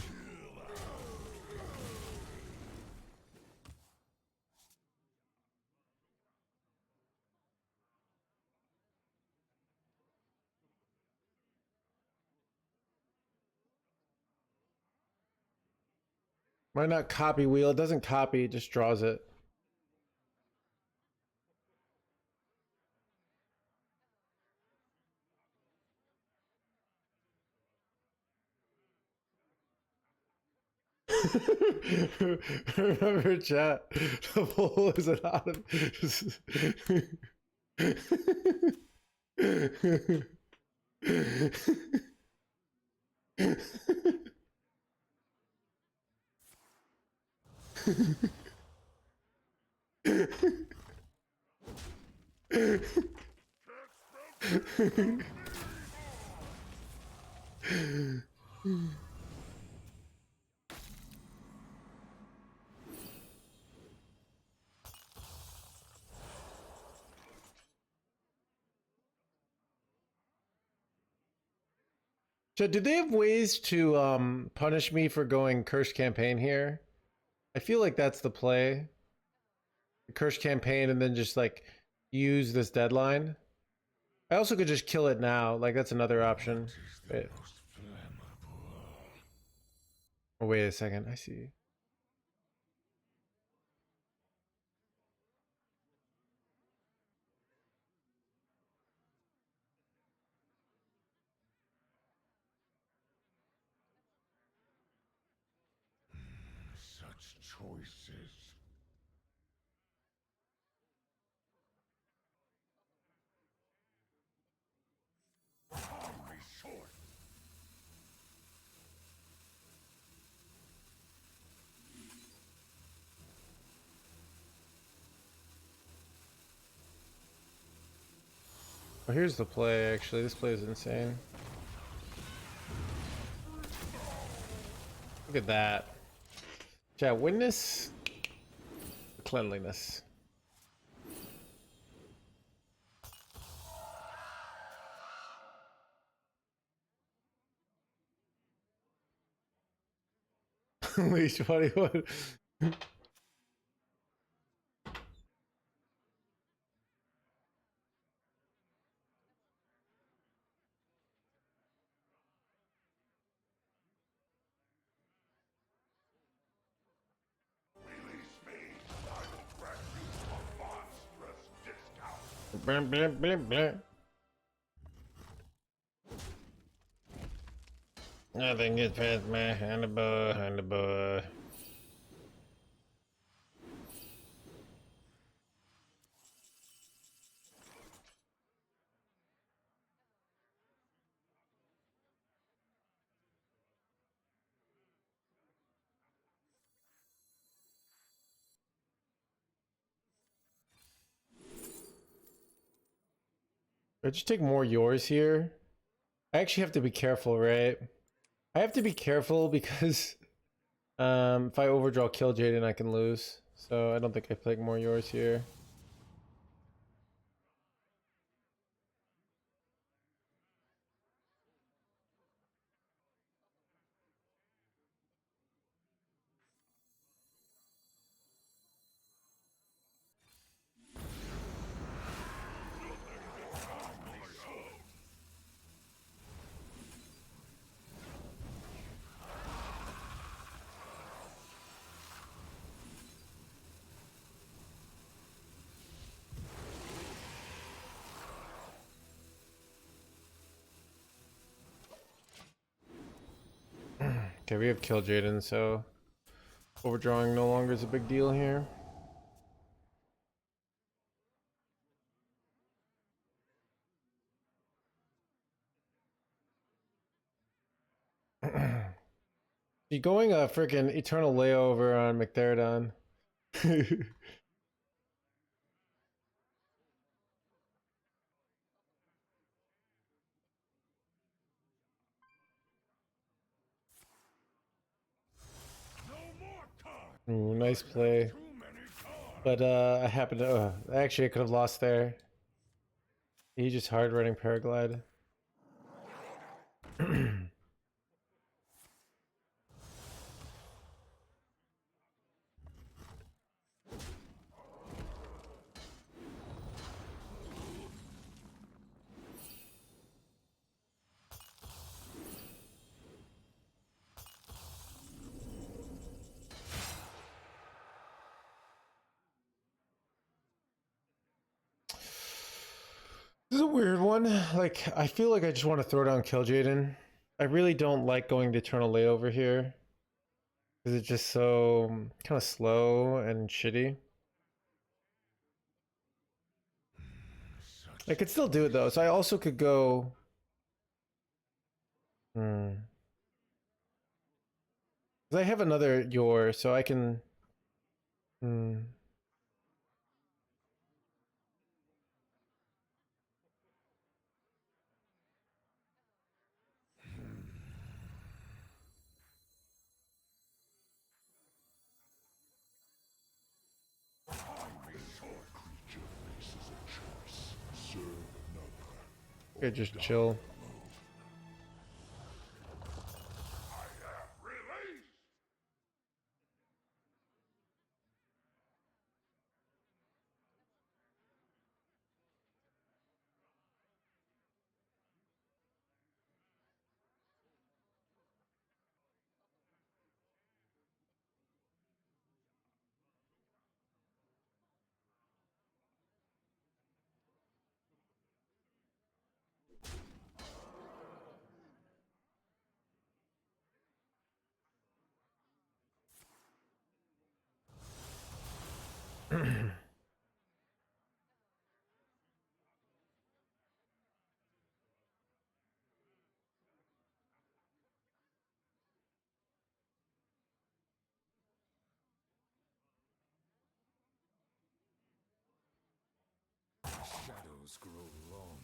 Why not copy wheel? It doesn't copy, it just draws it. Remember, chat. The poll is anonymous. So, do they have ways to punish me for going cursed campaign here? I feel like that's the play. Cursed campaign and then just like use this deadline. I also could just kill it now. Like that's another option. Wait. Oh, wait a second. I see. Such choices. Arm me short. Oh, here's the play. Actually, this play is insane. Look at that. Chat, witness cleanliness. Leash 21. Blah, blah, blah, blah. Nothing gets past my handlebar, handlebar. I just take more yours here. I actually have to be careful, right? I have to be careful because if I overdraw kill Jaden, I can lose. So I don't think I take more yours here. Okay, we have kill Jaden, so overdrawing no longer is a big deal here. You going a freaking eternal layover on McTheridon? Ooh, nice play. But I happened to actually I could have lost there. He just hard running paraglide. This is a weird one. Like, I feel like I just want to throw down kill Jaden. I really don't like going to eternal layover here. Because it's just so kind of slow and shitty. I could still do it though, so I also could go... Because I have another Yor, so I can... Okay, just chill. Shadows grow long.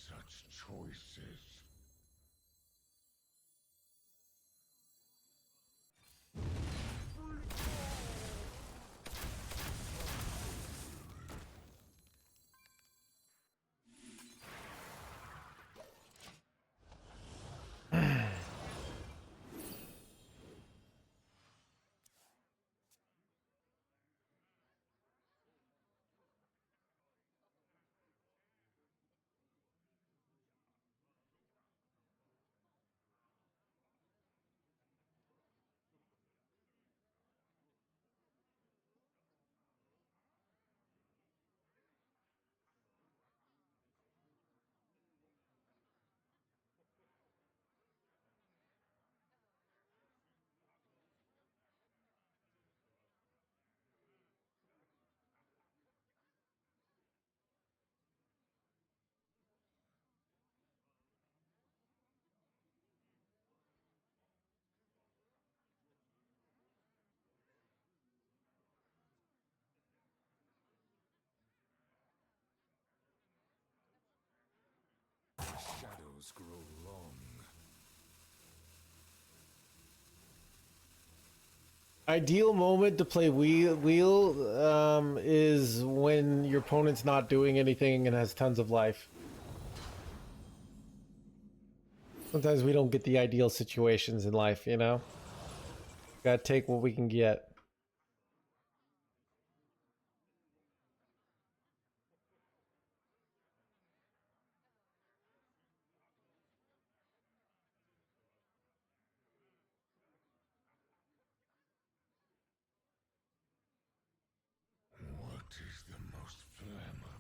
Such choices. Shadows grow long. Ideal moment to play wheel is when your opponent's not doing anything and has tons of life. Sometimes we don't get the ideal situations in life, you know? Gotta take what we can get. What is the most flammable?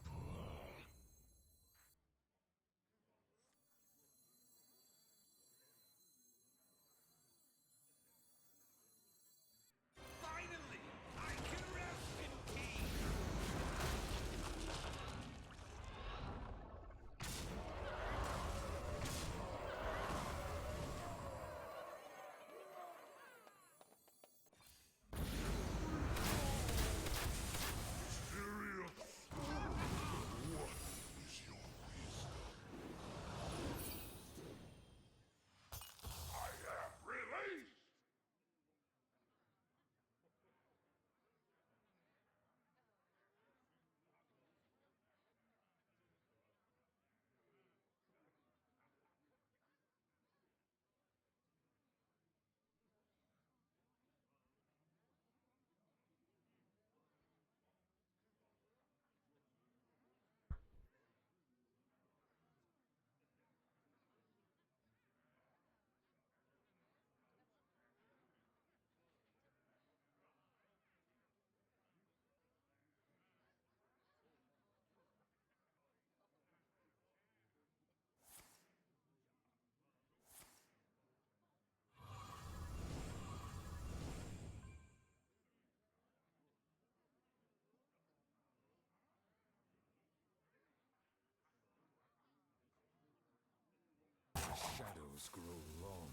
shadows grow long.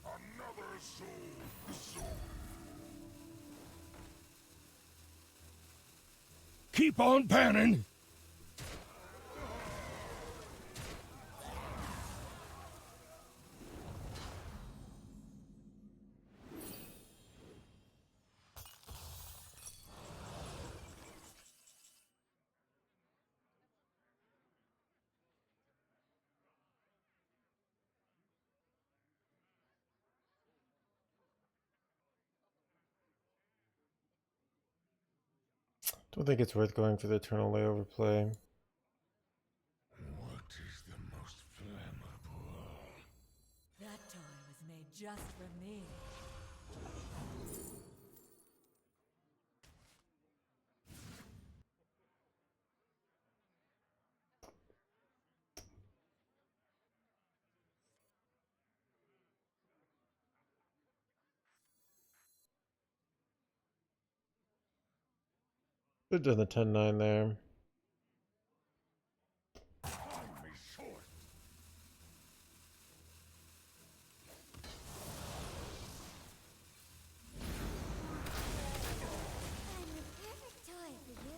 Another soul. Keep on panning. Don't think it's worth going for the eternal layover play. What is the most flammable? That toy was made just for me. Could have done the 10-9 there. Time is short. I'm the perfect toy for you.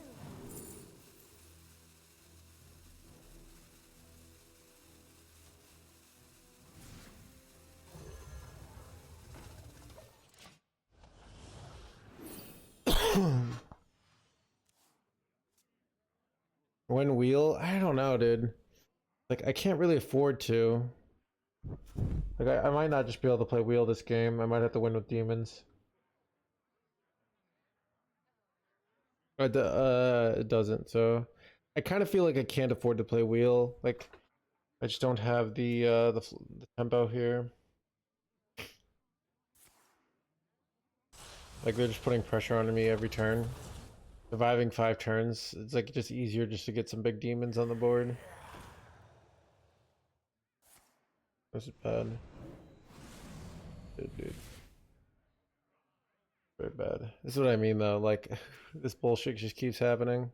Win wheel? I don't know, dude. Like, I can't really afford to. Like, I might not just be able to play wheel this game. I might have to win with demons. It doesn't, so I kind of feel like I can't afford to play wheel. Like, I just don't have the tempo here. Like, they're just putting pressure on me every turn. Surviving 5 turns, it's like just easier just to get some big demons on the board. This is bad. Dude. Very bad. This is what I mean though, like, this bullshit just keeps happening.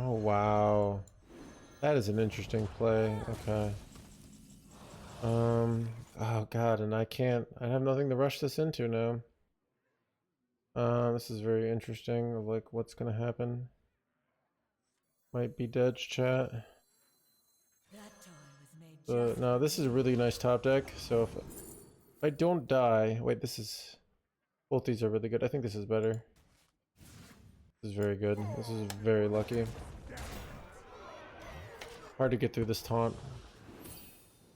Oh wow. That is an interesting play. Okay. Oh god, and I have nothing to rush this into now. This is very interesting of like what's gonna happen. Might be dead, chat. That toy was made But just no, for this is a me. really nice top deck. So if I don't die, wait, both these are really good. I think this is better. This is very good. This is very lucky. Hard to get through this taunt.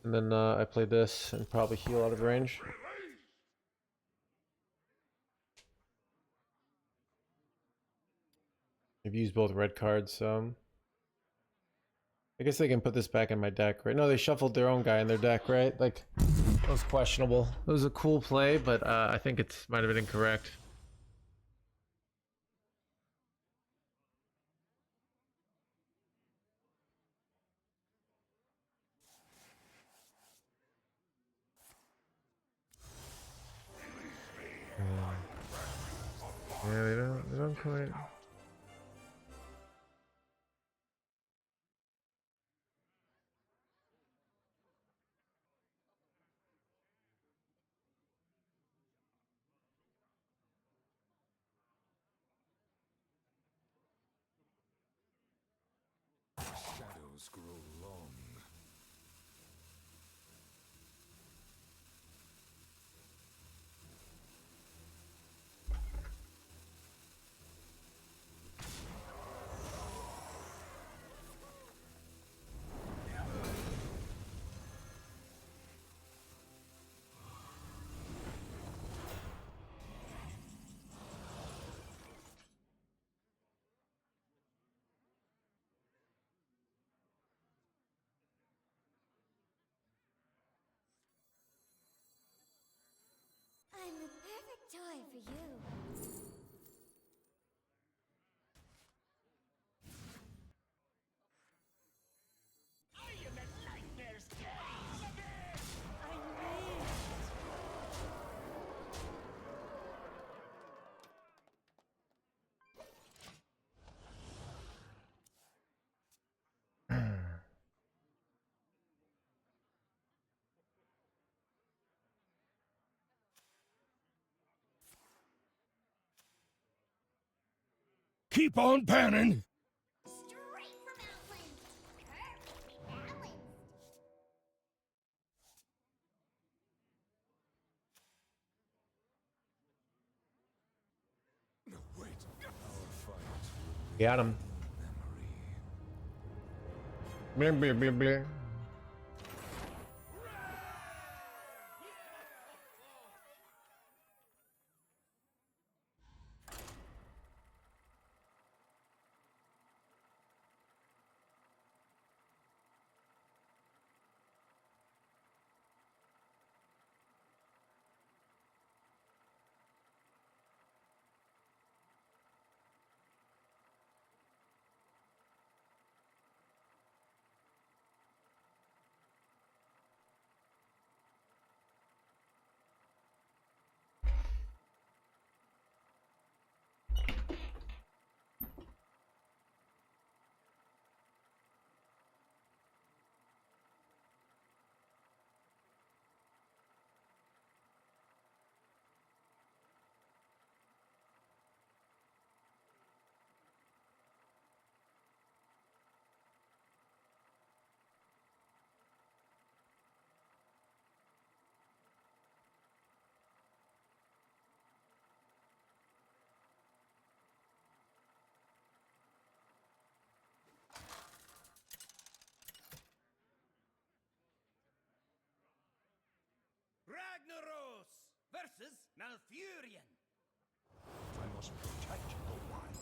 And then I play this and probably heal out of range. I've used both red cards, so I guess they can put this back in my deck, right? No, they shuffled their own guy in their deck, right? Like, that was questionable. It was a cool play, but I think it might have been incorrect. Yeah, they don't quite. Shadows grow long. toy for you. Keep on panning! Straight from Outland. Perfectly balanced. No, wait. Our fight. Got him. Blah, blah, blah, blah. Ragnaros versus Malfurion. I must protect the wild.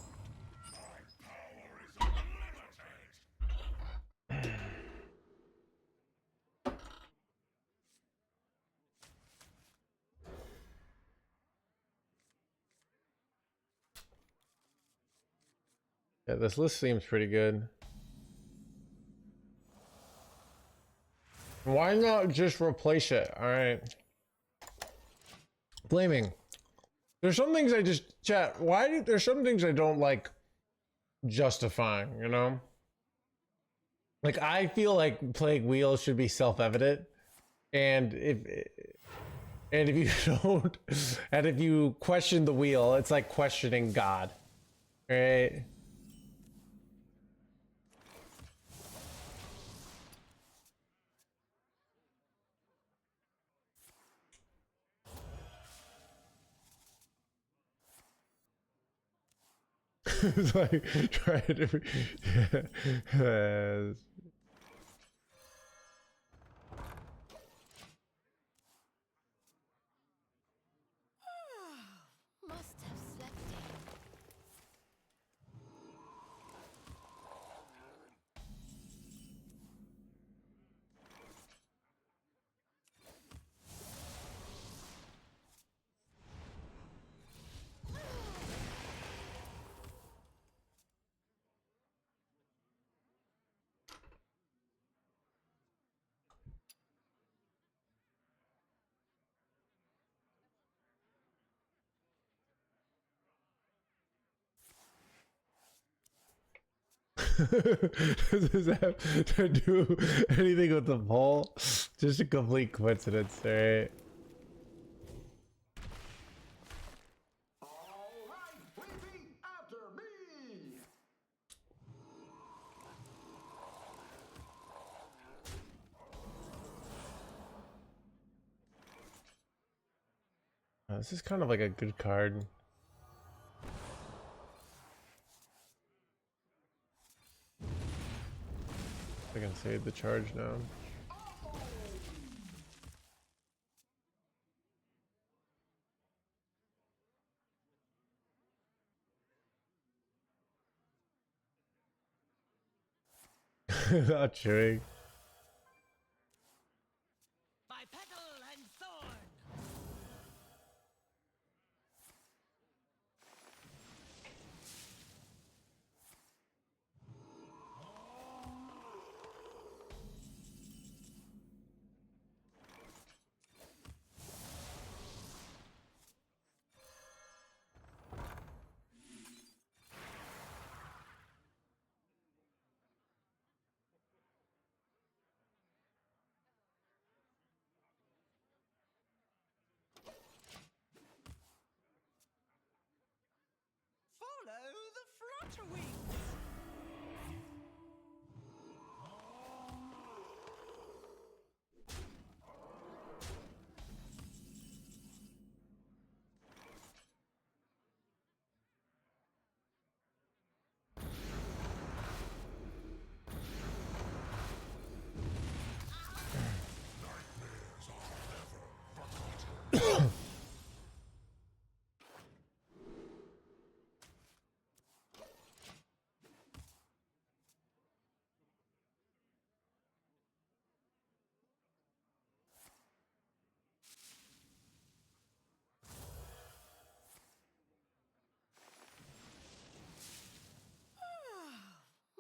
My power is unlimited. Yeah, this list seems pretty good. Why not just replace it? All right. Blaming. There's some things I just chat. There's some things I don't like justifying, you know? Like I feel like playing wheels should be self-evident. And if you don't, and if you question the wheel, it's like questioning God. Right? It's like trying to yeah. Must have slept in. Does this have to do anything with the poll? Just a complete coincidence, right? This is kind of like a good card. I can save the charge now. Not chewing. By petal and thorn.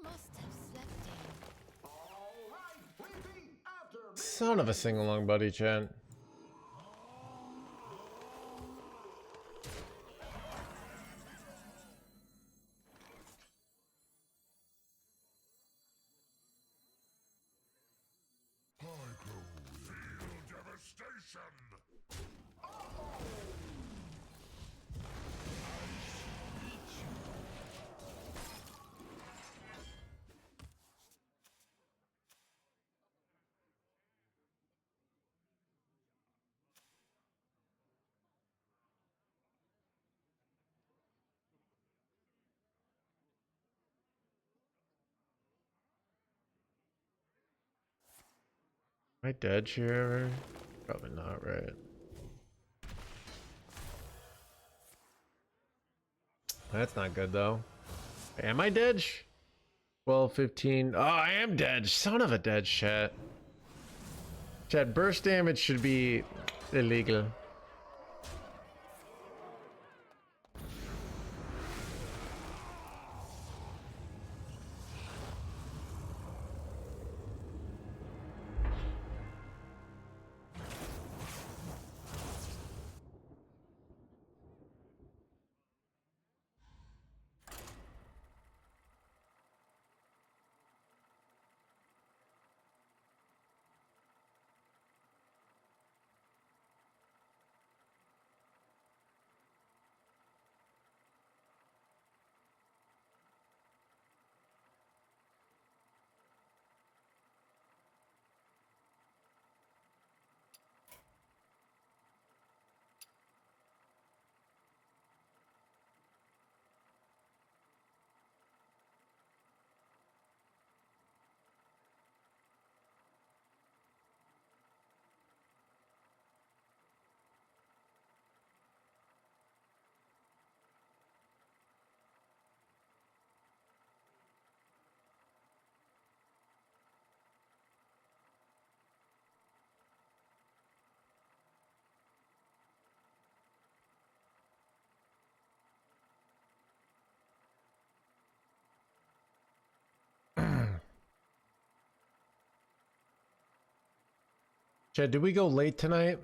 Must have slept in. Son of a sing-along buddy, chat. Am I dead here? Probably not, right? That's not good though. Am I dead? 12, 15. Oh, I am dead. Son of a dead chat. Chat, burst damage should be illegal. Chat, did we go late tonight?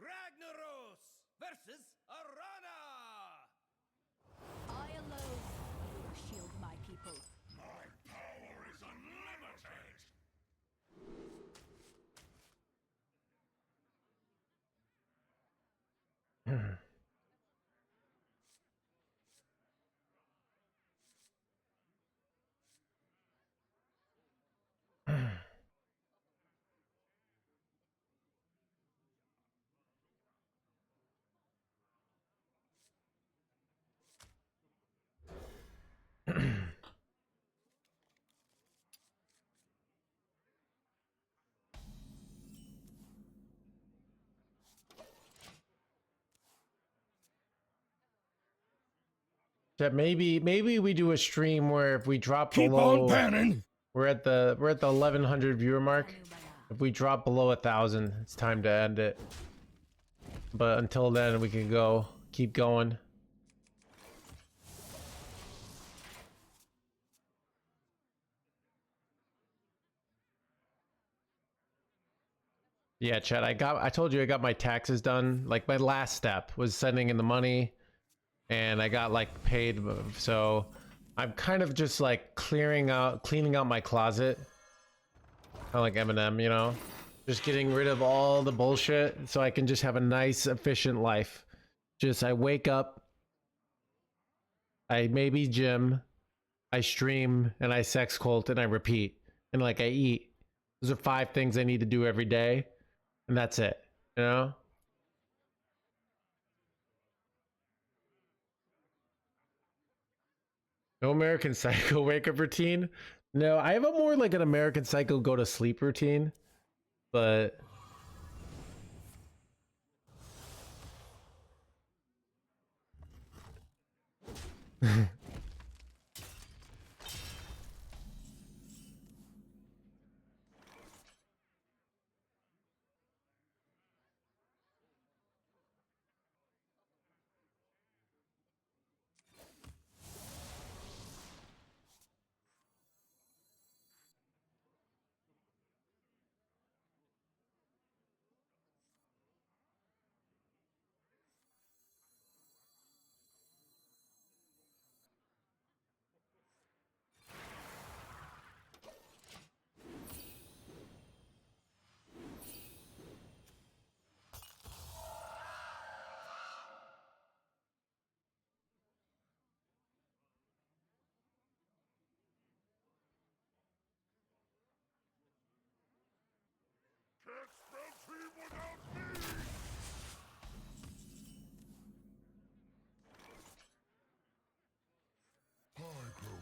Ragnaros versus Arana! I alone will shield my people. My power is unlimited! Chat, maybe we do a stream where if we drop Keep below, on panning! we're at the 1100 viewer mark. If we drop below 1,000, it's time to end it. But until then, we can keep going. Yeah, chat, I told you I got my taxes done. Like my last step was sending in the money and I got like paid. So I'm kind of just like cleaning out my closet Kind of like Eminem, you know? Just getting rid of all the bullshit so I can just have a nice, efficient life. Just, I wake up, I maybe gym, I stream, and I sex cult, and I repeat. And like I eat. Those are 5 things I need to do every day, and that's it, you know? No American Psycho wake up routine? No, I have a more like an American Psycho go to sleep routine, but Can't spell team without me! I grow weary.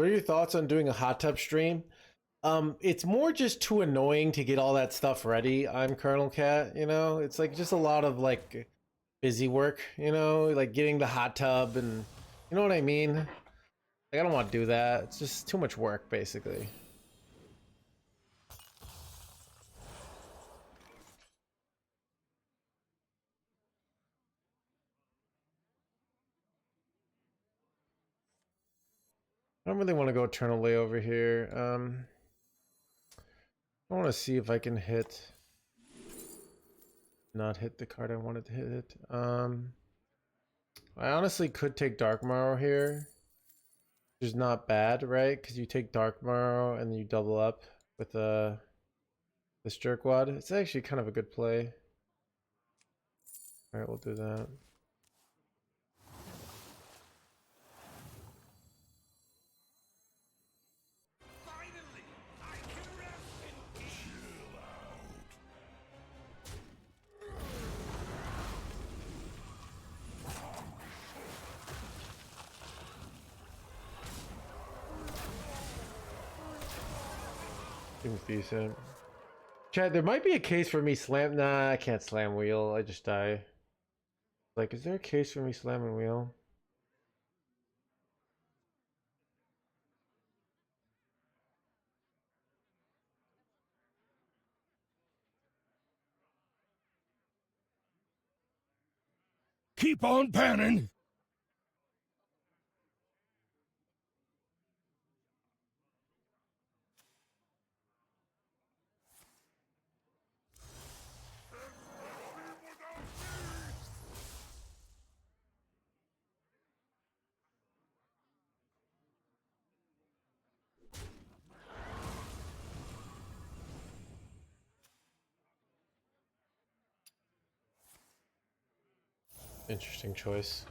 what are your thoughts on doing a hot tub stream? It's more just too annoying to get all that stuff ready. I'm Colonel Cat, you know? It's like just a lot of like busy work, you know? Like getting the hot tub and you know what I mean? Like I don't want to do that. It's just too much work basically. I don't really want to go eternally over here. I want to see if I can not hit the card I wanted to hit. I honestly could take Dark Morrow here, which is not bad, right? Because you take Dark Morrow and you double up with this Jerkwad. It's actually kind of a good play. All right, we'll do that. Finally, I can rest in peace. Chill out. Seems decent. Chad, there might be a case for me slam. Nah, I can't slam wheel. I just die. Like, is there a case for me slamming wheel? Keep on panning. Interesting choice.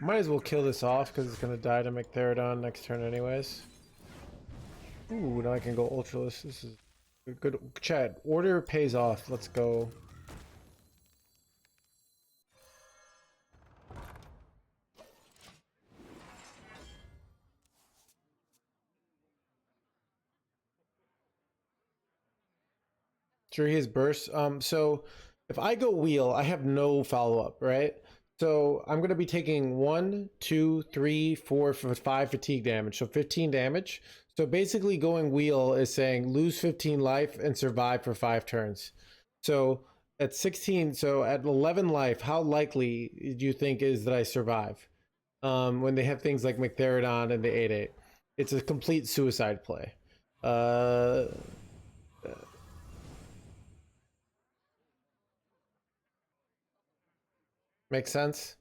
Might as well kill this off because it's gonna die to Mectherodon next turn anyways. Ooh, now I can go Ultraless. This is good. Chat, order pays off. Let's go. Sure, he has burst. So if I go wheel, I have no follow-up, right? So I'm gonna be taking 1, 2, 3, 4, 5 fatigue damage, so 15 damage. So basically going wheel is saying lose 15 life and survive for 5 turns. So at 16, so at 11 life, how likely do you think is that I survive? When they have things like Mectherodon and the 8/8. It's a complete suicide play. Makes sense?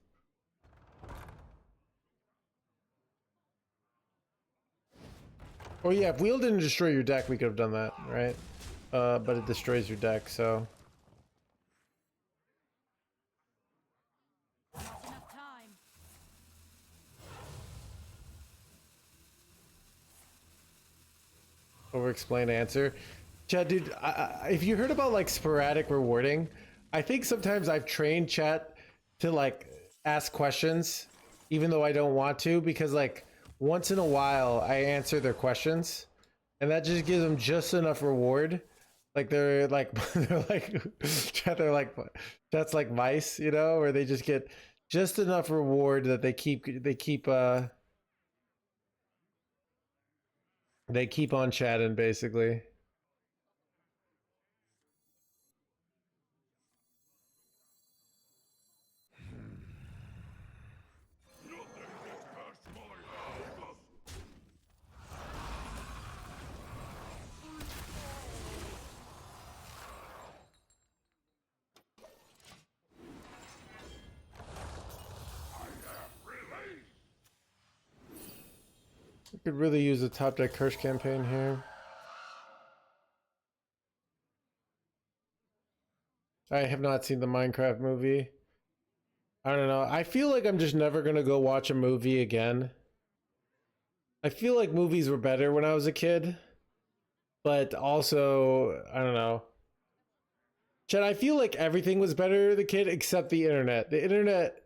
Oh yeah, if wheel didn't destroy your deck, we could have done that, right? But it destroys your deck, so... Enough time. Over-explain answer. Chat, dude, if you heard about like sporadic rewarding, I think sometimes I've trained chat to like ask questions, even though I don't want to, because like once in a while I answer their questions, and that just gives them just enough reward. Like they're like they're like that's like mice, you know, where they just get just enough reward that they keep on chatting basically. Could really use a top deck curse campaign here. I have not seen the Minecraft movie. I don't know. I feel like I'm just never gonna go watch a movie again. I feel like movies were better when I was a kid, but also, I don't know. Chad, I feel like everything was better as a kid except the internet. The internet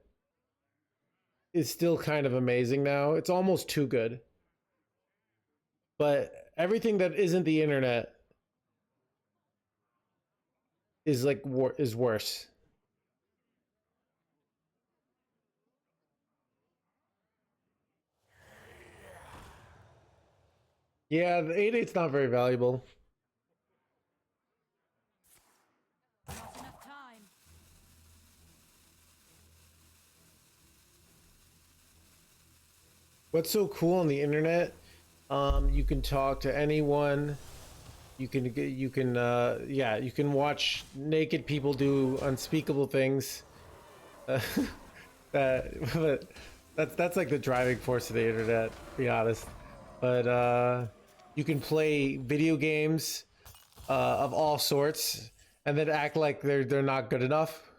is still kind of amazing now. It's almost too good. But everything that isn't the internet is like is worse. Yeah, the 8/8's not very valuable. Enough time. What's so cool on the internet? You can talk to anyone. You can yeah, you can watch naked people do unspeakable things. But that's like the driving force of the internet, to be honest. But you can play video games of all sorts, and then act like they're not good enough.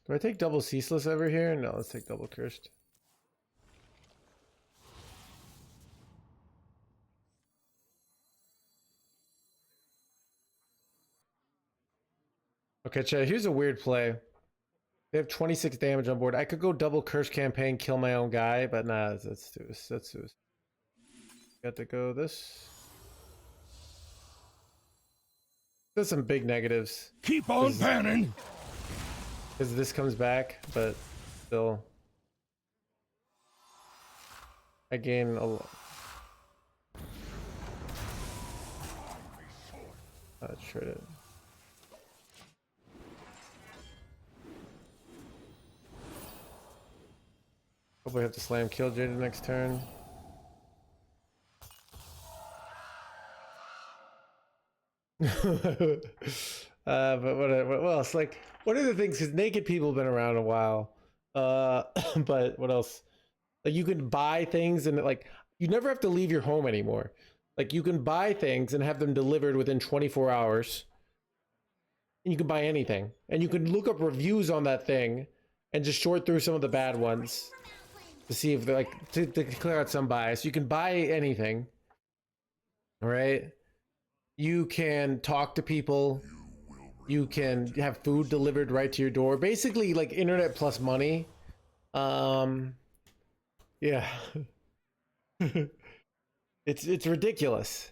Do I take double ceaseless over here? No, let's take double cursed. Okay, chat, here's a weird play. They have 26 damage on board. I could go double curse campaign, kill my own guy, but nah, that's too. Got to go this. There's some big negatives. Keep on panning. Because this comes back, but still. I gain a lot. Trade it. Probably have to slam kill Jada next turn. But what else? Like, what are the things? Because naked people have been around a while. But what else? Like, you can buy things, and like, you never have to leave your home anymore. Like, you can buy things and have them delivered within 24 hours. And you can buy anything, and you can look up reviews on that thing, and just sort through some of the bad ones to see if they're like to clear out some bias. You can buy anything. All right. You can talk to people. You can have food delivered right to your door. Basically, like internet plus money. Yeah. It's ridiculous.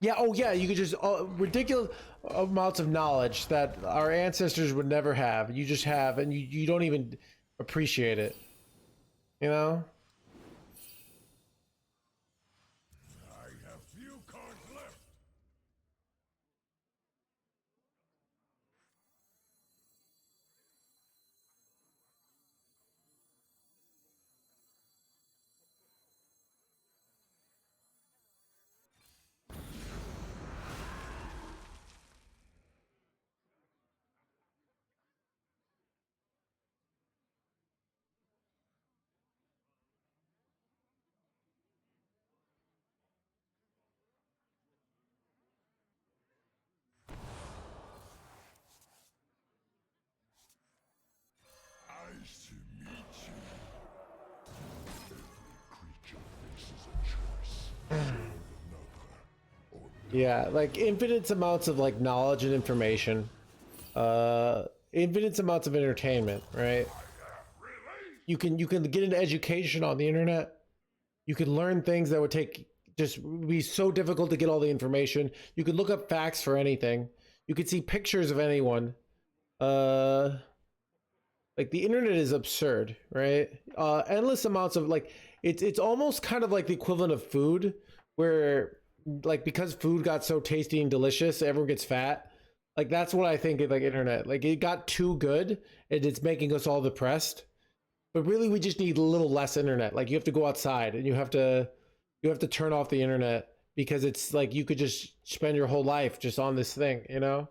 Yeah. Oh yeah. You could just ridiculous amounts of knowledge that our ancestors would never have. You just have, and you don't even appreciate it. You know. I have few cards left. Nice to meet you. Creature faces a choice. Yeah, like infinite amounts of like knowledge and information, infinite amounts of entertainment, right? You can get an education on the internet. You can learn things that would take just be so difficult to get all the information. You could look up facts for anything. You could see pictures of anyone. Like the internet is absurd, right? Endless amounts of like it's almost kind of like the equivalent of food, where like because food got so tasty and delicious, everyone gets fat. Like that's what I think of like internet. Like it got too good and it's making us all depressed. But really we just need a little less internet. Like you have to go outside and you have to turn off the internet, because it's like you could just spend your whole life just on this thing, you know?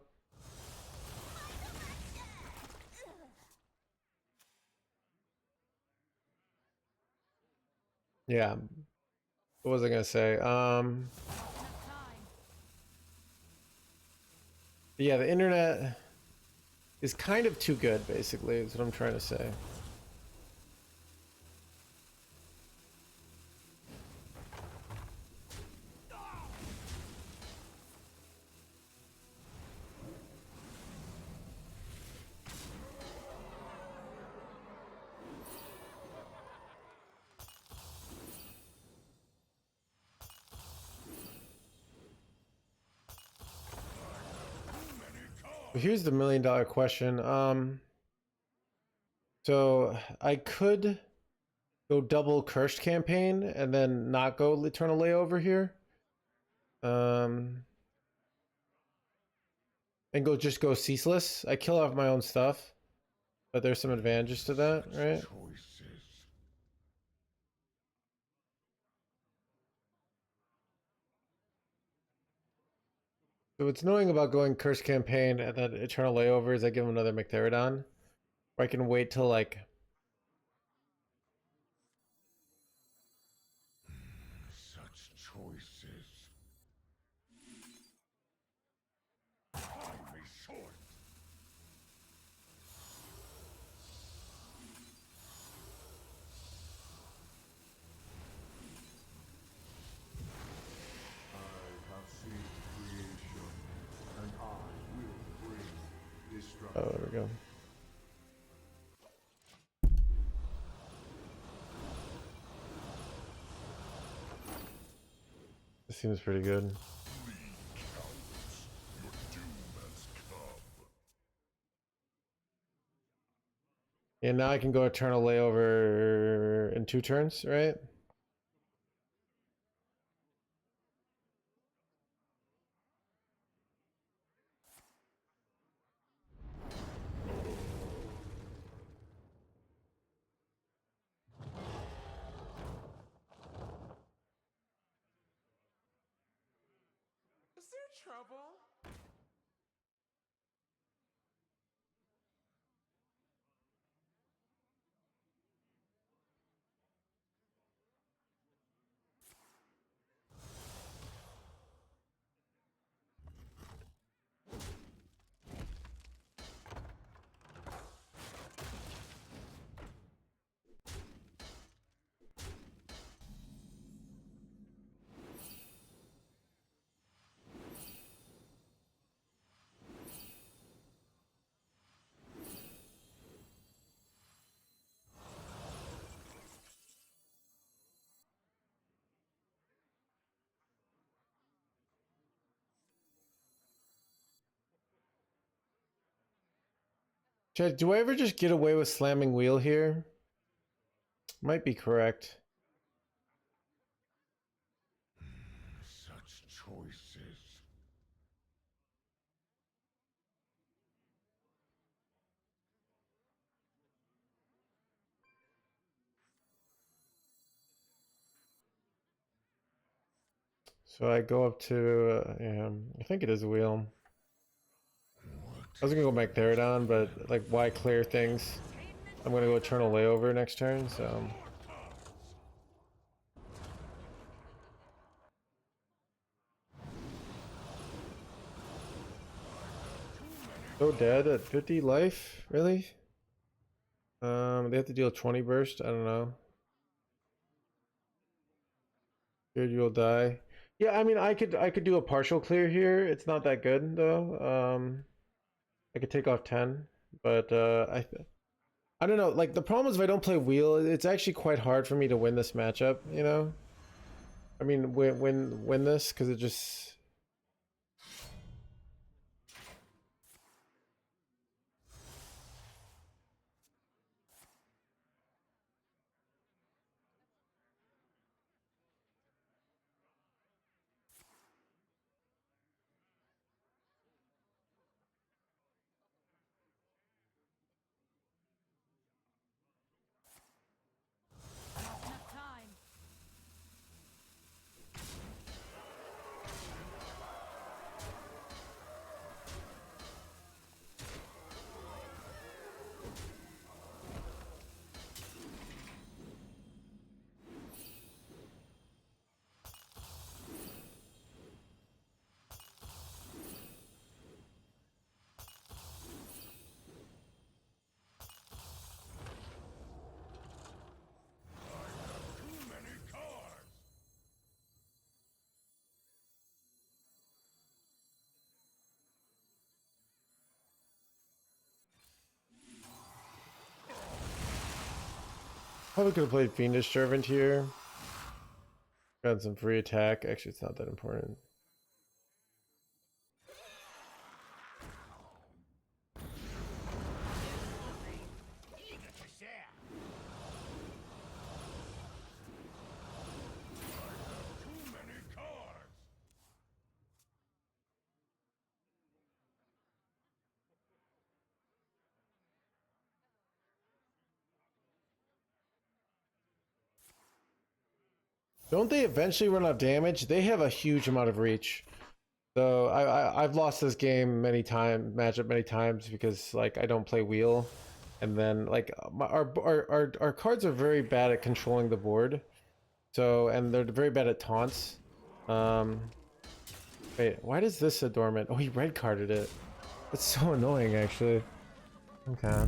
Yeah. What was I gonna say? Yeah, the internet is kind of too good, basically, is what I'm trying to say. Here's the $1 million question. So I could go double cursed campaign and then not go eternal layover here. And just go ceaseless. I kill off my own stuff, but there's some advantages to that, right? So what's annoying about going curse campaign and then eternal layover is I give him another Mctheridon, or I can wait till like choices. Time is short. I have seen creation, and I will bring destruction. Oh, there we go. This seems pretty good. And now I can go Eternal Layover in 2 turns, right? Is there trouble? Chad, do I ever just get away with slamming wheel here? Might be correct. Such choices. So I go up to, yeah, I think it is a wheel. I was gonna go back there down, but like, why clear things? I'm gonna go Eternal Layover next turn, so. So dead at 50 life? Really? They have to deal 20 burst? I don't know. Scared you'll die. Yeah, I mean, I could do a partial clear here. It's not that good though. I could take off 10, but I don't know. Like, the problem is if I don't play wheel, it's actually quite hard for me to win this matchup, you know? I mean, win this, because it just... Enough time. Too many cards. Probably could have played Fiendish Servant here. Got some free attack. Actually, it's not that important. You get your share. Too many cards. Don't they eventually run out of damage? They have a huge amount of reach. So I've lost this game matchup many times because like I don't play wheel, and then like our cards are very bad at controlling the board. So, and they're very bad at taunts. Um, wait, why does this a dormant? Oh, he red carded it. That's so annoying, actually. Okay.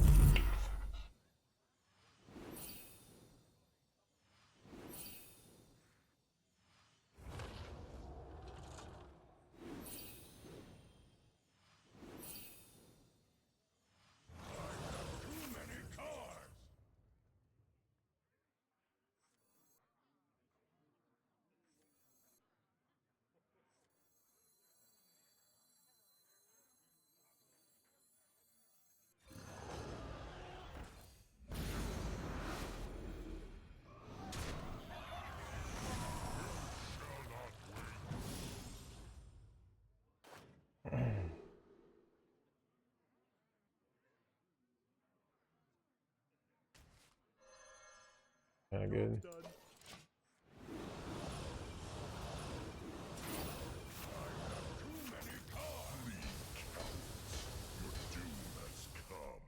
Too many cards. Kind of good. Too many cards. Please count. Your doom has come.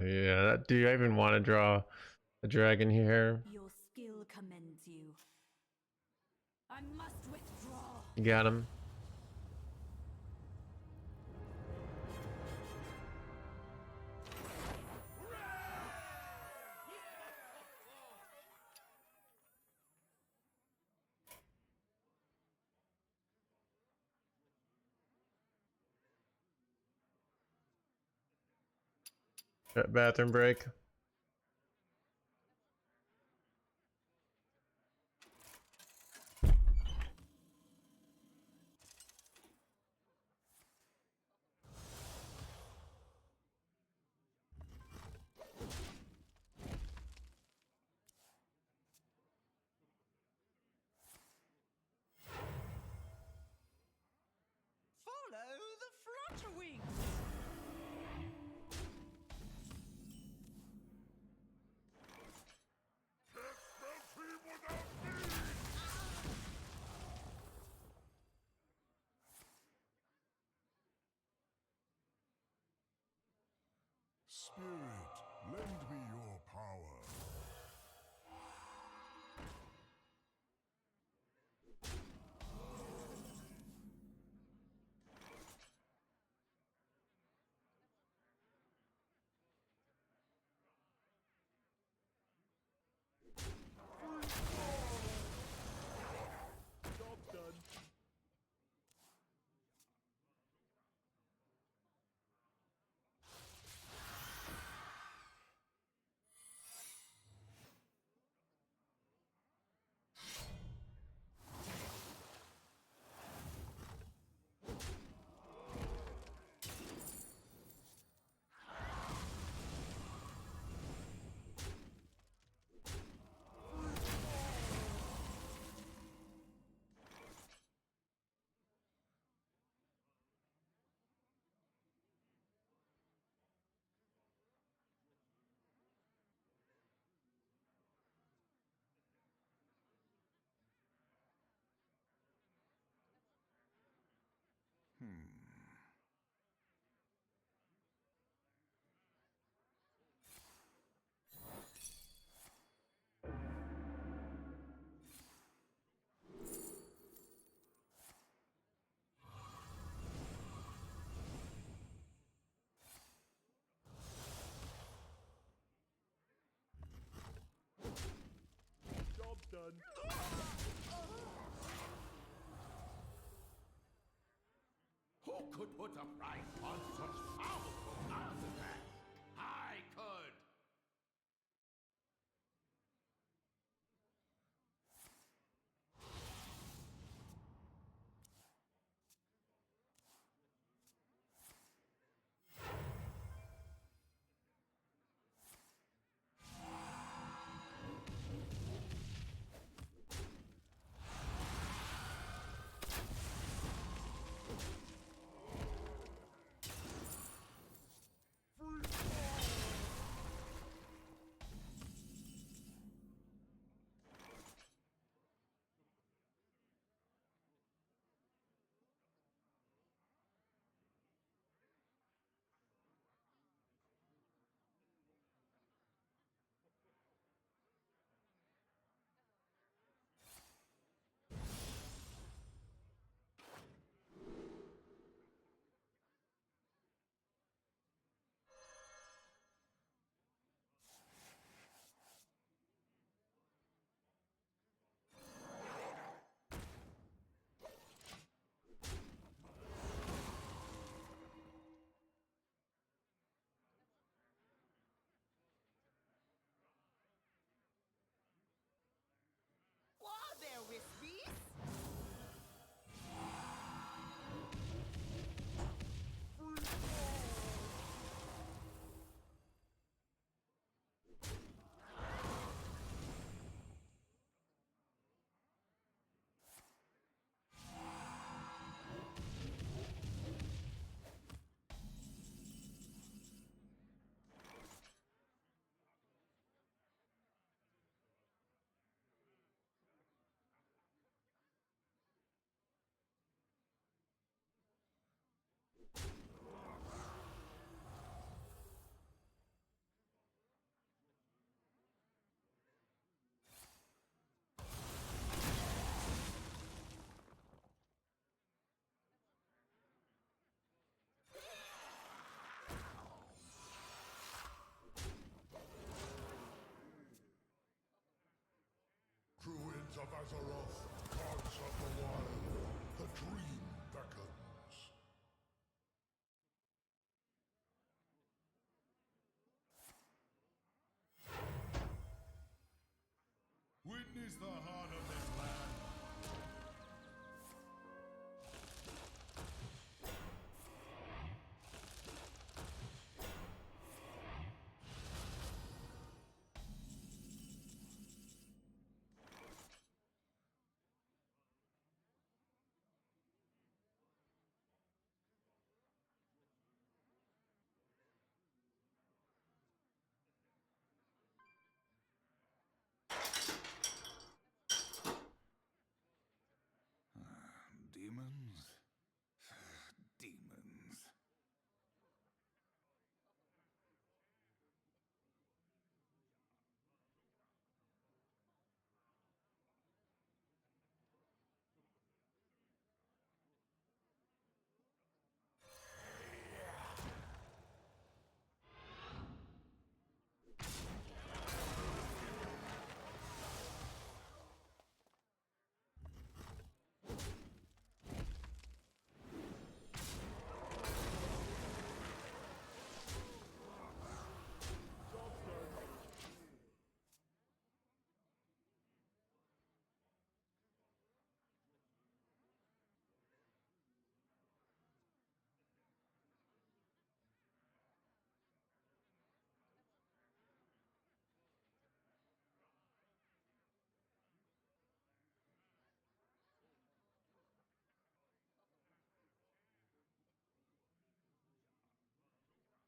Yeah, do I even want to draw a dragon here? Your skill commends you. I must withdraw. You got him. Bathroom break. Follow the flutterwings. Can't spell team without me. Spirit, lend me your power. Who could put a price on such powerful artifacts? I could.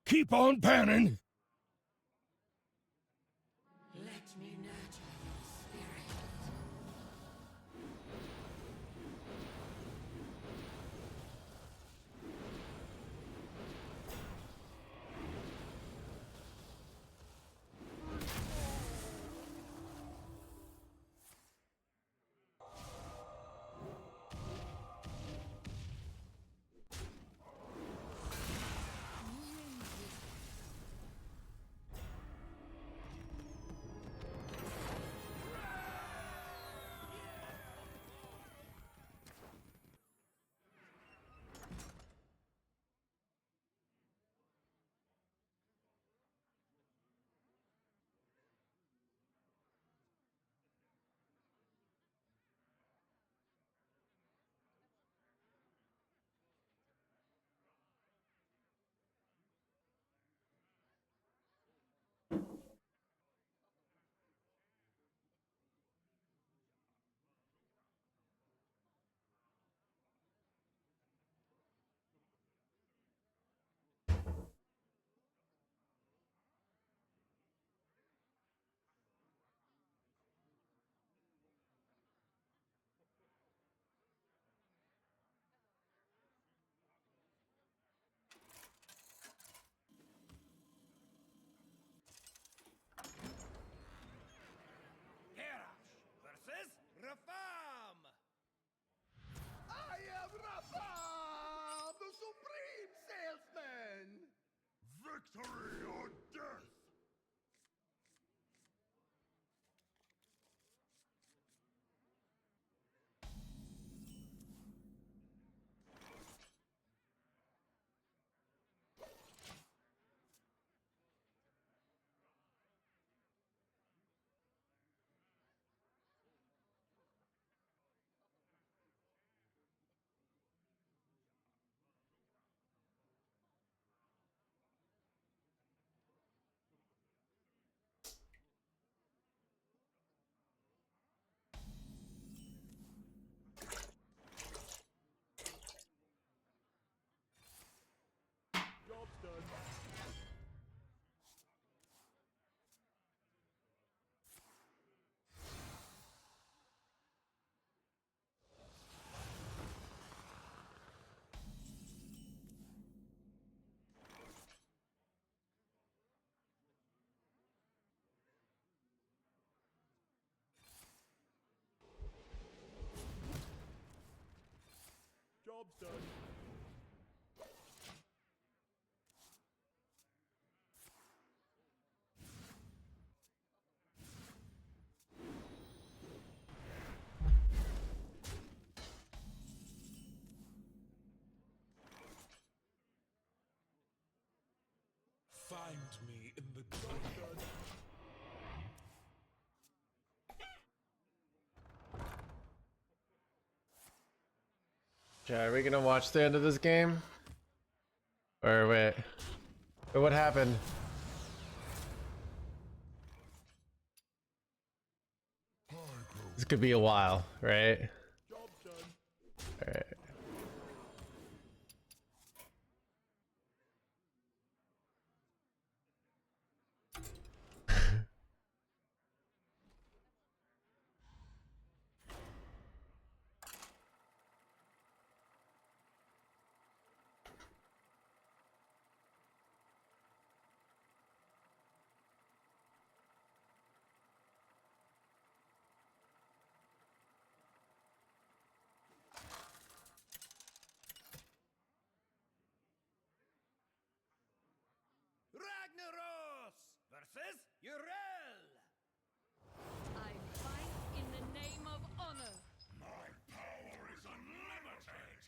Keep on panning. Let me nurture your spirit. Versus Rafam! I am Rafam, the supreme salesman! Victory or death! Job's done. Job's done. Find me in the dark. Are we gonna watch the end of this game? Or wait. Wait, what happened? This could be a while, right? Job's done. Alright. Ragnaros versus Urel. I fight in the name of honor. My power is unlimited!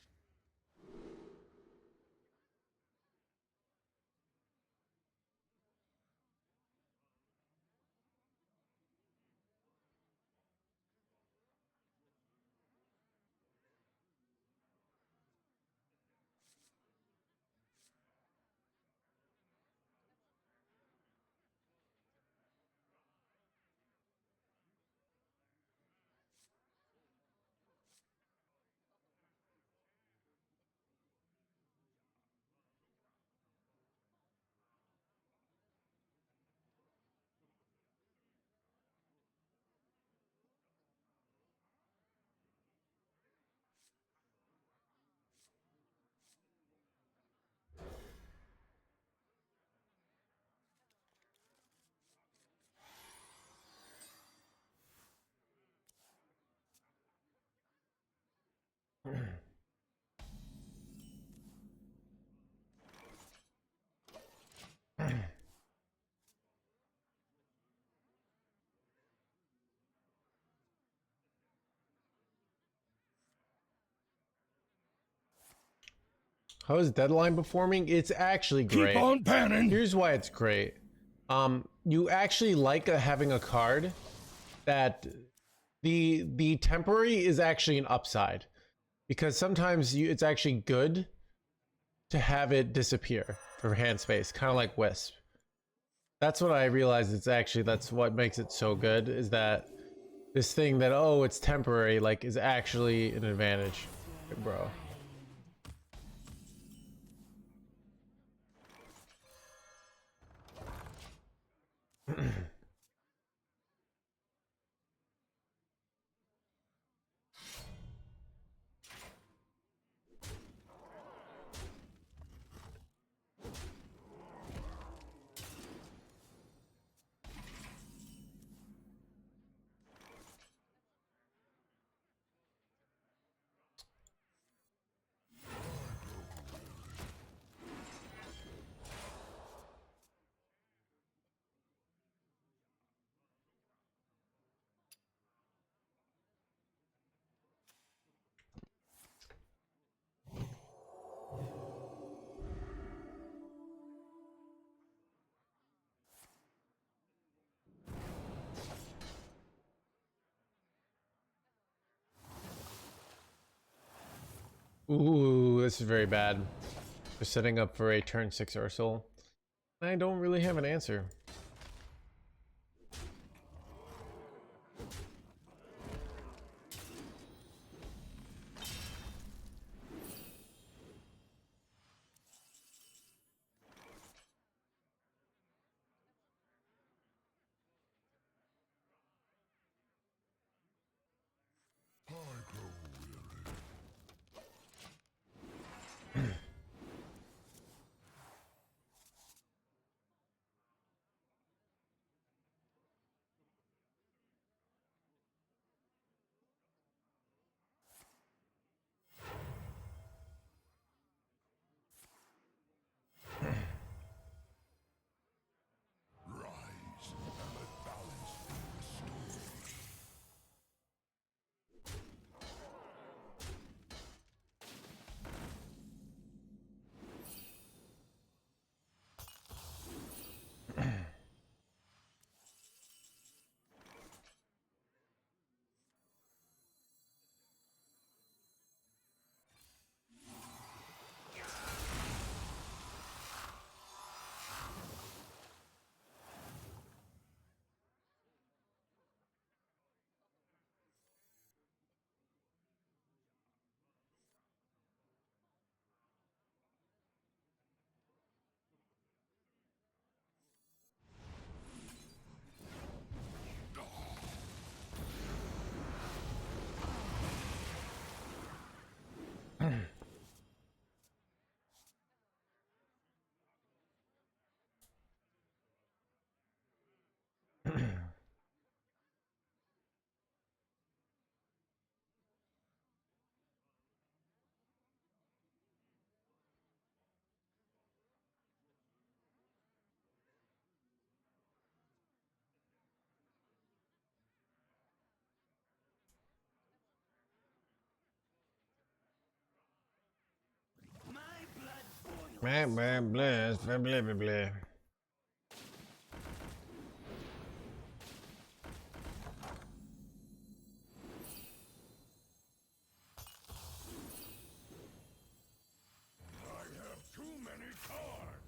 How is Deadline performing? It's actually great. Keep on panning. Here's why it's great. You actually like having a card that the temporary is actually an upside, because sometimes it's actually good to have it disappear for hand space, kind of like Wisp. That's what I realized. That's what makes it so good, is that this thing that, oh, it's temporary, like, is actually an advantage. Like, bro. Ooh, this is very bad. We're setting up for a turn 6 Ursol. I don't really have an answer. Rise, and let balance be restored. Blah, blah, blah, blah, blah, blah, blah. I have too many cards.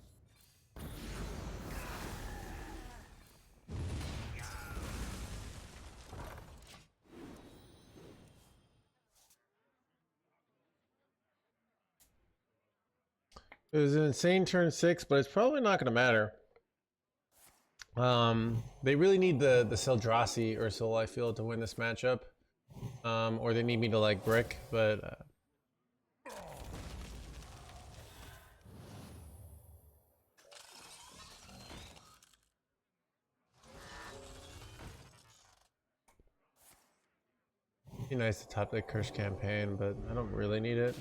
It was an insane turn 6, but it's probably not going to matter. They really need the Seldrassi Ursol, I feel, to win this matchup. Or they need me to like brick, but be nice to top the curse campaign, but I don't really need it.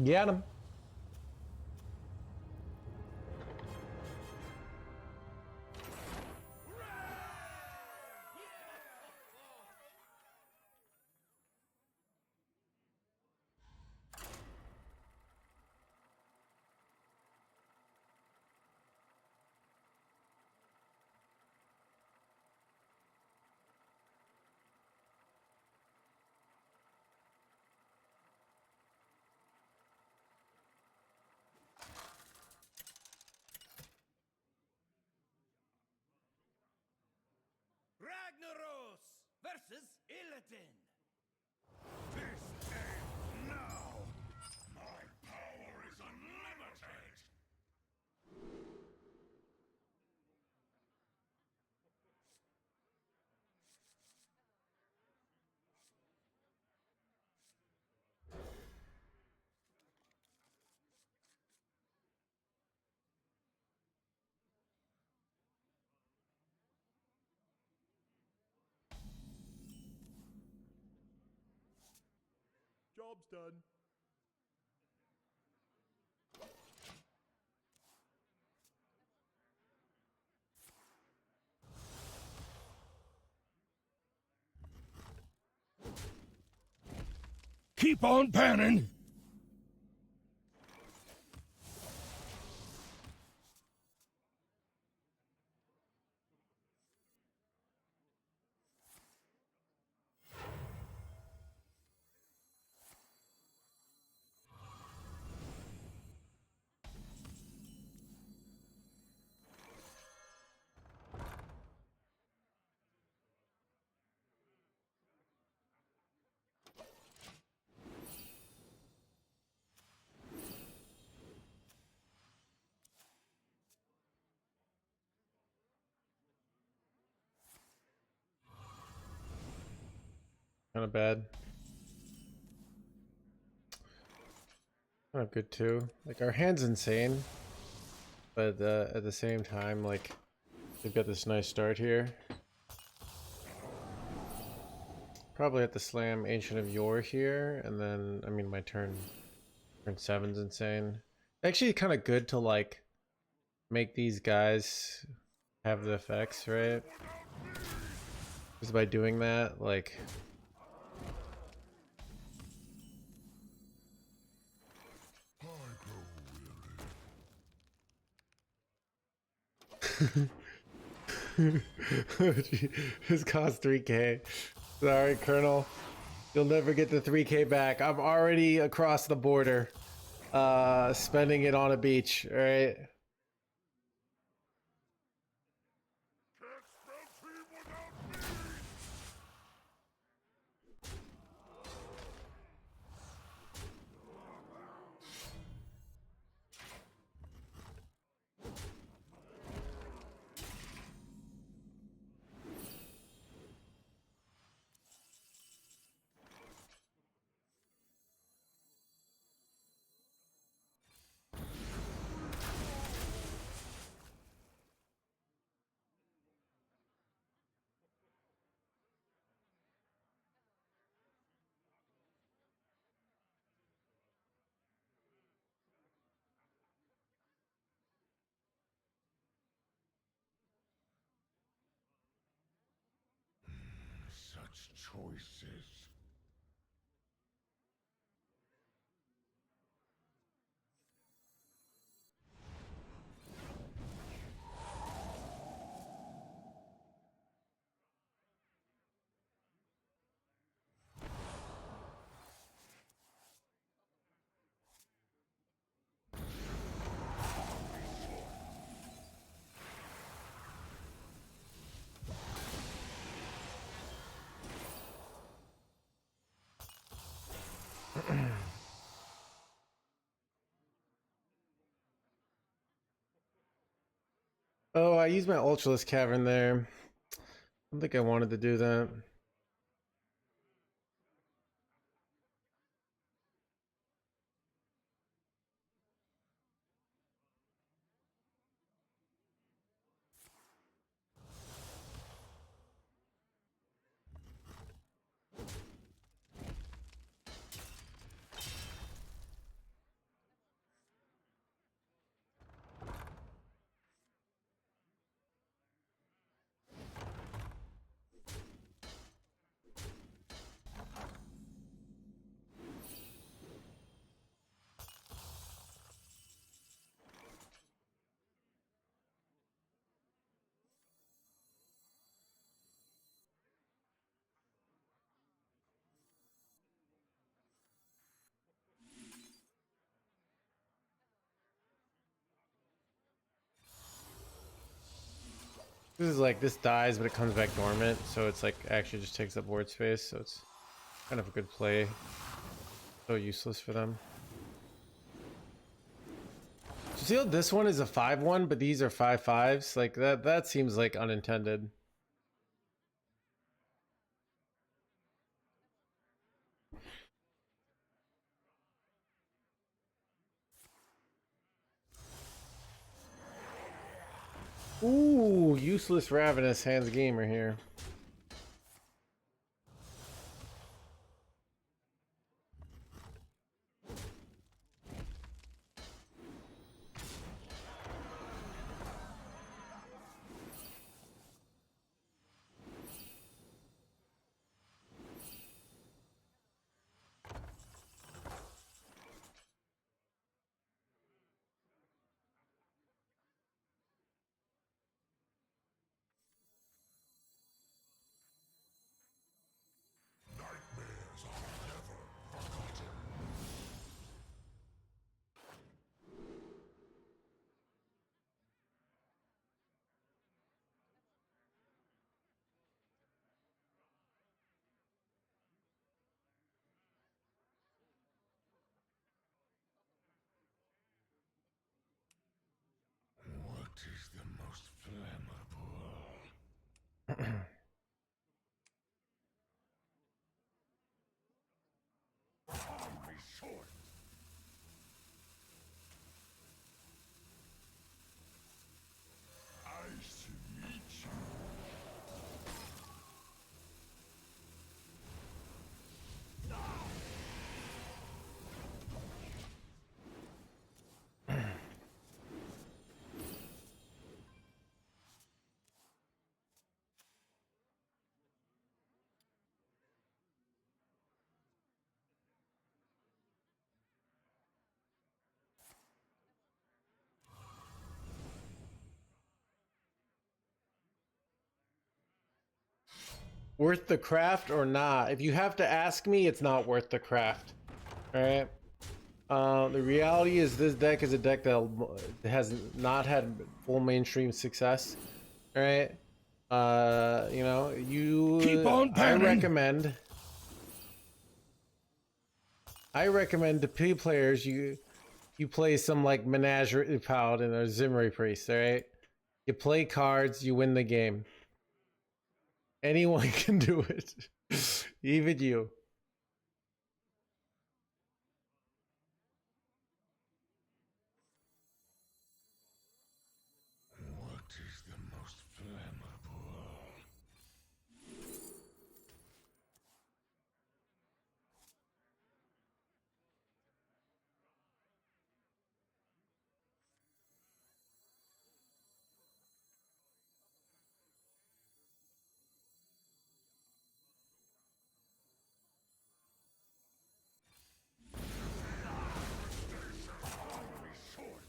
Get him. Ragnaros versus Illidan. This ends now. My power is unlimited. Job's done. Keep on panning! Kind of bad. Kind of good too. Like our hand's insane, but at the same time, like we've got this nice start here. Probably have to slam Ancient of Yore here, and then I mean my turn 7's insane. Actually, kind of good to like make these guys have the effects, right? Because by doing that, like. This cost 3K. Sorry, Colonel. You'll never get the 3K back. I'm already across the border, spending it on a beach, alright? Such choices. Oh, I used my Ultraless Cavern there. I don't think I wanted to do that. This is like, this dies, but it comes back dormant, so it's like actually just takes up board space, so it's kind of a good play. So useless for them. So see how this one is a 5/1, but these are 5/5s? Like that seems like unintended. Ooh, useless ravenous hands gamer here. What is the most flammable? Only short. Ice to meet you. Worth the craft or not? If you have to ask me, it's not worth the craft. All right. The reality is this deck is a deck that has not had full mainstream success. All right. You know, Keep on panning. I recommend to P players you play some like Menagerie Paladin or Zimmery Priest. All right. You play cards, you win the game. Anyone can do it, even you. What is the most flammable? Only short.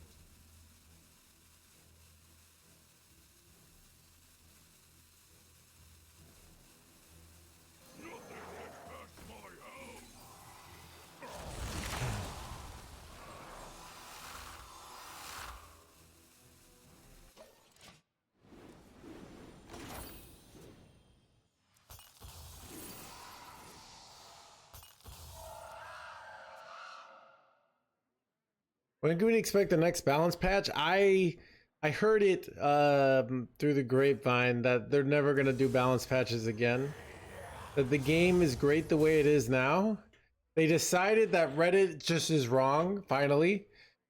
When can we expect the next balance patch? I heard it through the grapevine that they're never gonna do balance patches again. That the game is great the way it is now. They decided that Reddit just is wrong finally,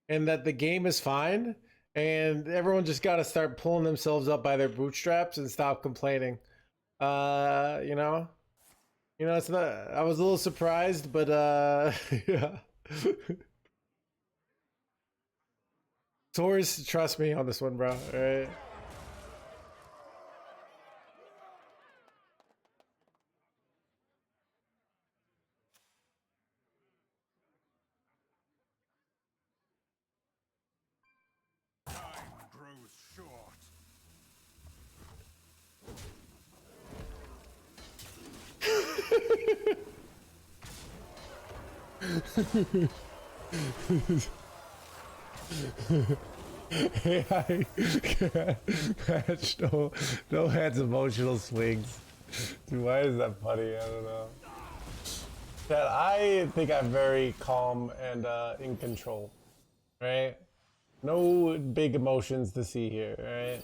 and that the game is fine, and everyone just got to start pulling themselves up by their bootstraps and stop complaining. You know, it's not. I was a little surprised, but yeah. Taurus, trust me on this one, bro. All right. Time grows short. Match no hands emotional swings. Dude, why is that funny? I don't know. That I think I'm very calm and in control, right? No big emotions to see here, right?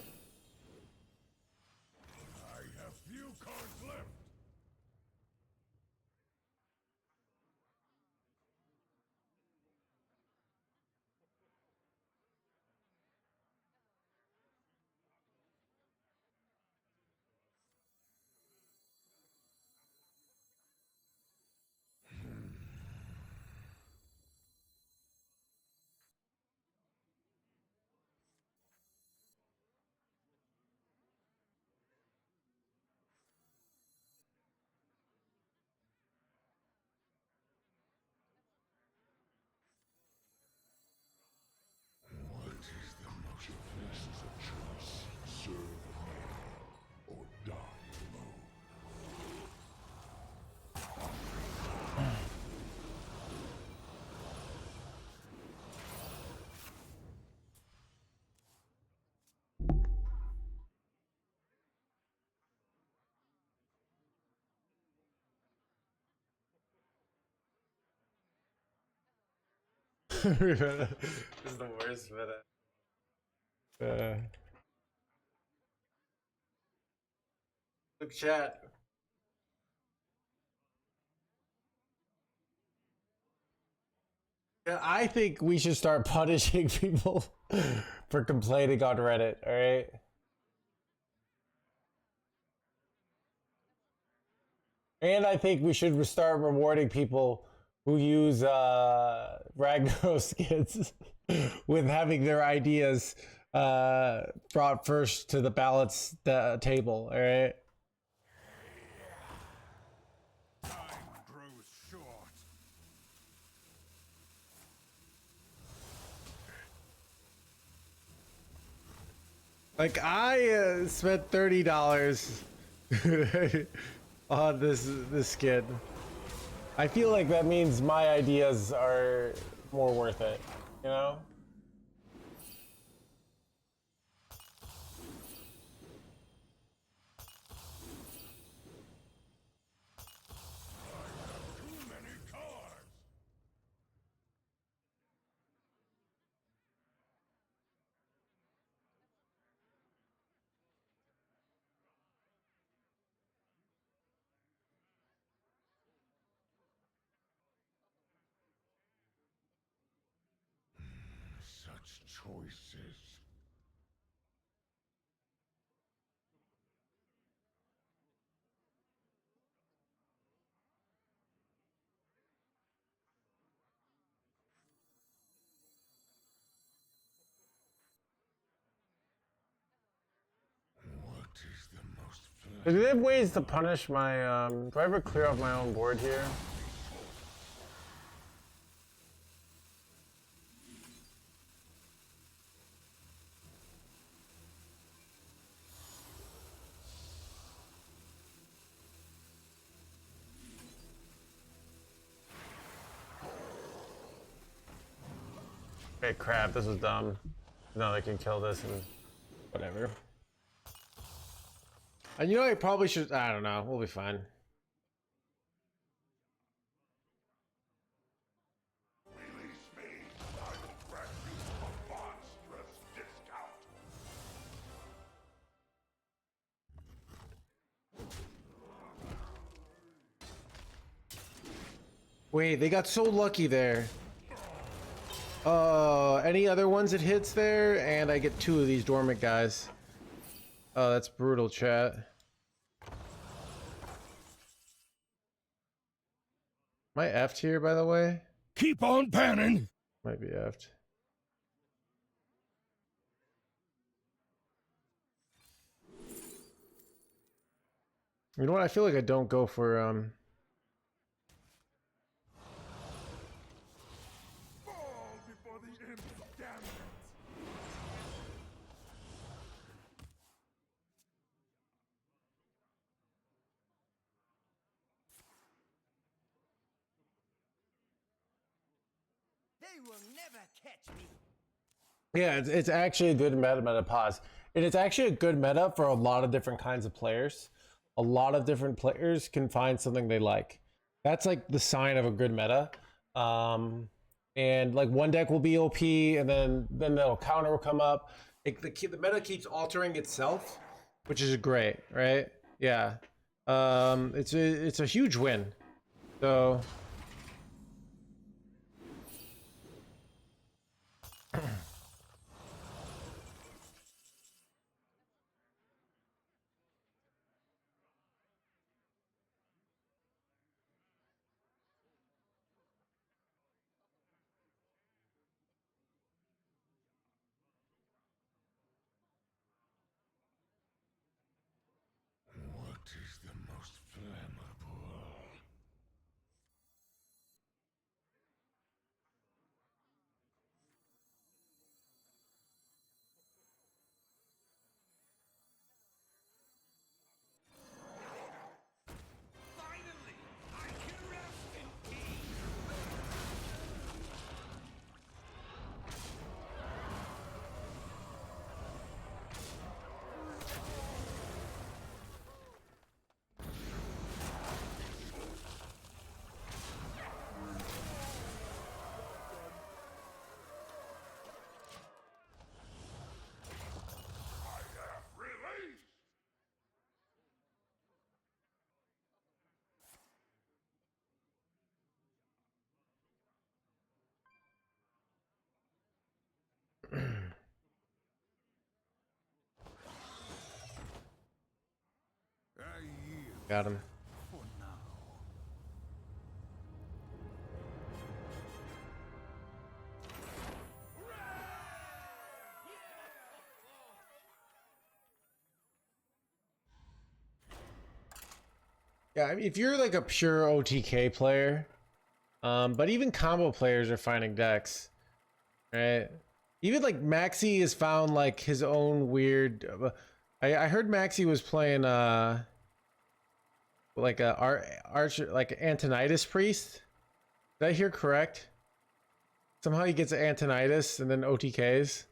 I have few cards left. What is the most this is a choice. Serve now or die alone. This is the worst meta. Look, chat. Yeah, I think we should start punishing people for complaining on Reddit, alright? And I think we should start rewarding people who use Ragnar skins with having their ideas brought first to the ballots table, alright? Time grows short. Like, I spent $30 on this skin. I feel like that means my ideas are more worth it, you know? Too many cards. Such choices. What is the most Do they have ways to punish my, do I ever clear out my own board here? Okay, crap, this was dumb. No, they can kill this and whatever. And you know, I probably should, I don't know, we'll be fine. Release me. I will grant you a monstrous discount. Wait, they got so lucky there. Any other ones it hits there? And I get 2 of these dormant guys. Oh, that's brutal, chat. Am I effed here, by the way? Keep on panning. Might be effed. You know what? I feel like I don't go for, Fall before the imp's gambit. They will never catch me. Yeah, it's actually a good meta pause. And it's actually a good meta for a lot of different kinds of players. A lot of different players can find something they like. That's like the sign of a good meta. And like one deck will be OP, and then the counter will come up. The meta keeps altering itself, which is great, right? Yeah. It's a huge win. So What is the most flammable? Finally, I can rest in peace. Release! I yield got him. for now. Yeah, I mean, if you're like a pure OTK player, but even combo players are finding decks, right? Even like Maxi has found like his own weird. I heard Maxi was playing like a archer like Antonitis priest. Did I hear correct? Somehow he gets Antonitis and then OTKs.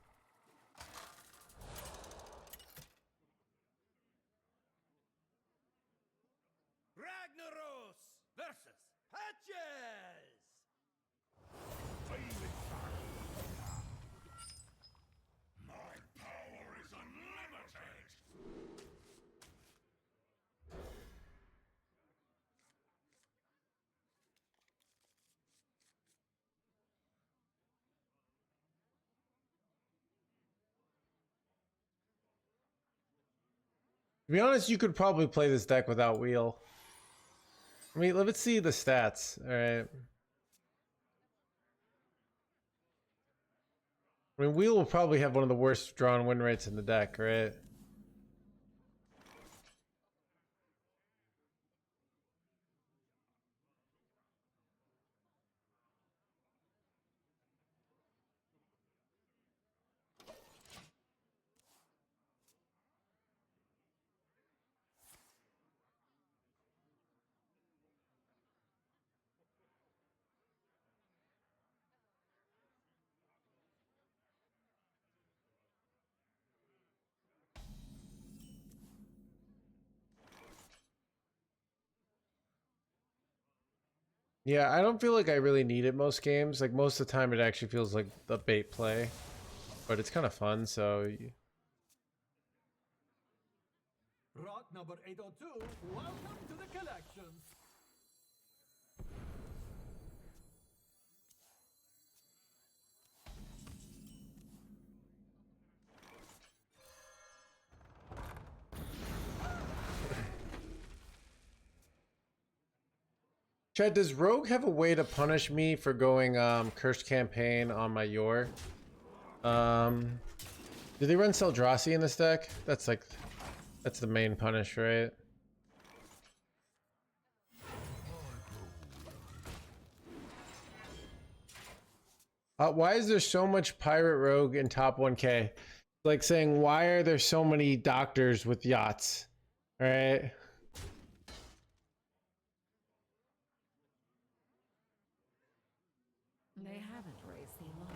Ragnaros versus Patches. My power is unlimited! To be honest, you could probably play this deck without Wheel. I mean, let's see the stats. All right. I mean, Wheel will probably have one of the worst drawn win rates in the deck, right? Yeah, I don't feel like I really need it most games. Like most of the time, it actually feels like the bait play, but it's kind of fun. So Rock number 802, welcome to the collection. Chad, does Rogue have a way to punish me for going Cursed Campaign on my Yor? Do they run Seldrassi in this deck? That's like, that's the main punish, right? Why is there so much Pirate Rogue in top 1K? Like saying, why are there so many doctors with yachts? All right. They haven't raised the alarm.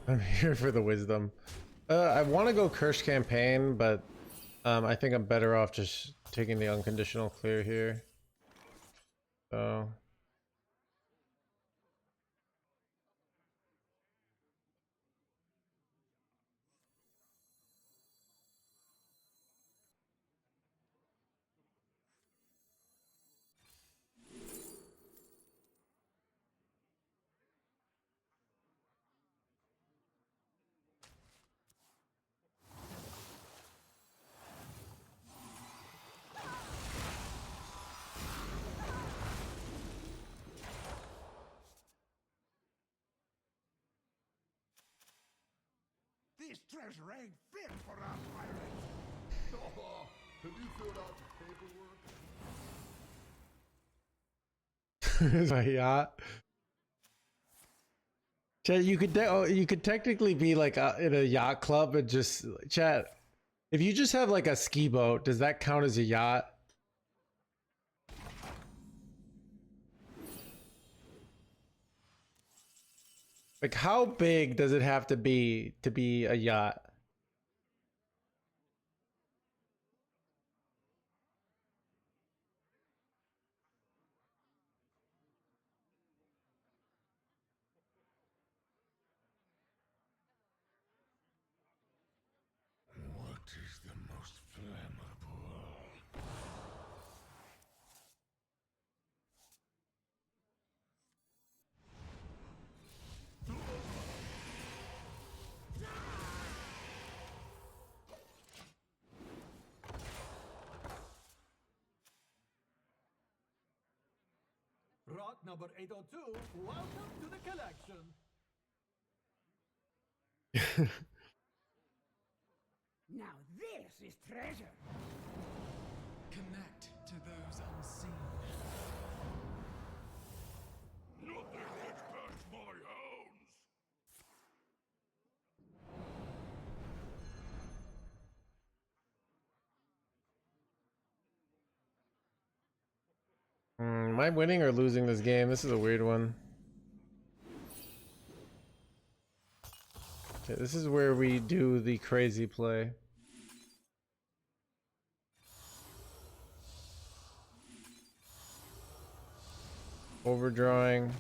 I'm here for the wisdom. I want to go Curse Campaign, but I think I'm better off just taking the unconditional clear here. So. This treasure ain't fit for our pirates. Oh, have you filled out the paperwork? Is my yacht? Chat, you could technically be like in a yacht club and just chat. If you just have like a ski boat, does that count as a yacht? Like, how big does it have to be a yacht? What is the most flammable? Rock number 802, welcome to the collection. Now this is treasure. Connect to those unseen. Nothing gets past my hounds! Am I winning or losing this game? This is a weird one. Okay, this is where we do the crazy play. Overdrawing.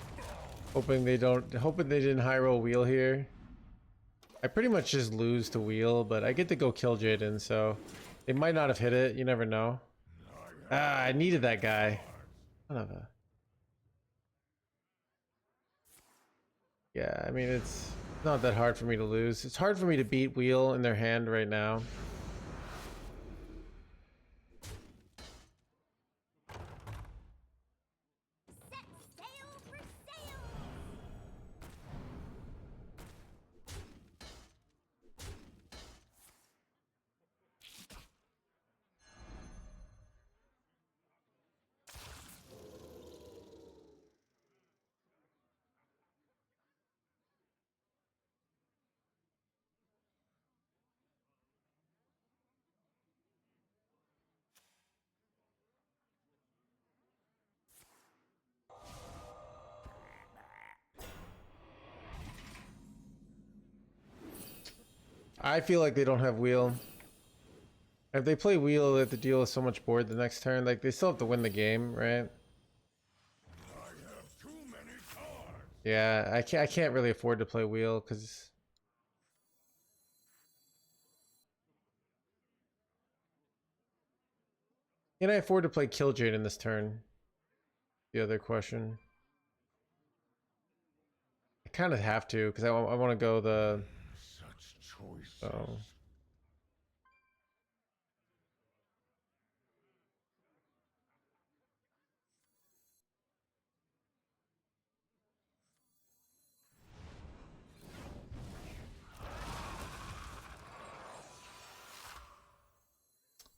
Hoping they didn't high roll wheel here. I pretty much just lose to wheel, but I get to go kill Jaden, so they might not have hit it. You never know. Ah, I needed that guy. Son of a. Yeah, I mean, it's not that hard for me to lose. It's hard for me to beat wheel in their hand right now. Set sail for sail! I feel like they don't have wheel. If they play wheel, they have to deal with so much board the next turn. Like, they still have to win the game, right? I have too many cards! Yeah, I can't really afford to play wheel because can I afford to play Killjade in this turn? The other question. I kind of have to because I want to go the. Such choices. So.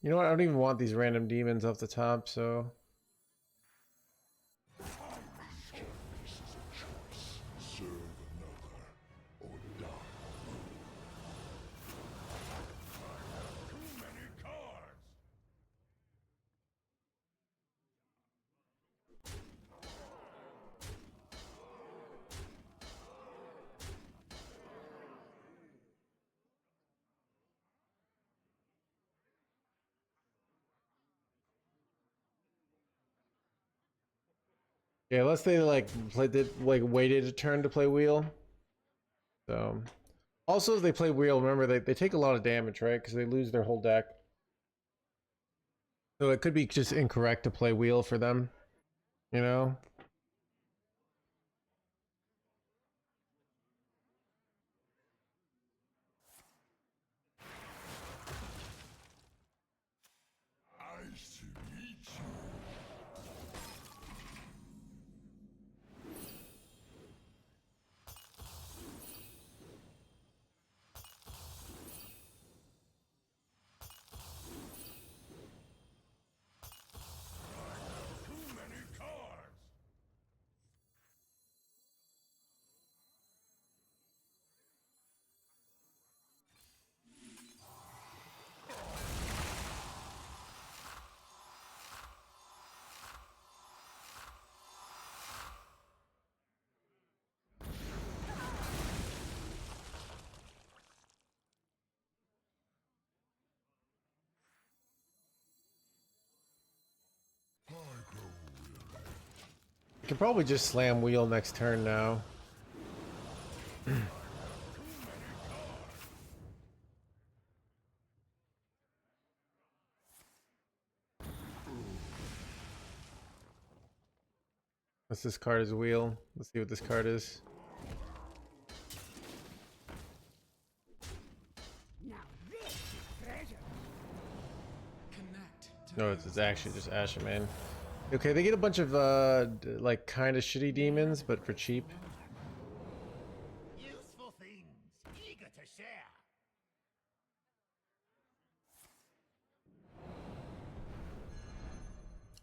You know what? I don't even want these random demons off the top, so. This is a choice. Serve another or die. Too many cards. Yeah, unless they like waited a turn to play wheel. So also if they play wheel, remember they take a lot of damage, right? Because they lose their whole deck. So it could be just incorrect to play wheel for them, you know? Nice to meet you. Too many cards. I could probably just slam wheel next turn now. What's this card is wheel? Let's see what this card is. Now this is treasure. No, it's actually just Asherman. Okay, they get a bunch of like kind of shitty demons, but for cheap. Useful things, eager to share.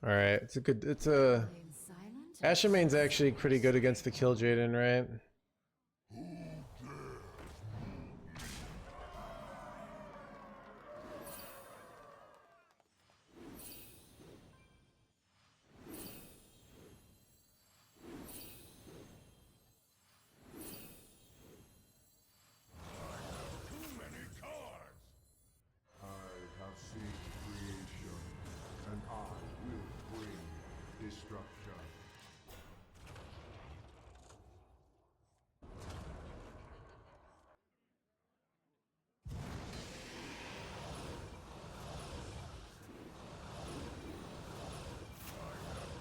All right, it's a Asherman's actually pretty good against the Kill Jaden, right? Too many cards. I have seen creation, and I will bring destruction.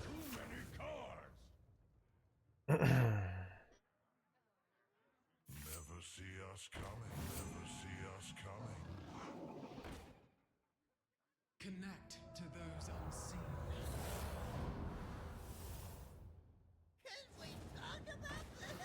Too many cards. Never see us coming, never see us coming. Connect to those unseen. Can we talk about this?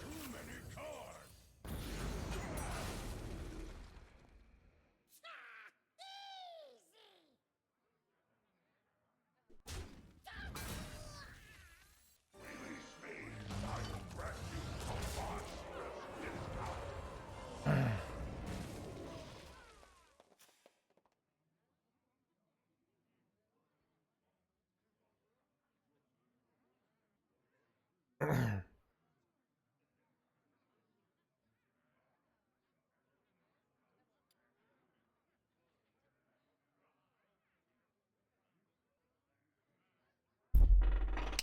Too many cards.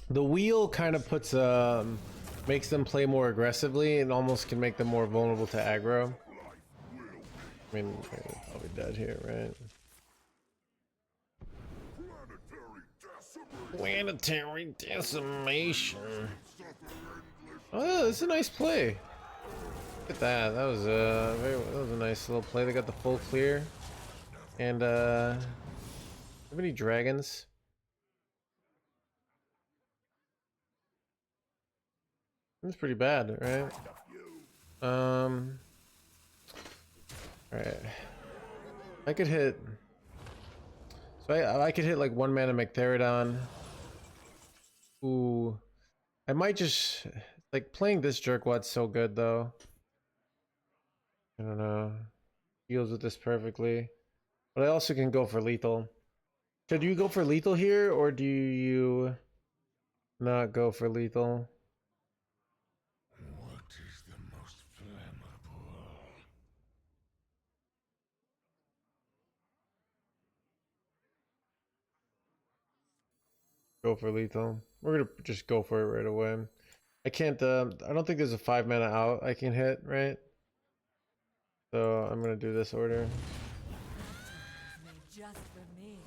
The wheel kind of puts makes them play more aggressively and almost can make them more vulnerable to aggro. I mean, they're probably dead here, right? Planetary decimation. Oh, this is a nice play. Look at that. That was a nice little play. They got the full clear. And have any dragons? That's pretty bad, right? Alright. I could hit. So I could hit like 1 mana Mectherodon. Ooh. I might just like playing this jerkwat's so good though. I don't know. Deals with this perfectly. But I also can go for lethal. Should you go for lethal here or do you not go for lethal? What is the most flammable? Go for lethal. We're gonna just go for it right away. I can't I don't think there's a 5 mana out I can hit, right? So I'm gonna do this order. Made just for me.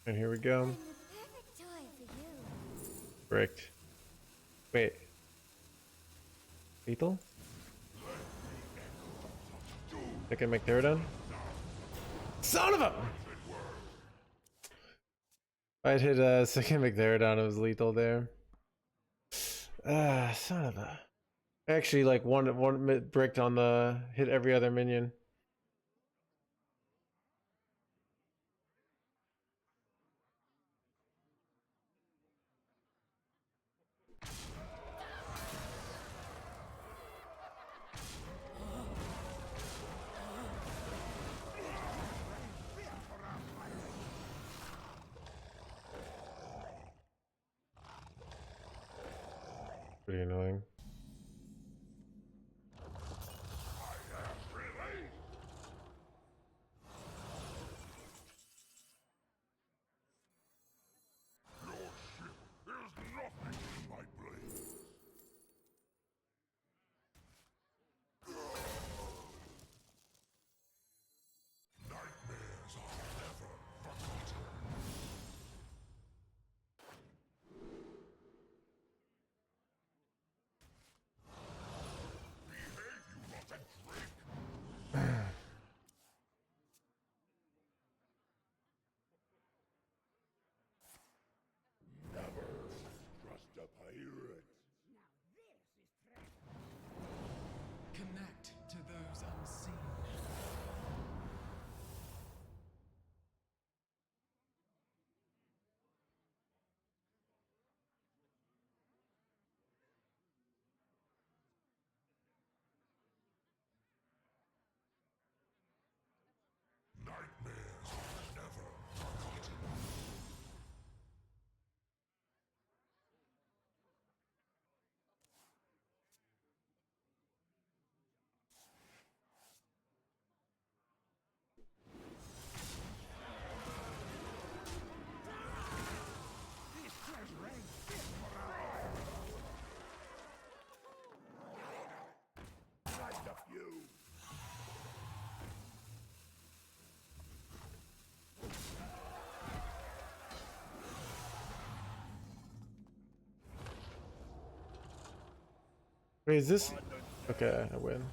And here we go. Perfect toy for you. Bricked. Wait. Lethal? Second McTerridon? Son of a! I'd hit a second McTerridon, it was lethal there. Son of a. Actually, like one bricked on the hit every other minion. Pretty annoying. Trust a pirate. Connect to those unseen. Nightmares are never forgotten. This treasure ain't fit for our pirates. Like the few. Wait, is this? Okay, I win.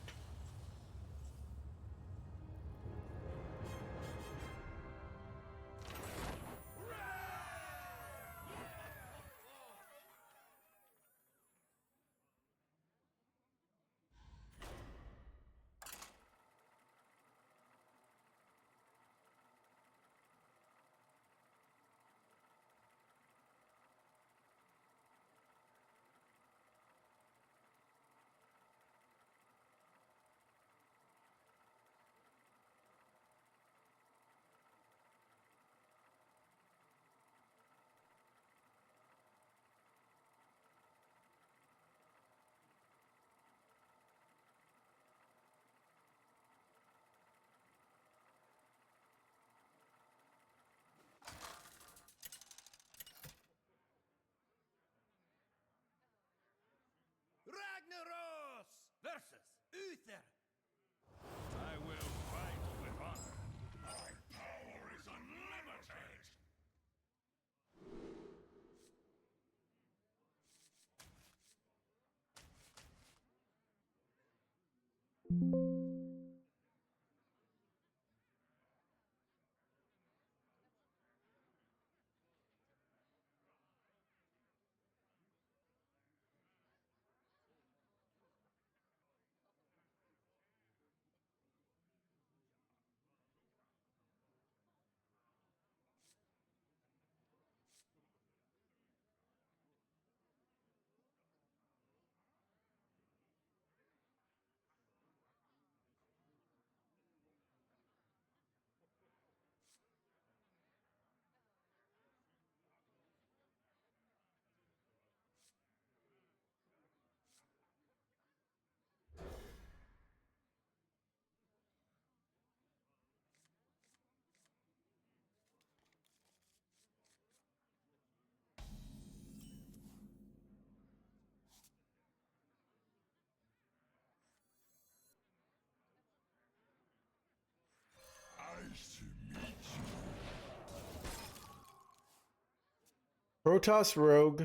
Protoss Rogue.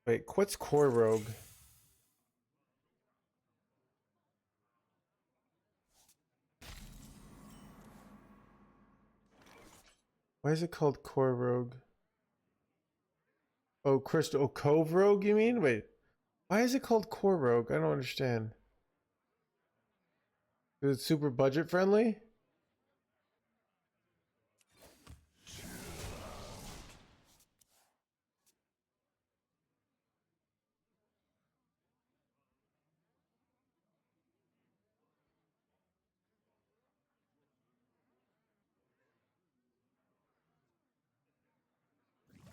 Wait, what's Core Rogue? Why is it called Core Rogue? Oh, Crystal. Oh, Cove Rogue, you mean? Wait. Why is it called Core Rogue? I don't understand. Is it super budget friendly?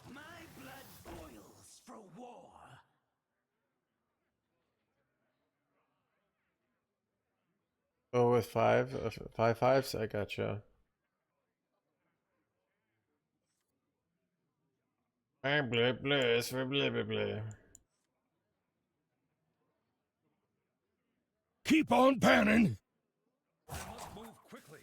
My blood boils for war. Oh, with five fives? I gotcha. I'm blah blah for blah blah blah. Keep on panning! I must move quickly.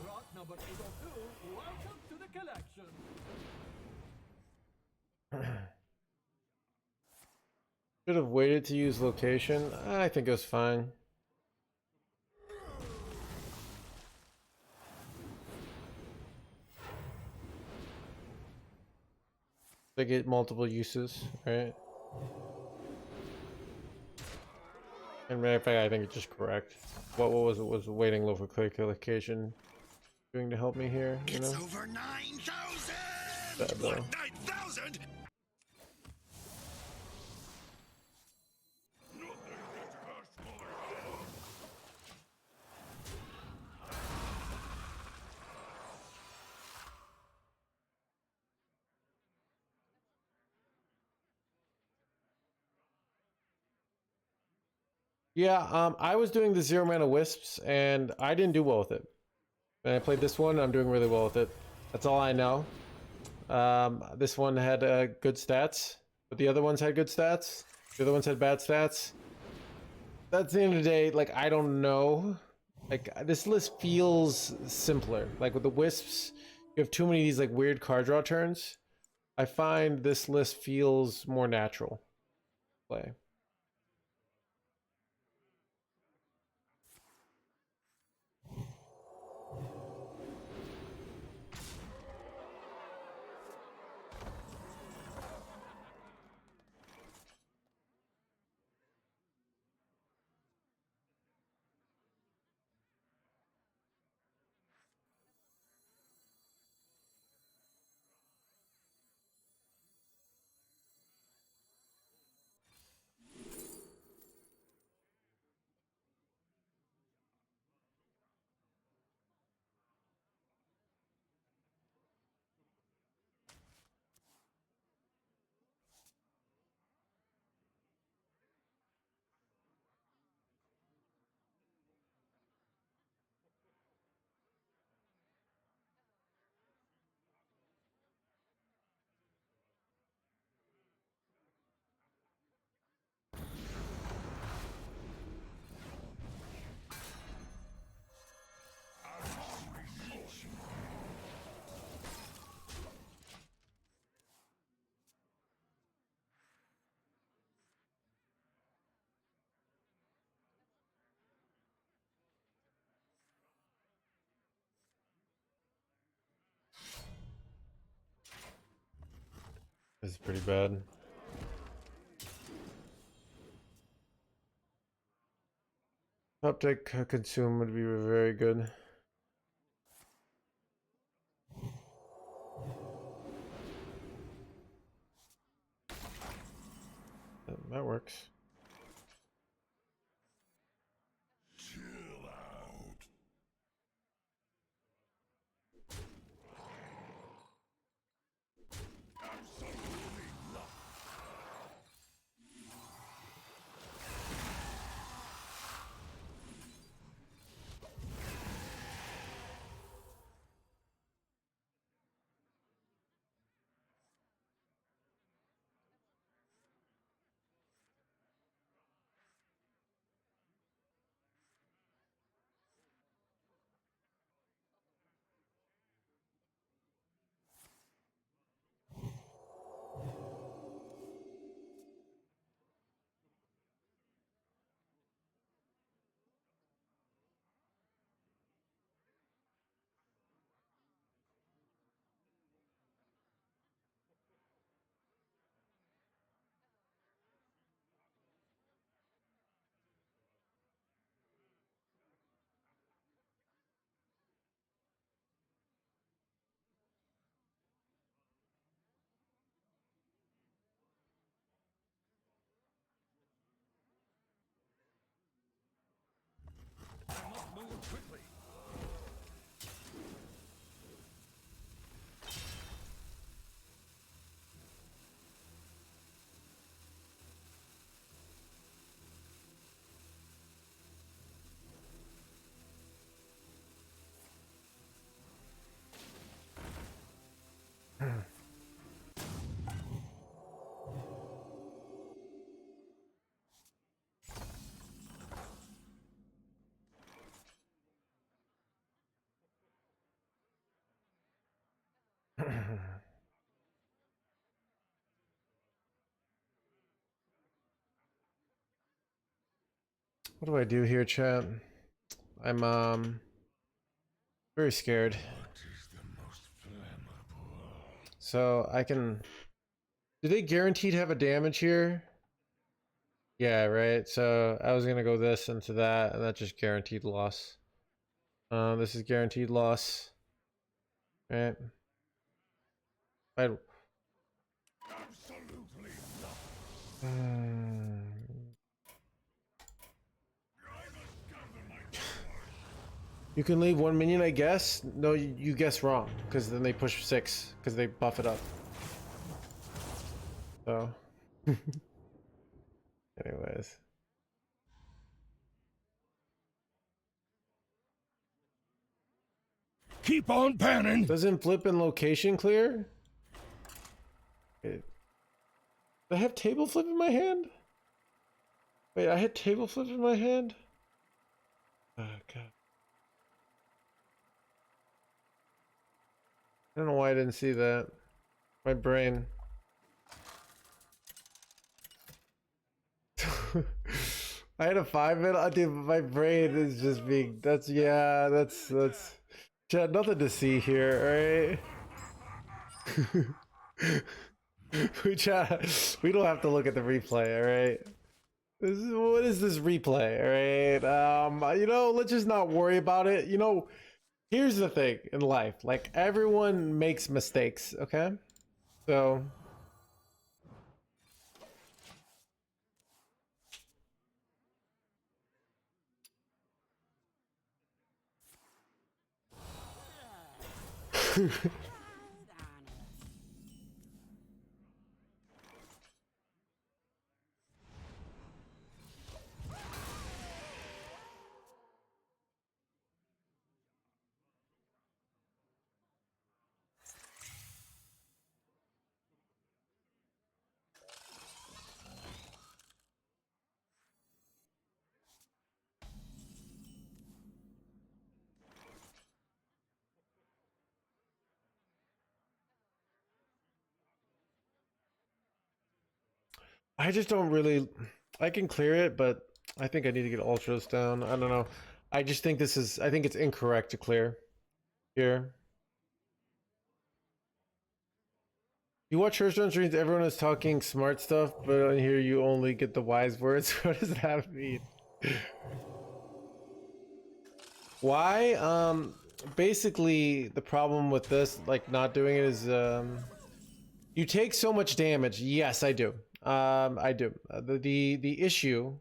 Rot number 802, welcome to the collection. Should have waited to use location. I think it was fine. They get multiple uses, right? And matter of fact, I think it's just correct. What was it? Was waiting low for quick location doing to help me here? You know. It's over 9,000! Bad though. What, 9,000? Yeah, I was doing the 0 mana wisps and I didn't do well with it. And I played this one, I'm doing really well with it. That's all I know. This one had good stats, but the other ones had good stats. The other ones had bad stats. That's the end of the day, like, I don't know. Like, this list feels simpler. Like, with the wisps, you have too many of these, like, weird card draw turns. I find this list feels more natural to play. This is pretty bad. Top deck consume would be very good. That works. What do I do here, chat? I'm very scared. So I can. Do they guaranteed have a damage here? Yeah, right. So I was gonna go this into that, and that just guaranteed loss. This is guaranteed loss, right? I. Absolutely not. You can leave one minion, I guess. No, you guess wrong, because then they push 6, because they buff it up. So, anyways. Keep on panning. Doesn't flip in location clear? Wait. Do I have table flip in my hand? Wait, I had table flip in my hand? Oh, God. I don't know why I didn't see that. My brain. I had a 5-minute. Dude, my brain is just being. That's yeah. That's. Chad, nothing to see here, alright? We don't have to look at the replay, alright? What is this replay, alright? You know, let's just not worry about it. You know, here's the thing in life. Like, everyone makes mistakes, okay? So... I just don't really... I can clear it, but I think I need to get ultras down. I don't know. I just think this is... I think it's incorrect to clear here. You watch Hearthstone streams, everyone is talking smart stuff, but on here you only get the wise words. What does that mean? Why? Basically, the problem with this, like, not doing it is... you take so much damage. Yes, I do. I do. The issue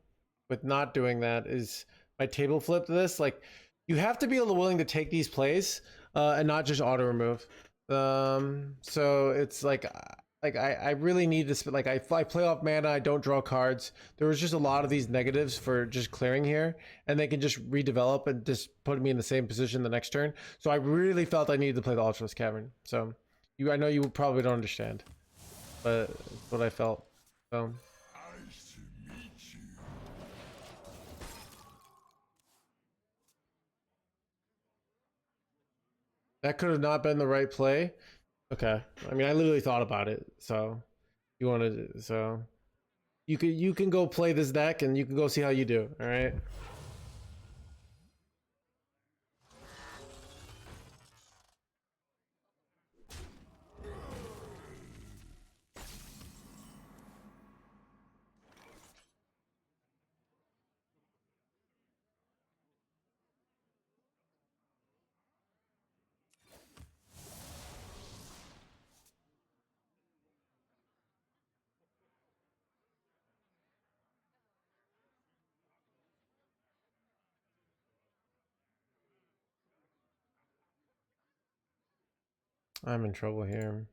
with not doing that is my table flip this. Like, you have to be willing to take these plays and not just auto remove. So it's like I really need to like I play off mana. I don't draw cards. There was just a lot of these negatives for just clearing here, and they can just redevelop and just put me in the same position the next turn. So I really felt I needed to play the Ultralis Cavern. So I know you probably don't understand, but it's what I felt. So. That could have not been the right play. Okay. I mean, I literally thought about it. So you wanted, so you can go play this deck and you can go see how you do. All right. I'm in trouble here.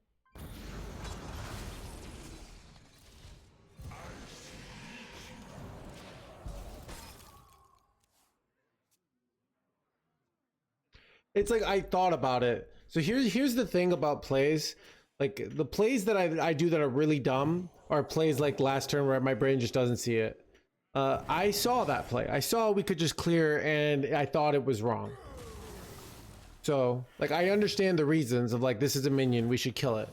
It's like I thought about it. So here's the thing about plays. Like the plays that I do that are really dumb are plays like last turn where my brain just doesn't see it. I saw that play. I saw we could just clear and I thought it was wrong. So like I understand the reasons of like this is a minion, we should kill it.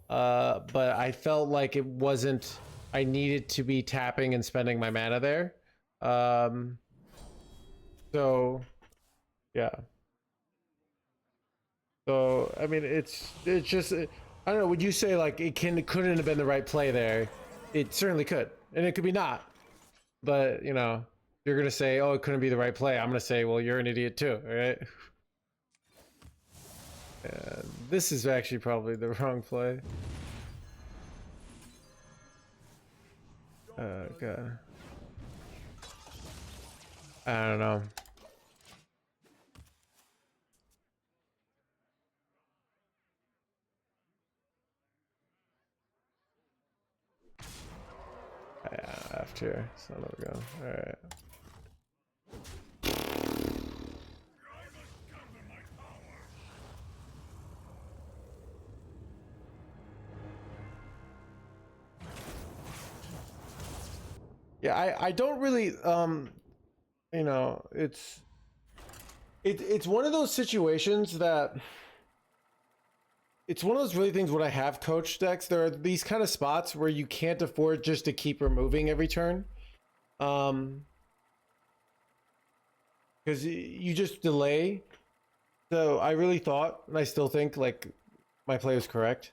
But I felt like it wasn't. I needed to be tapping and spending my mana there. So yeah. So I mean, it's just I don't know. Would you say like couldn't have been the right play there? It certainly could, and it could be not. But you know, you're gonna say, oh, it couldn't be the right play. I'm gonna say, well, you're an idiot too, right? This is actually probably the wrong play. Okay. I don't know. Yeah, after son of a gun. All right. Yeah, I don't really you know, it's one of those situations that it's one of those really things when I have coached decks, there are these kind of spots where you can't afford just to keep removing every turn. Because you just delay. So I really thought, and I still think like my play was correct.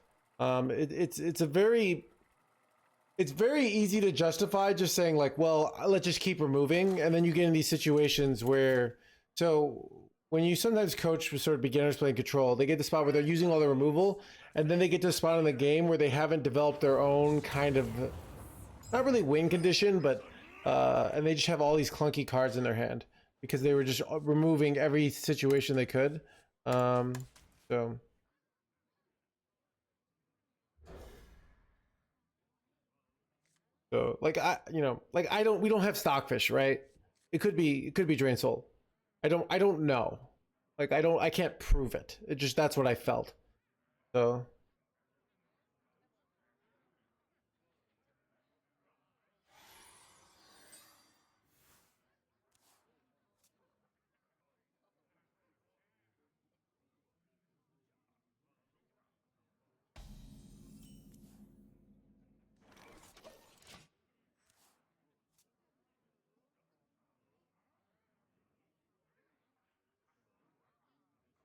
It's very easy to justify just saying like, well, let's just keep removing, and then you get in these situations where, so when you sometimes coach with sort of beginners playing control, they get the spot where they're using all the removal, and then they get to a spot in the game where they haven't developed their own kind of, not really win condition, but and they just have all these clunky cards in their hand because they were just removing every situation they could. So. So like you know, like we don't have Stockfish, right? It could be Drain Soul. I don't know. Like I can't prove it. It just, that's what I felt. So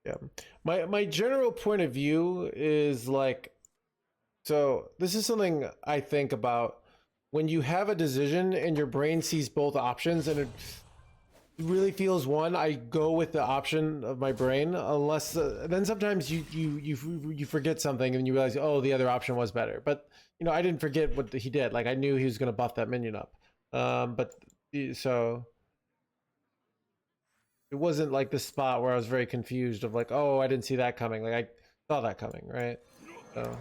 yeah. My general point of view is like, so this is something I think about when you have a decision and your brain sees both options and it really feels one, I go with the option of my brain, unless then sometimes you forget something and you realize, oh, the other option was better. But you know, I didn't forget what he did. Like I knew he was going to buff that minion up. But so it wasn't like the spot where I was very confused of like, oh, I didn't see that coming. Like I saw that coming, right? So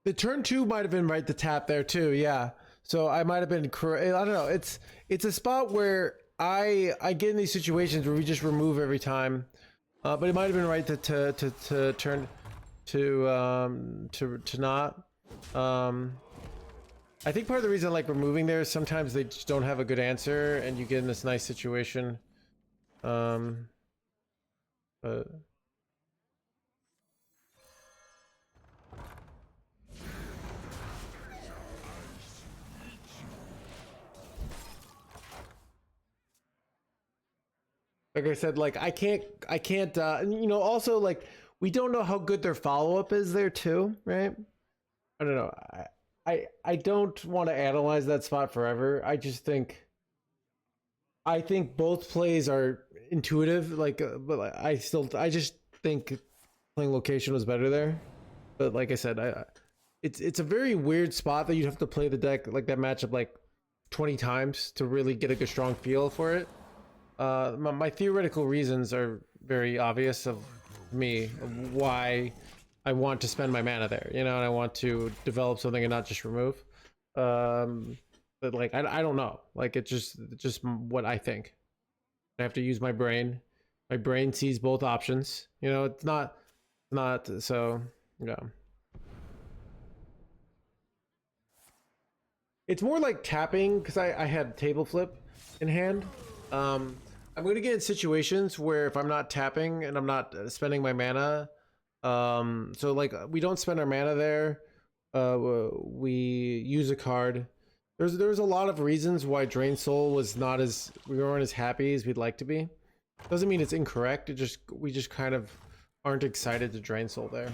the turn two might have been right to tap there too, yeah. So I might have been correct. I don't know. It's a spot where I get in these situations where we just remove every time, but it might have been right to turn to not. I think part of the reason I like removing there is sometimes they just don't have a good answer, and you get in this nice situation. But. Like I said, like I can't, you know, also like we don't know how good their follow-up is there too, right? I don't know. I don't want to analyze that spot forever. I think both plays are intuitive, like, but I just think playing location was better there. But like I said, it's a very weird spot that you'd have to play the deck like that matchup like 20 times to really get a good strong feel for it. My theoretical reasons are very obvious of me of why I want to spend my mana there, you know, and I want to develop something and not just remove. But like I don't know, like it's just what I think. I have to use my brain. My brain sees both options. You know, it's not so yeah. It's more like tapping because I had table flip in hand. I'm going to get in situations where if I'm not tapping and I'm not spending my mana, so like we don't spend our mana there. We use a card. There's a lot of reasons why Drain Soul was not as we weren't as happy as we'd like to be. Doesn't mean it's incorrect. We just kind of aren't excited to Drain Soul there.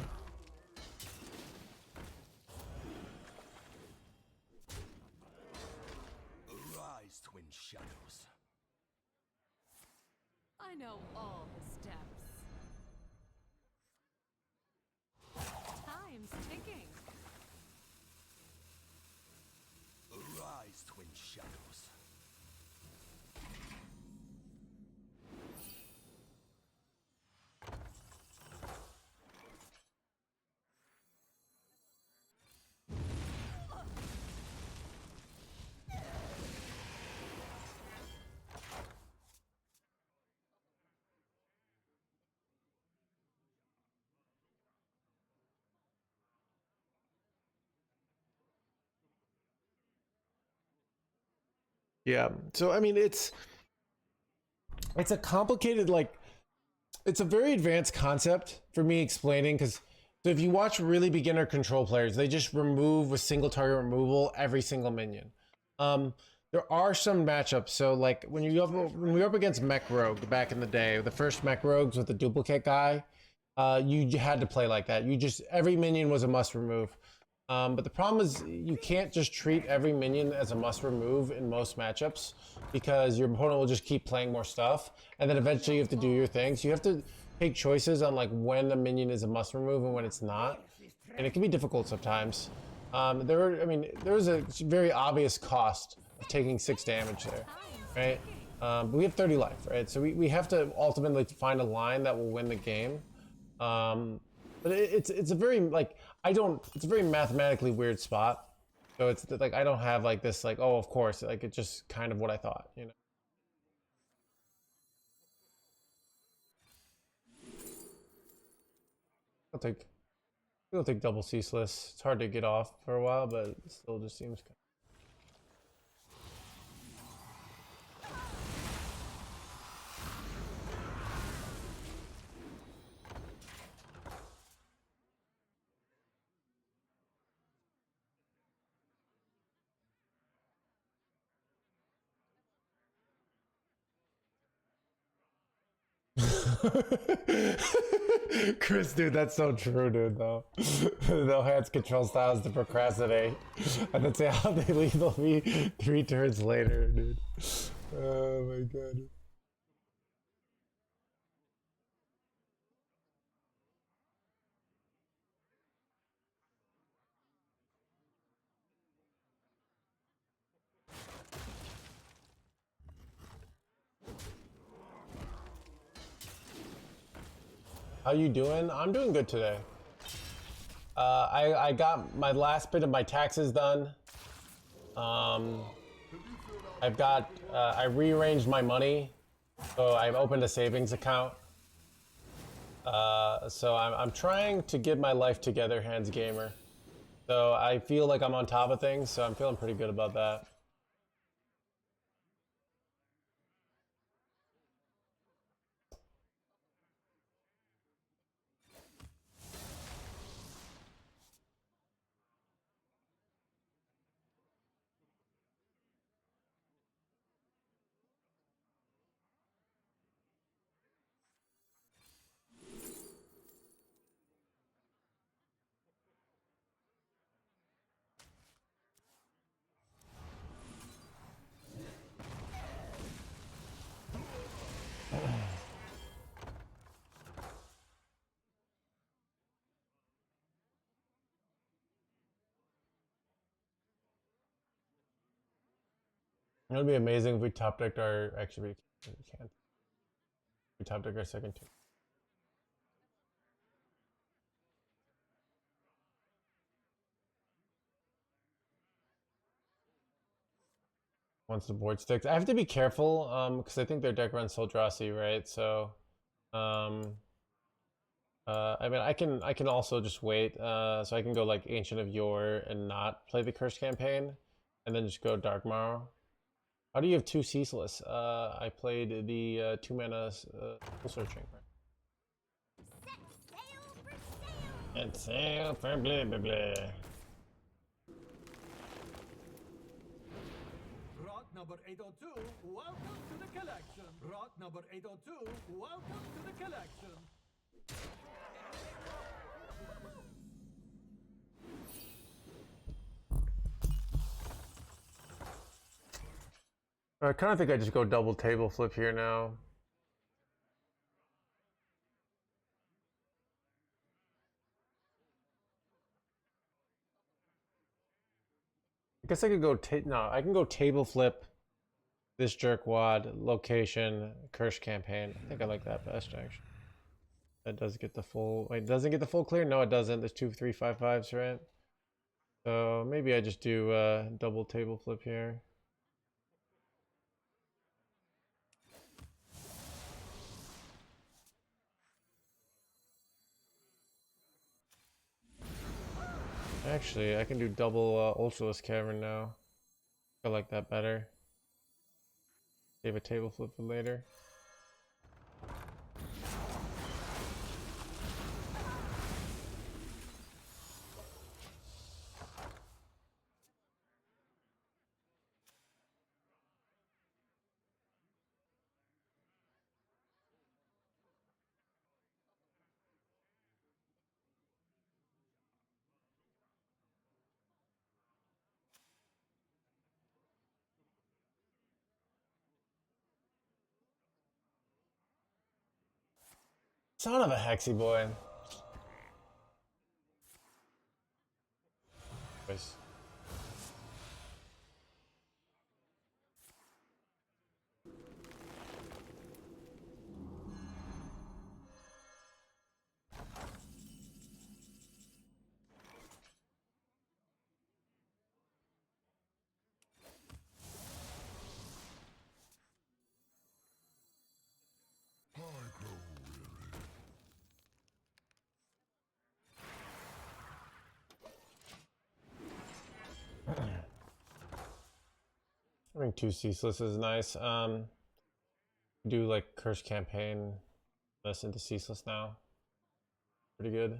Arise, twin shadows. I know all the steps. Time's ticking. Arise, twin shadows. Yeah. So I mean, it's a complicated like it's a very advanced concept for me explaining because so if you watch really beginner control players, they just remove with single target removal every single minion. There are some matchups. So like when when we were up against Mech Rogue back in the day, the first Mech Rogues with the duplicate guy, you had to play like that. You just every minion was a must remove. But the problem is you can't just treat every minion as a must remove in most matchups because your opponent will just keep playing more stuff and then eventually you have to do your thing. So you have to take choices on like when a minion is a must remove and when it's not. And it can be difficult sometimes. There was a very obvious cost of taking 6 damage there, right? But we have 30 life, right? So we have to ultimately find a line that will win the game. But it's a very like it's a very mathematically weird spot. So it's like I don't have like this like, oh, of course, like it's just kind of what I thought, you know. I'll take double ceaseless. It's hard to get off for a while, but it still just seems kind Chris, dude, that's so true, dude, though. No hands control styles to procrastinate. And that's how they leave me 3 turns later, dude. Oh my god. How you doing? I'm doing good today. I got my last bit of my taxes done. I rearranged my money, so I've opened a savings account. So I'm trying to get my life together, NoHandsGamer. So I feel like I'm on top of things, so I'm feeling pretty good about that. It would be amazing if we top decked our. Actually, we can't. We top deck our second two. Once the board sticks, I have to be careful because I think their deck runs Soldrassi, right? So, I mean, I can also just wait. So I can go like Ancient of Yore and not play the Curse campaign, and then just go Darkmarrow. How do you have two Ceaseless? I played the 2-mana Soul Searching. And sail for blah blah blah. Rot number 802, welcome to the collection. Rot number 802, welcome to the collection. I kind of think I just go double table flip here now. I guess I could go no, I can go table flip this jerkwad location curse campaign. I think I like that best actually. That does get the full. Wait, doesn't get the full clear? No, it doesn't. There's 2 3 5 5s, right? So maybe I just do double table flip here. Actually, I can do double Ultralisk Cavern now. I like that better. Save a table flip for later. Son of a hexy boy. Nice. Having 2 Ceaseless is nice. Do like Curse campaign this into Ceaseless now. Pretty good.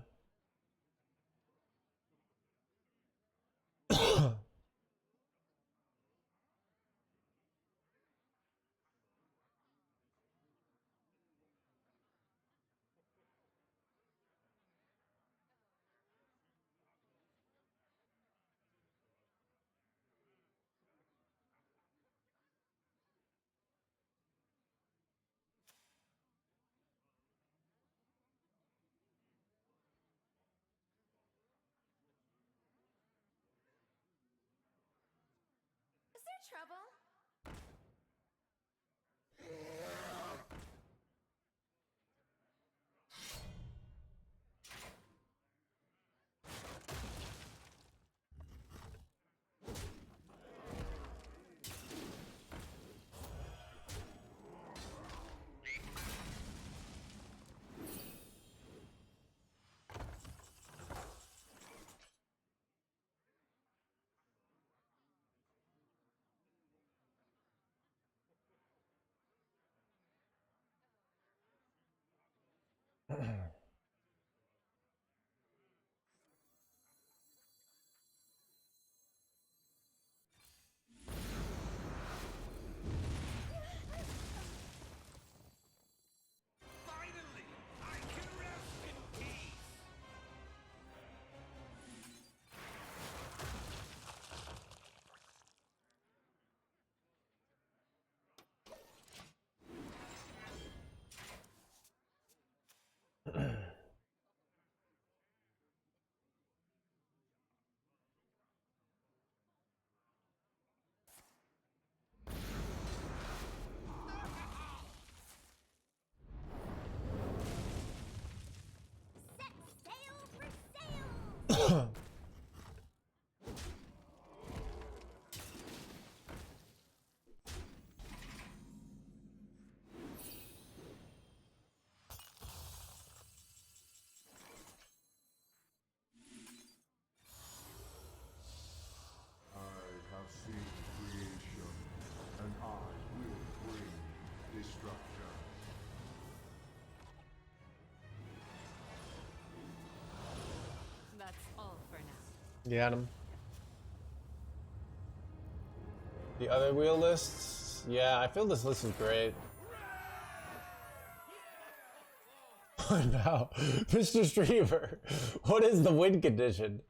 Is there trouble? I have seen creation, and I will bring destruction. That's all for now. Got him. The other wheel lists? Yeah, I feel this list is great. Now, Mr. Streamer, what is the win condition?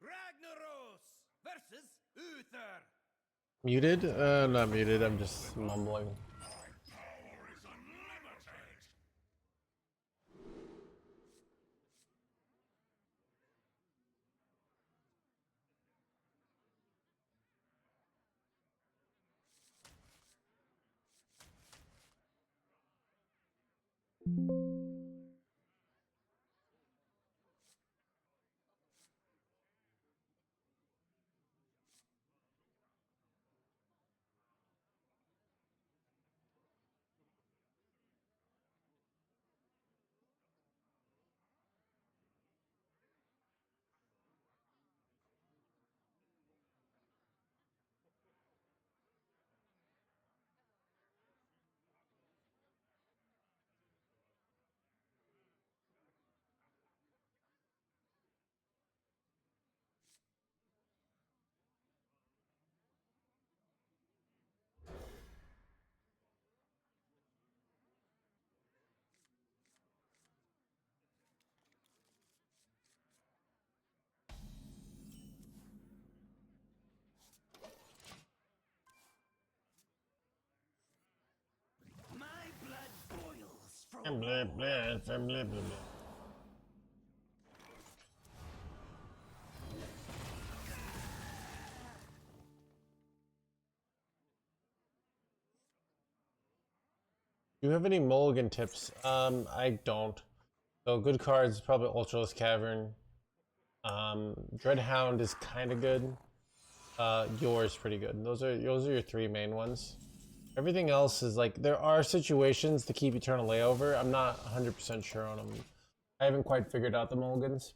Ragnaros versus Uther. Muted? Not muted, I'm just mumbling. Power is unlimited. My blood boils for Blah, blah, blah, blah, blah. Do you have any mulligan tips? I don't. So good cards, probably Ultraless Cavern. Dreadhound is kind of good. Yours pretty good. Those are your three main ones. Everything else is like, there are situations to keep Eternal Layover. I'm not 100% sure on them. I haven't quite figured out the mulligans.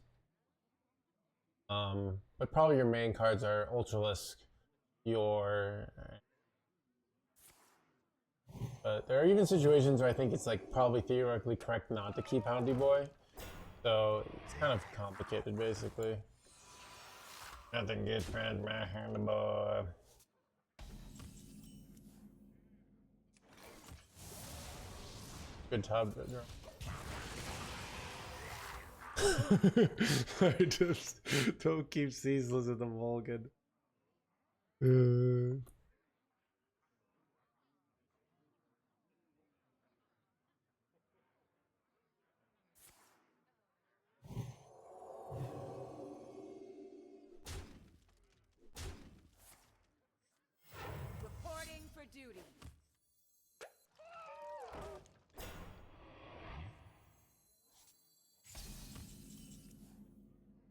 But probably your main cards are Ultralisk, your... But there are even situations where I think it's like probably theoretically correct not to keep Houndy Boy. So it's kind of complicated basically. Nothing good, friend, my Houndy Boy. Good tub. I just don't keep ceaseless with the mulligan.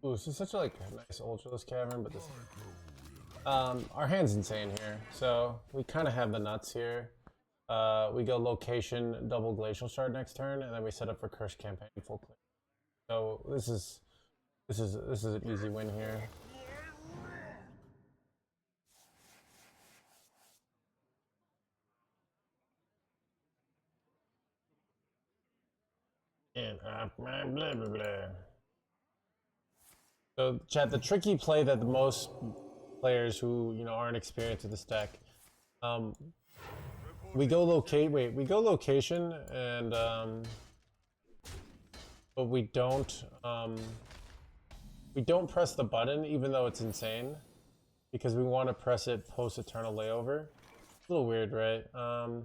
Ooh, this is such a like a nice ultraless cavern, but this our hand's insane here. So we kind of have the nuts here. We go location, double glacial shard next turn, and then we set up for curse campaign full clear. So this is an easy win here. And blah, blah, blah, blah. So chat, the tricky play that the most players who aren't experienced with this deck, we go location and but we don't press the button even though it's insane because we want to press it post eternal layover. A little weird, right? I'm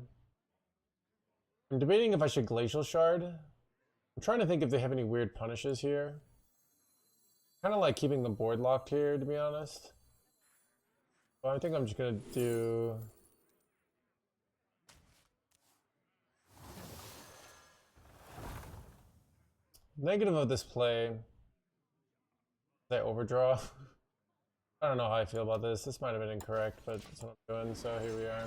debating if I should glacial shard. I'm trying to think if they have any weird punishes here. Kind of like keeping the board locked here, to be honest. So I think I'm just gonna do. Negative of this play. Is I overdraw? I don't know how I feel about this. This might have been incorrect, but that's what I'm doing, so here we are.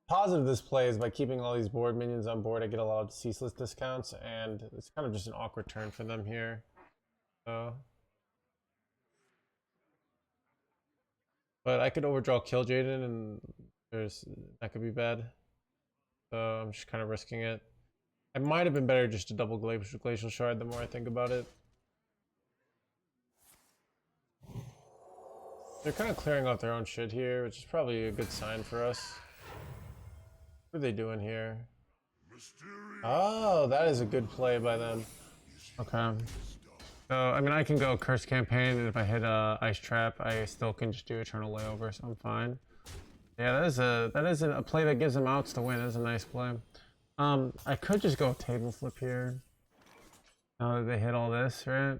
Positive of this play is by keeping all these board minions on board, I get a lot of ceaseless discounts, and it's kind of just an awkward turn for them here. So, but I could overdraw Kill Jaden, and that could be bad. So I'm just kind of risking it. It might have been better just to double glacial shard the more I think about it. They're kind of clearing out their own shit here, which is probably a good sign for us. What are they doing here? Oh, that is a good play by them. Okay. So, I mean, I can go Curse Campaign, and if I hit Ice Trap, I still can just do Eternal Layover, so I'm fine. Yeah, that is a play that gives them outs to win. That's a nice play. I could just go Table Flip here. Now that they hit all this, right?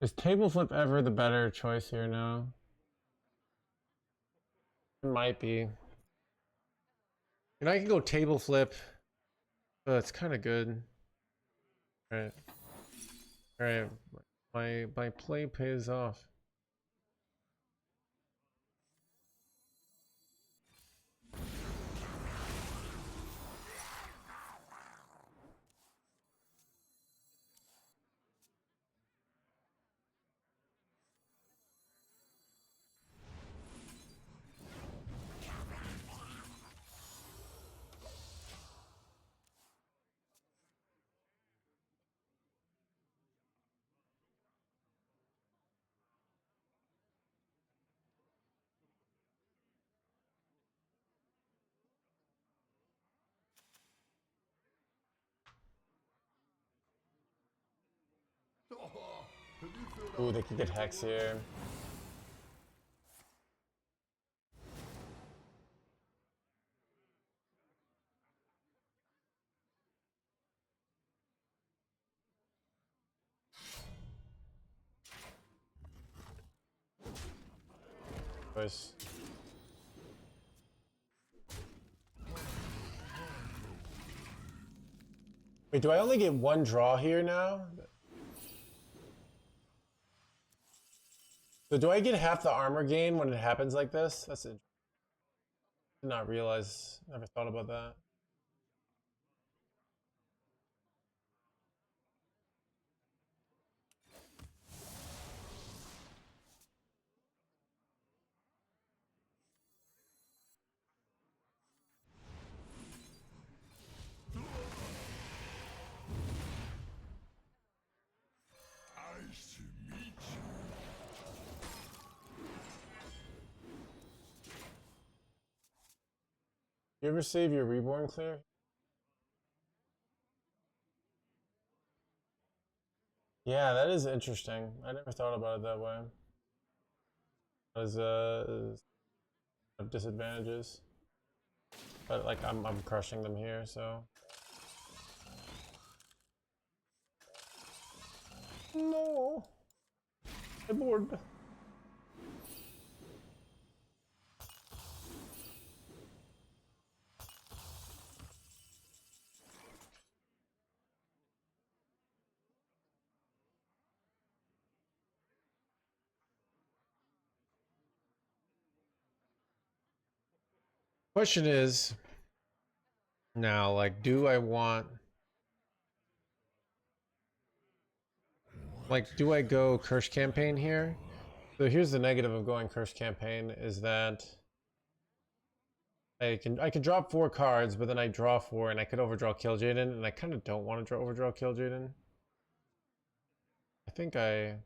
Is Table Flip ever the better choice here now? It might be. And I can go Table Flip. Oh, that's kind of good. Alright. Alright. My play pays off. Ooh, they could get Hex here. Nice. Wait, do I only get one draw here now? So do I get half the armor gain when it happens like this? That's interesting. Did not realize, never thought about that. You ever save your Reborn clear? Yeah, that is interesting. I never thought about it that way. As disadvantages, but like I'm crushing them here, so. No, I bored. Question is now, like, do I want, like, do I go curse campaign here? So here's the negative of going curse campaign is that I can drop 4 cards, but then I draw 4 and I could overdraw Killjaden, and I kind of don't want to overdraw Killjaden. I think I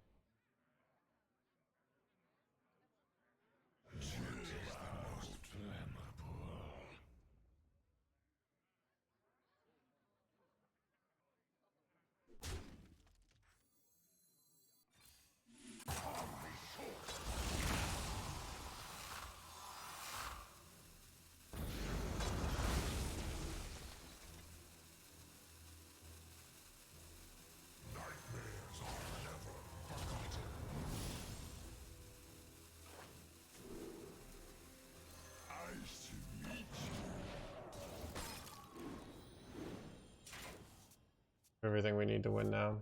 everything we need to win now.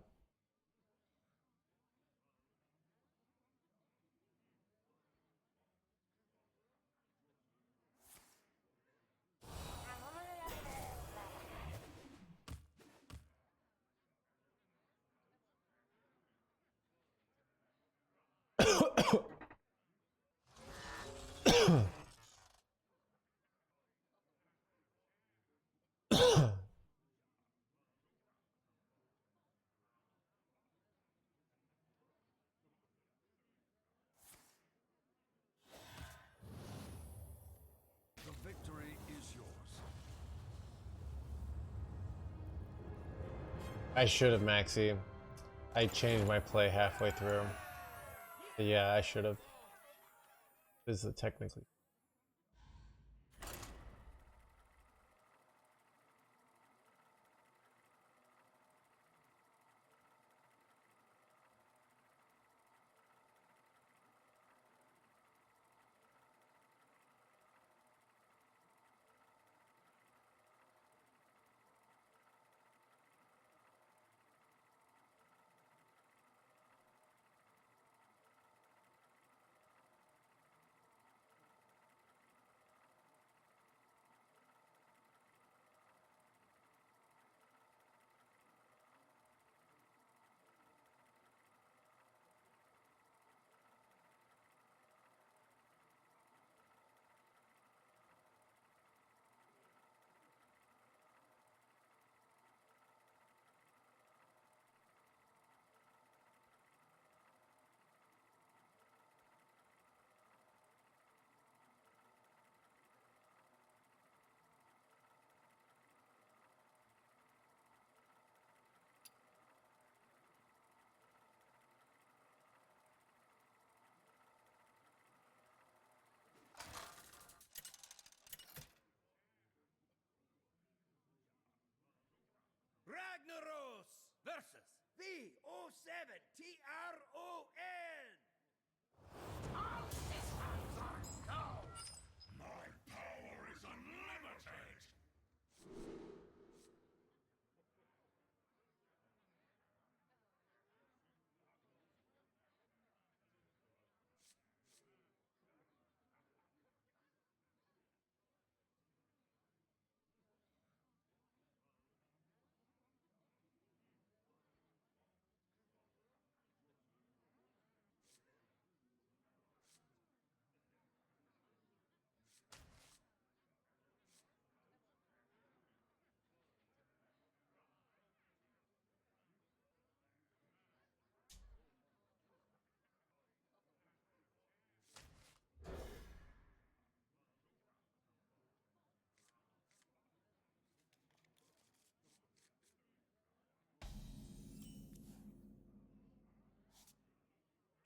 The victory is yours. I should have, Maxi. I changed my play halfway through. But yeah, I should have. This is technically. Ragnaros versus VO7TRON. Our systems are go. My power is unlimited.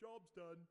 Job's done.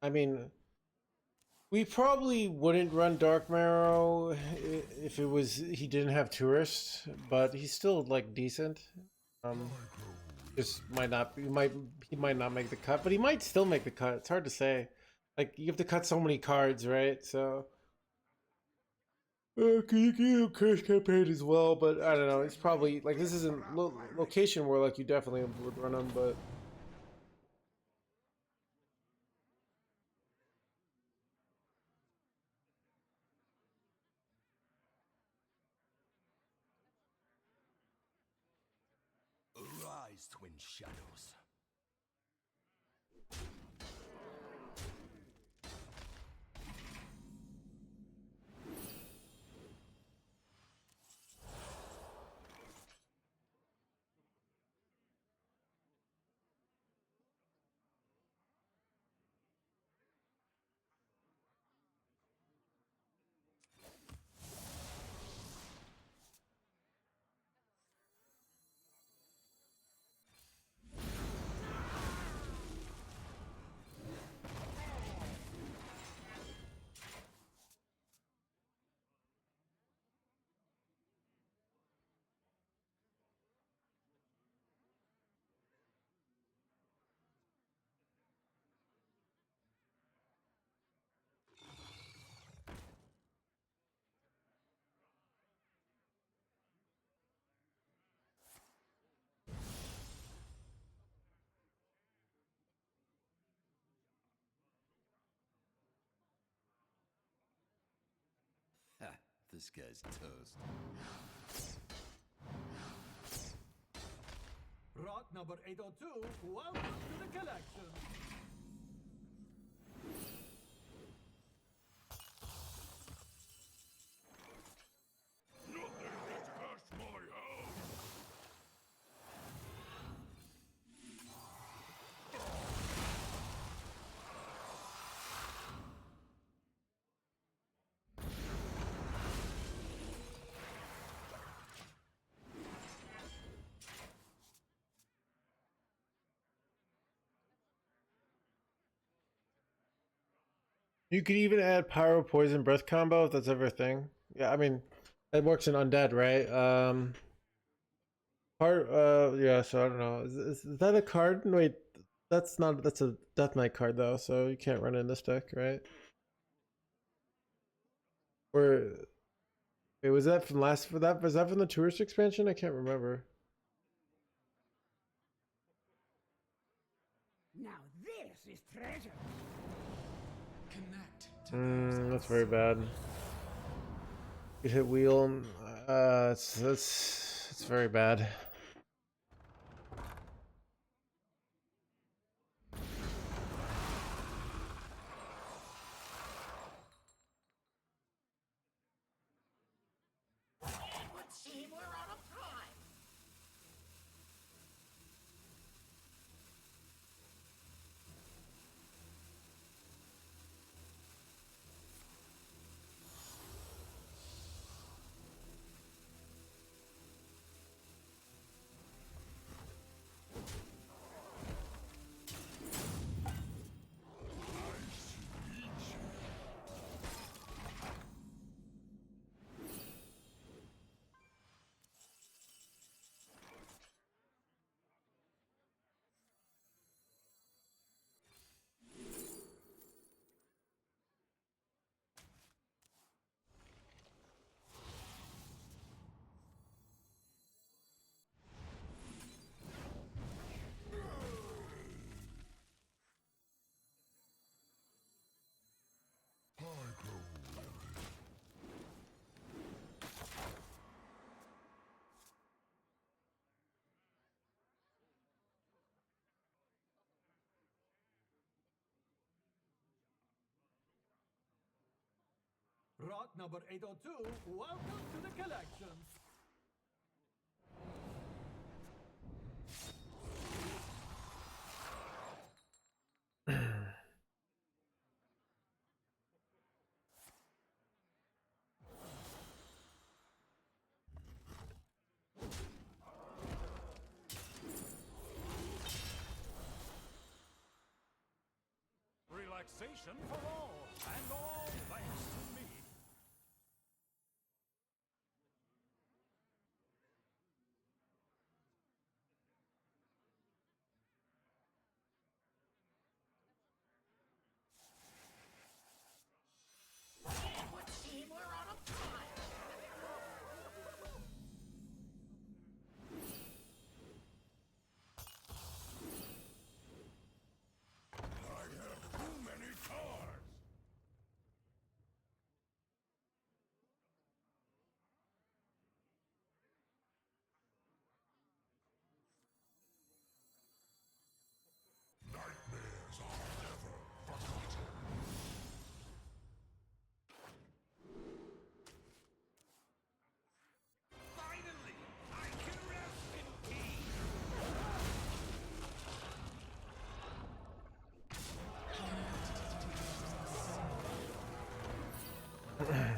I mean, we probably wouldn't run Dark Marrow if it was he didn't have tourists, but he's still like decent. Just might not he might not make the cut, but he might still make the cut. It's hard to say. Like you have to cut so many cards, right? So you curse campaign as well, but I don't know. It's probably like this isn't location where like you definitely would run him, but. Arise, twin shadows. Ha, this guy's toast. Rot number 802, welcome to the collection. Nothing gets past my house! You could even add pyro poison breath combo if that's ever a thing. Yeah, I mean, it works in undead, right? Yeah, so I don't know. Is that a card? Wait, that's not, that's a Death Knight card though, so you can't run it in this deck, right? Or, wait, was that from last, was that from the tourist expansion? I can't remember. Now this is treasure. Connect to those That's very bad. You hit wheel, it's very bad. Rot number 802, welcome to the collection. relaxation for all, and all thanks to me. I have too many cards. Nightmares are never forgotten. Finally, I can rest in peace. Okay.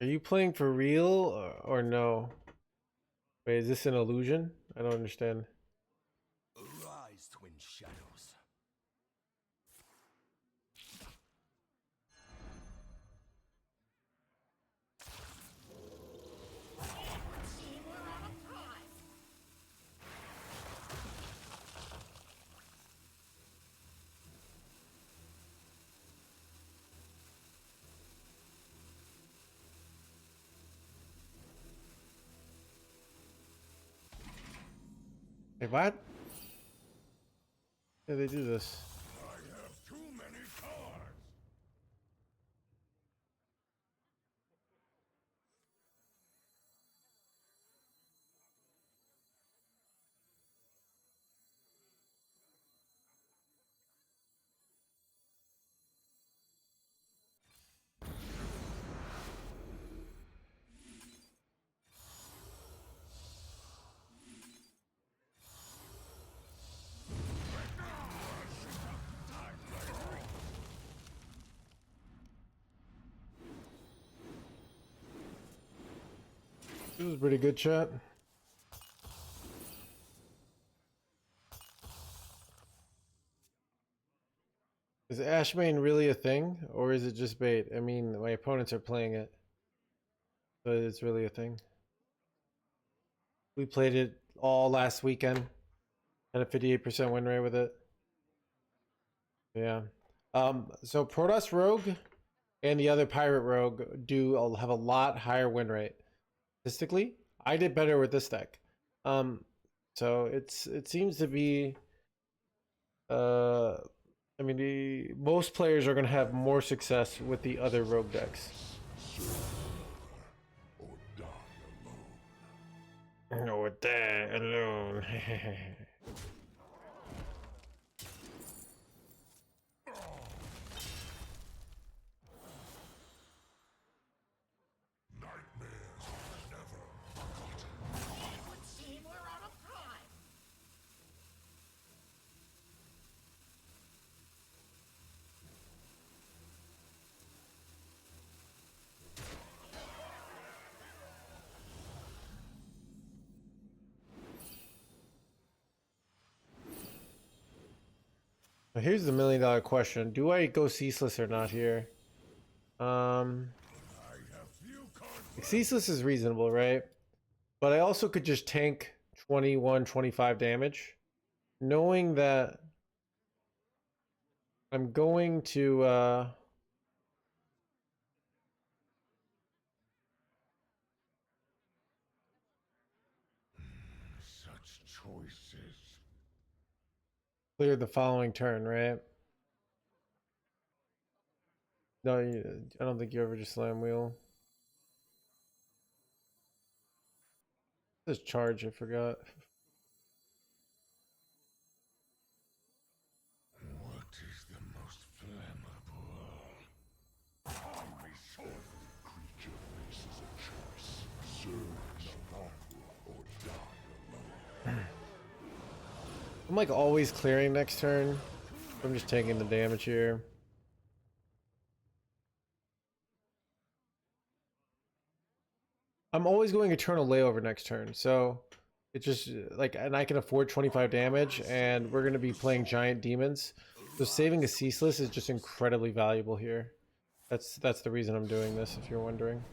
Are you playing for real or no? Wait, is this an illusion? I don't understand. Arise, twin shadows. Hey, what? Yeah, they do this. I have too many cards. This is pretty good, chat. Is Ashbane really a thing, or is it just bait? I mean, my opponents are playing it, but it's really a thing. We played it all last weekend, had a 58% win rate with it. Yeah. So Protoss Rogue and the other Pirate Rogue have a lot higher win rate. Statistically, I did better with this deck. So it seems to be I mean, most players are going to have more success with the other rogue decks. Or die alone. Or die alone. Nightmares are never forgotten. It would seem we're out of time. Now here's the $1,000,000 question: do I go ceaseless or not here? I have few cards. Ceaseless is reasonable, right? But I also could just tank 21, 25 damage, knowing that I'm going to Such choices. clear the following turn, right? No, I don't think you ever just slam wheel. This charge, I forgot. What is the most flammable? Only sword. Creature faces a choice. Serve the power or die alone. I'm like always clearing next turn. I'm just taking the damage here. I'm always going Eternal Layover next turn, so it's just like, and I can afford 25 damage, and we're going to be playing giant demons. So saving a Ceaseless is just incredibly valuable here. That's the reason I'm doing this, if you're wondering.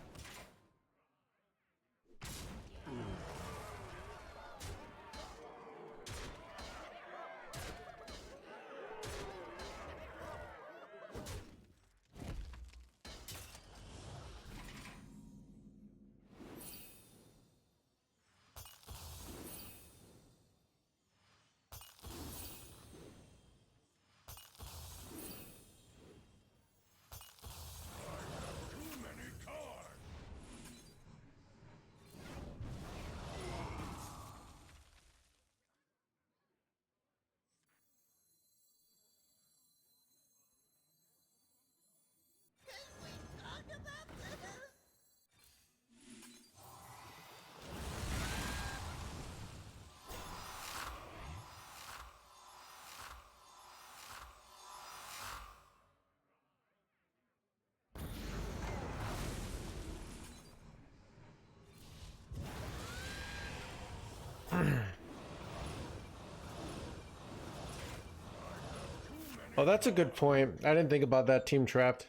Oh, that's a good point. I didn't think about that, team trapped.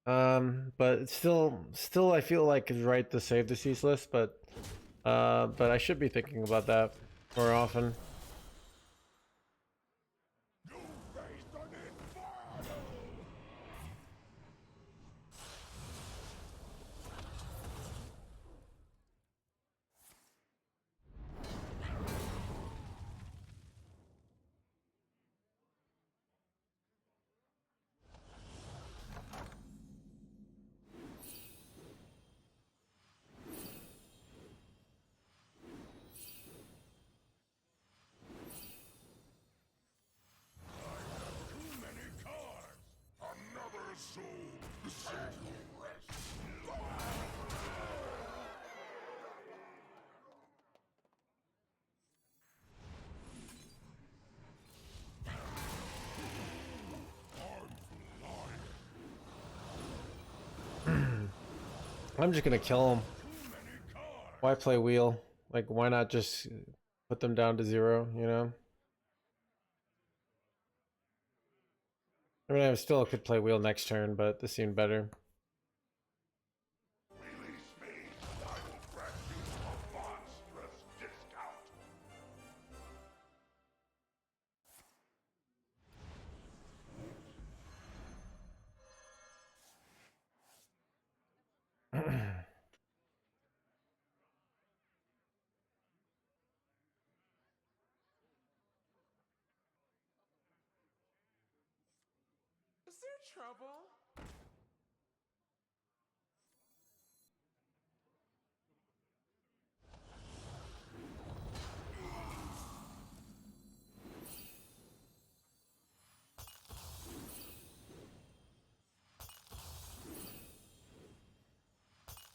But it's still I feel like it's right to save the Ceaseless, but I should be thinking about that more often. I'm just gonna kill him. Why play wheel? Like, why not just put them down to 0, you know? I mean, I still could play wheel next turn, but this seemed better. Release me, and I will grant you a monstrous discount. Is there trouble?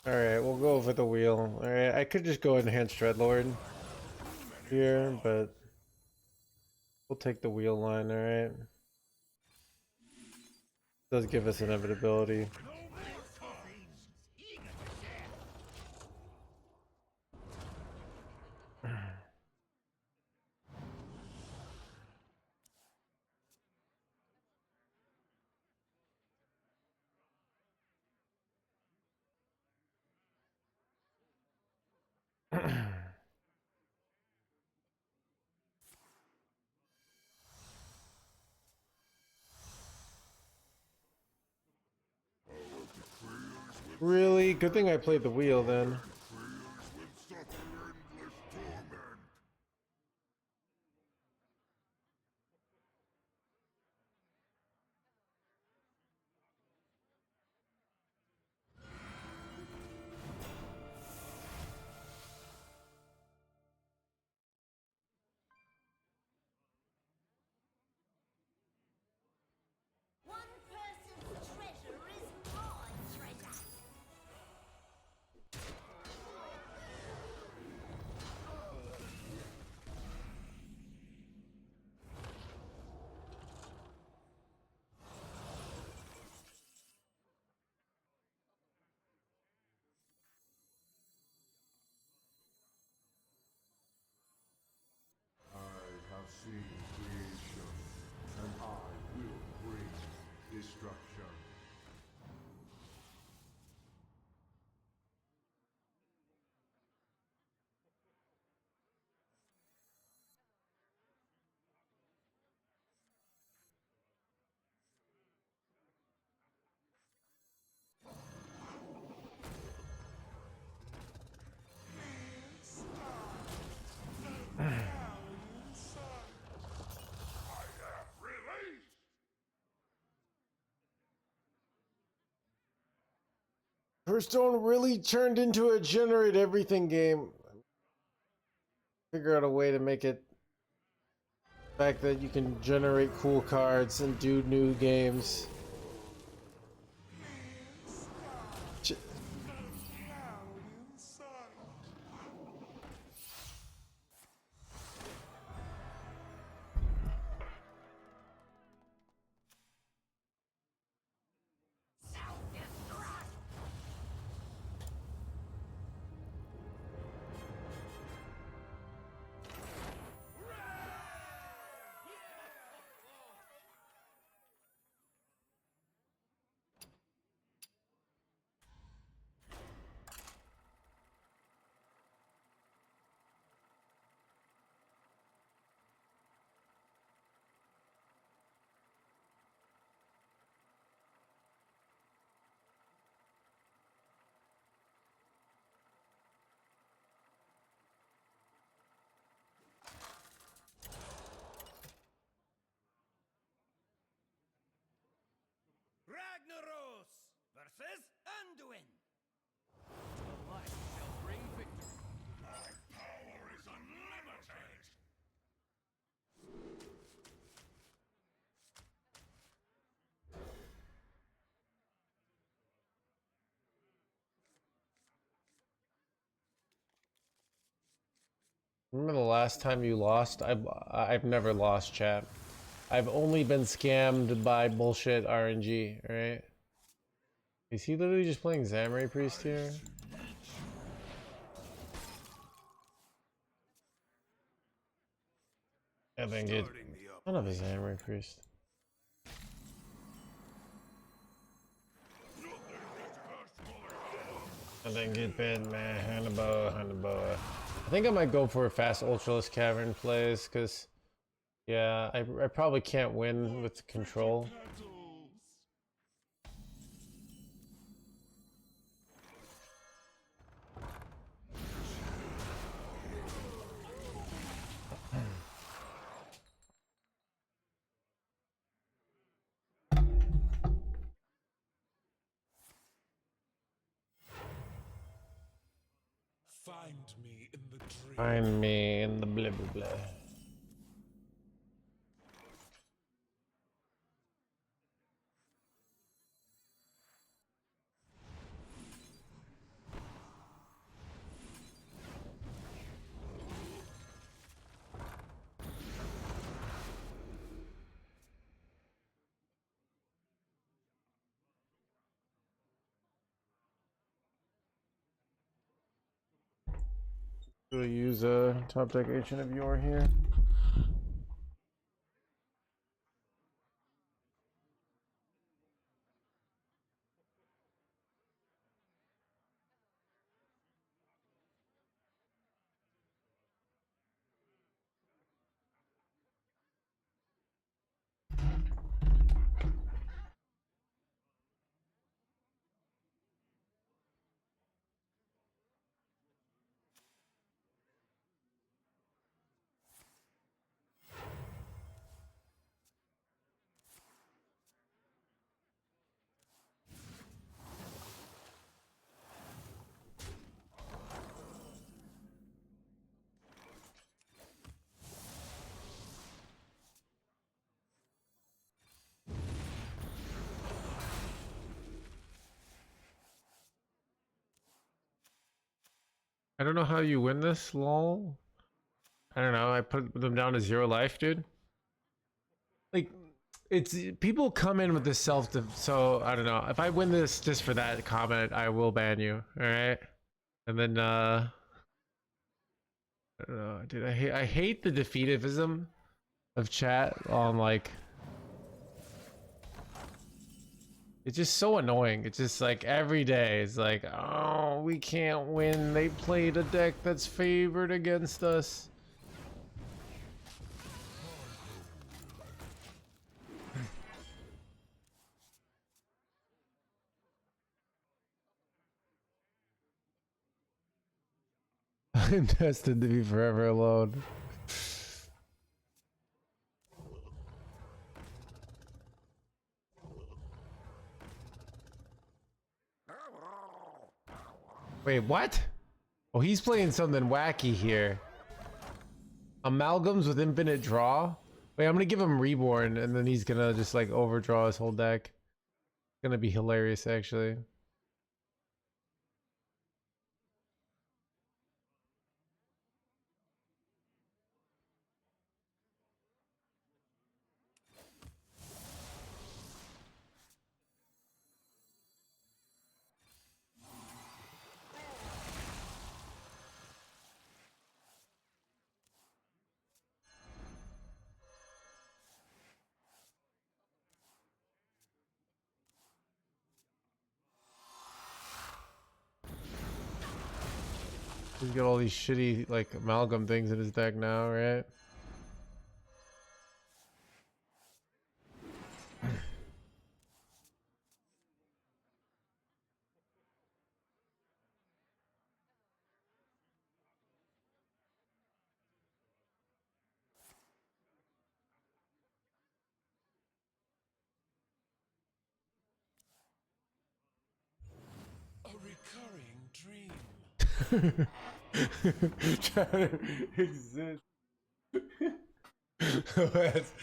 Alright, we'll go over the wheel. Alright, I could just go Enhanced Dreadlord here, but we'll take the wheel line, alright? Does give us inevitability. Really? Good thing I played the wheel then. Hearthstone really turned into a generate everything game. Figure out a way to make it the fact that you can generate cool cards and do new games. Ragnaros versus Anduin. The light shall bring victory. My power is unlimited! Remember the last time you lost? I've never lost, chat. I've only been scammed by bullshit RNG, right? Is he literally just playing Samurai Priest here? And then get son of a Samurai Priest. And then get bit, man. Hanaboa. I think I might go for a fast Ultraless Cavern plays, because yeah, I probably can't win with control. Find me in the dream. Find me in the blah blah blah. We'll use a top deck Ancient of Yore here. I don't know how you win this, lol. I don't know. I put them down to 0 life, dude. Like, it's people come in with this so I don't know. If I win this just for that comment, I will ban you. All right, and then I don't know, dude. I hate the defeativism of chat on like. It's just so annoying. It's just like every day it's like, oh, we can't win. They played a deck that's favored against us. I'm destined to be forever alone. Wait, what? Oh, he's playing something wacky here. Amalgams with infinite draw? Wait, I'm gonna give him Reborn, and then he's gonna just like overdraw his whole deck. It's gonna be hilarious, actually. He's got all these shitty like amalgam things in his deck now, right? A recurring dream. Trying to exist. Let's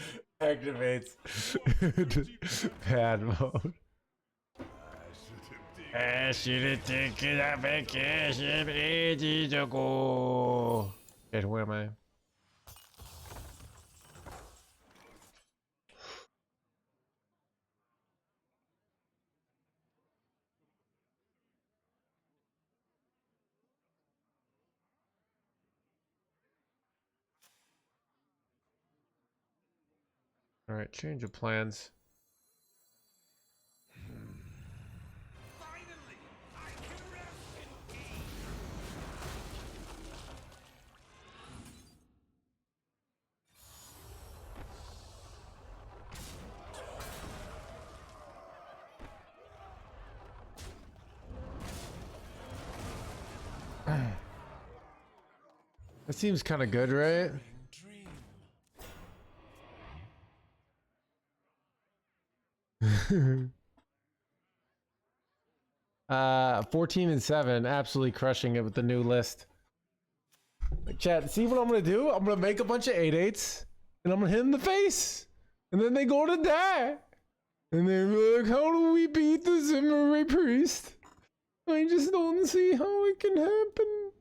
activates pad mode. I should have taken a vacation ages ago. Shit, where am I? All right, change of plans. Finally, I can rest in peace. That seems kind of good, right? Dream. 14 and 7, absolutely crushing it with the new list. Chat, see what I'm gonna do? I'm gonna make a bunch of 8/8s, and I'm gonna hit in the face, and then they go to die, and they're like, "How do we beat the Zimmery Priest? I just don't see how it can happen."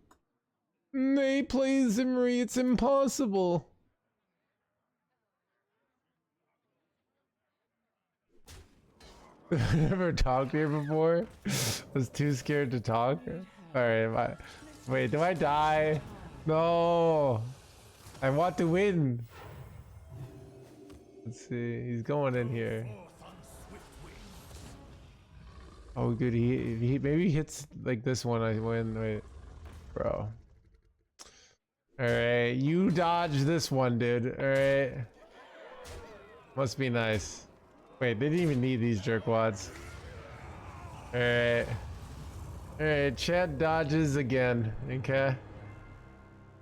And they play Zimmery, it's impossible. I've never talked here before. Was too scared to talk. Alright, wait, do I die? No! I want to win! Let's see, he's going in here. Oh good, he maybe hits like this one, I win. Wait, bro. Alright, you dodge this one, dude. Alright. Must be nice. Wait, they didn't even need these jerkwads. Alright. Alright, Chad dodges again. Okay.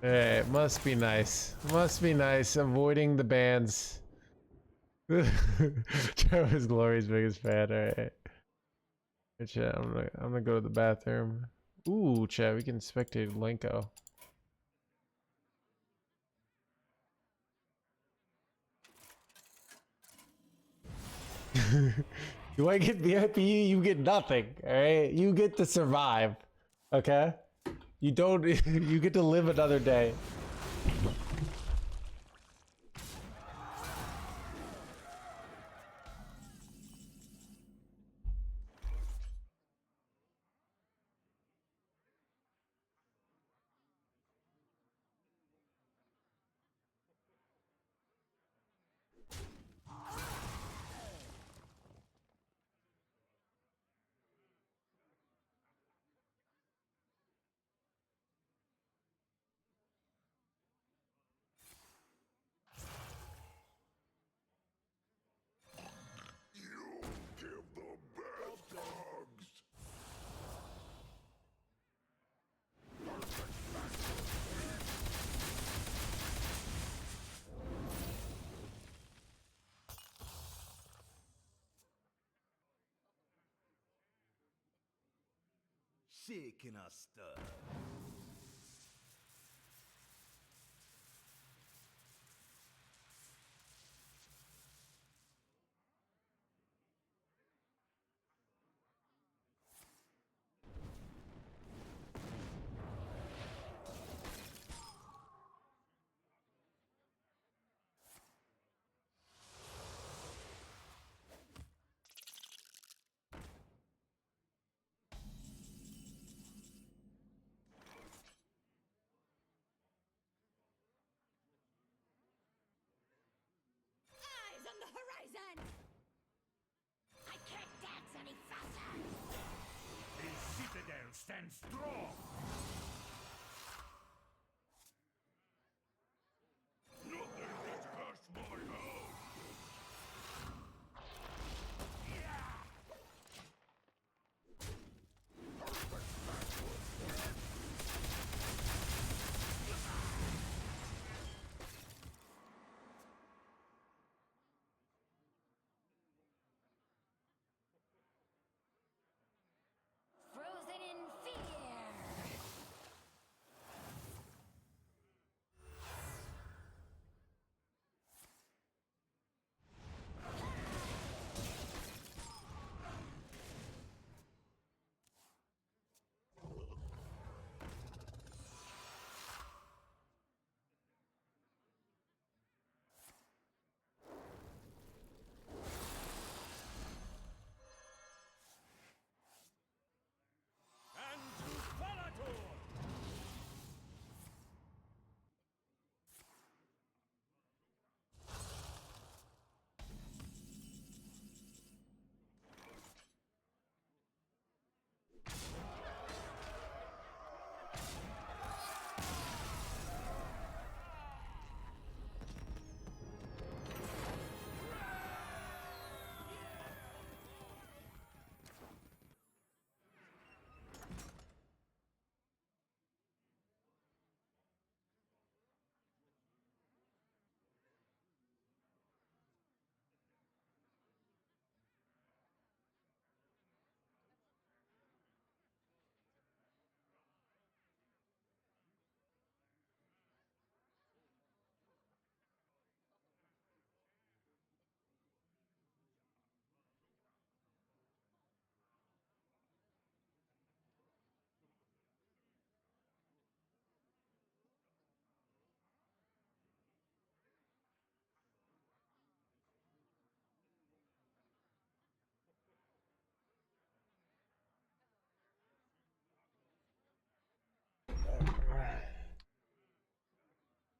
Alright, must be nice. Must be nice. Avoiding the bans. Chad was Glory's biggest fan. Alright. Hey, Chad, I'm gonna go to the bathroom. Ooh, Chad, we can spectate Lenko. Do I get VIP? You get nothing, alright? You get to survive, okay? You don't, you get to live another day. shaking a stir. Eyes on the horizon! I can't dance any faster! The citadel stands strong. Nothing can touch my house. Frozen in fear! And to Palator!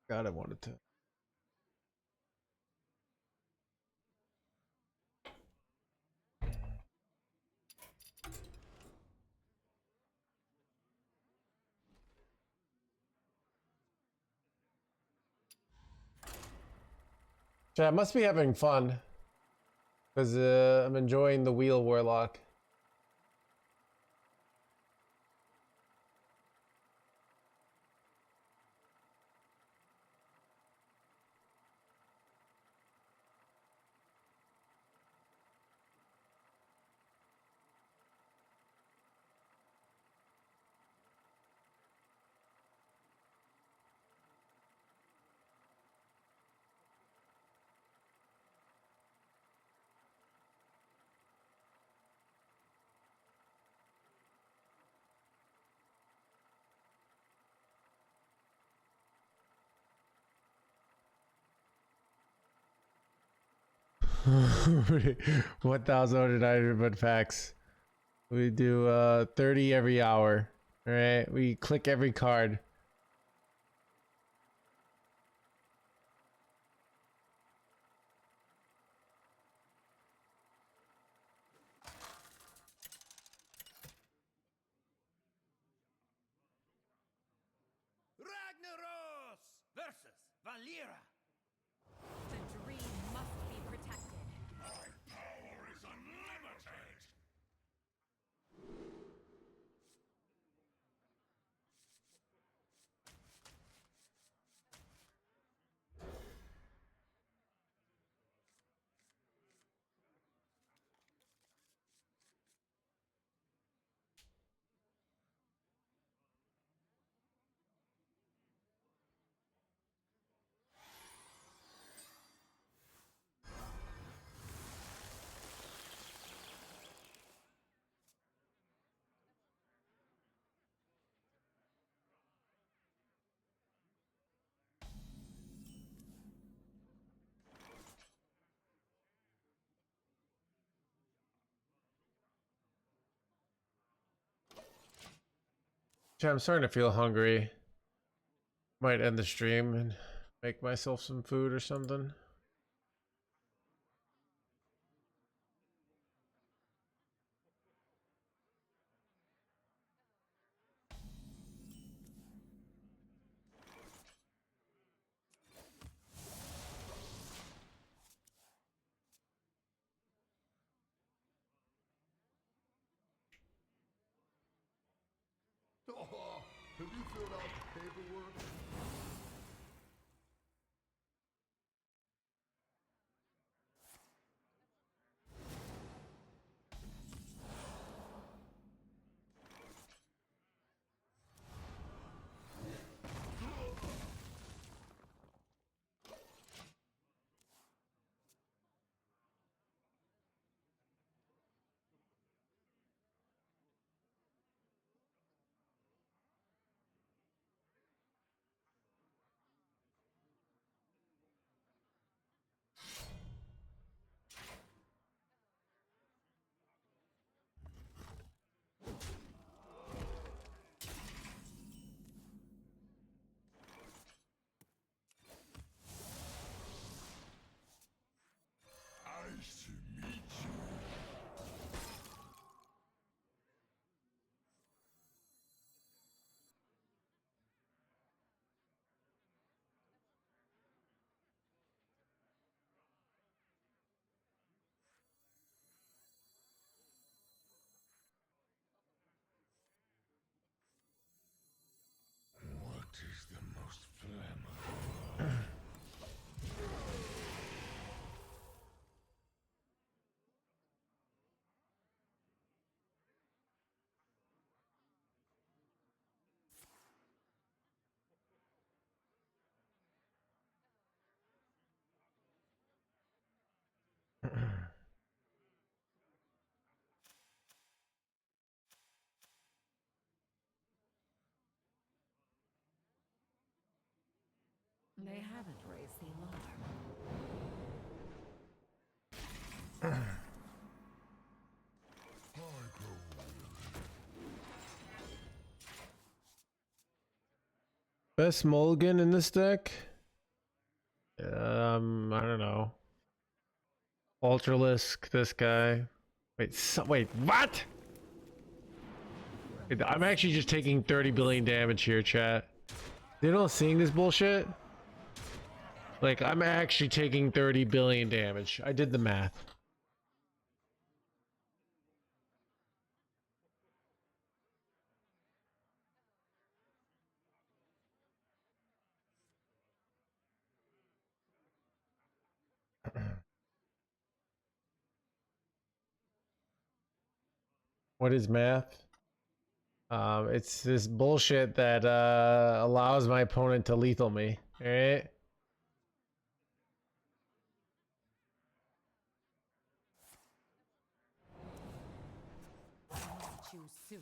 God, I wanted to. Chat must be having fun because I'm enjoying the Wheel Warlock. One thousand but packs. We do 30 every hour. All right, we click every card. Ragnaros versus Valera. The dream must be protected. My power is unlimited. Yeah, I'm starting to feel hungry. Might end the stream and make myself some food or something. Oh, have you filled out the paperwork? Nice to meet you. What is the most flammable? They haven't raised the alarm. Best mulligan in this deck? I don't know. Ultralisk, this guy. Wait, wait, what? I'm actually just taking 30 billion damage here, chat. You know, seeing this bullshit? Like, I'm actually taking 30 billion damage. I did the math. What is math? It's this bullshit that allows my opponent to lethal me. Alright? Choose soon.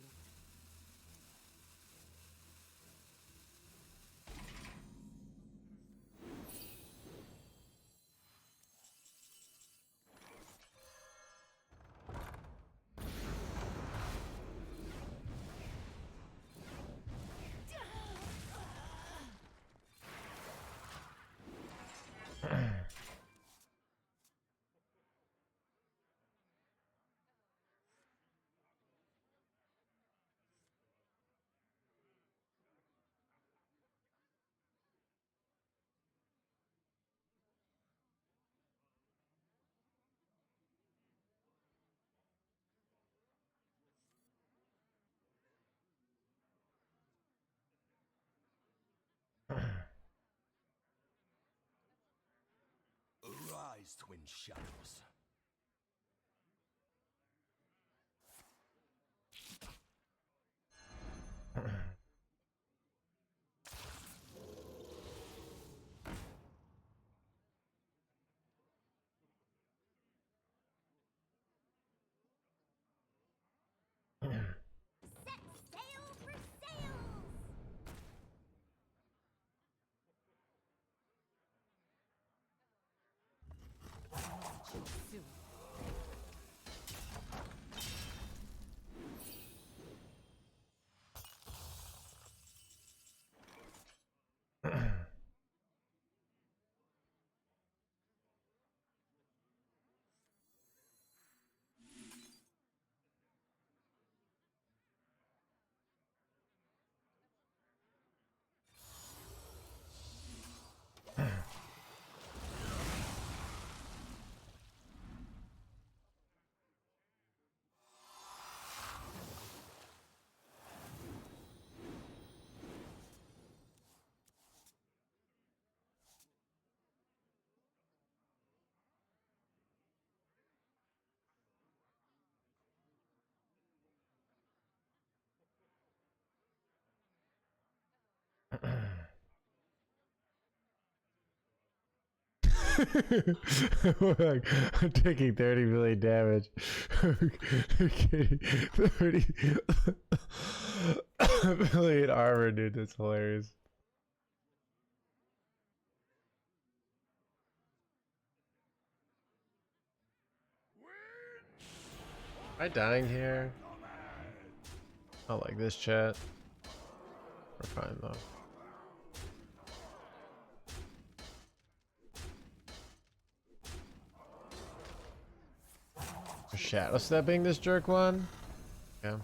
Arise, twin shadows. Set sail for sails! Choose soon. I'm taking 30 million damage. Okay, 30 million armor, dude. That's hilarious. Am I dying here? I like this chat. We're fine though. Shadow stepping this jerk one? Yeah.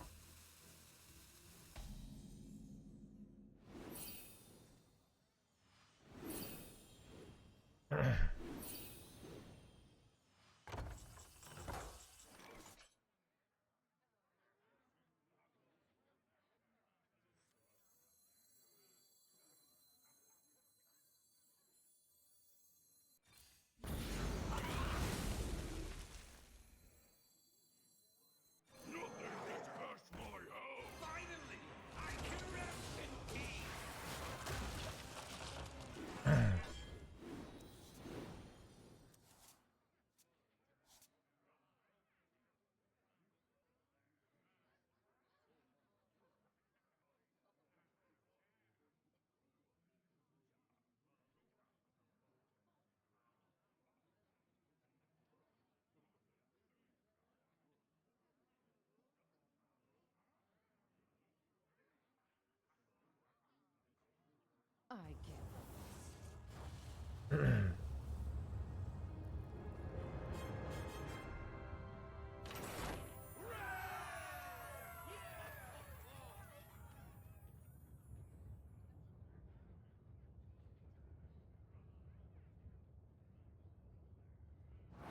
I can't.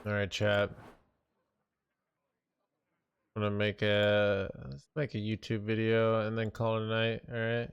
All right, chat. I'm gonna let's make a YouTube video and then call it a night. All right.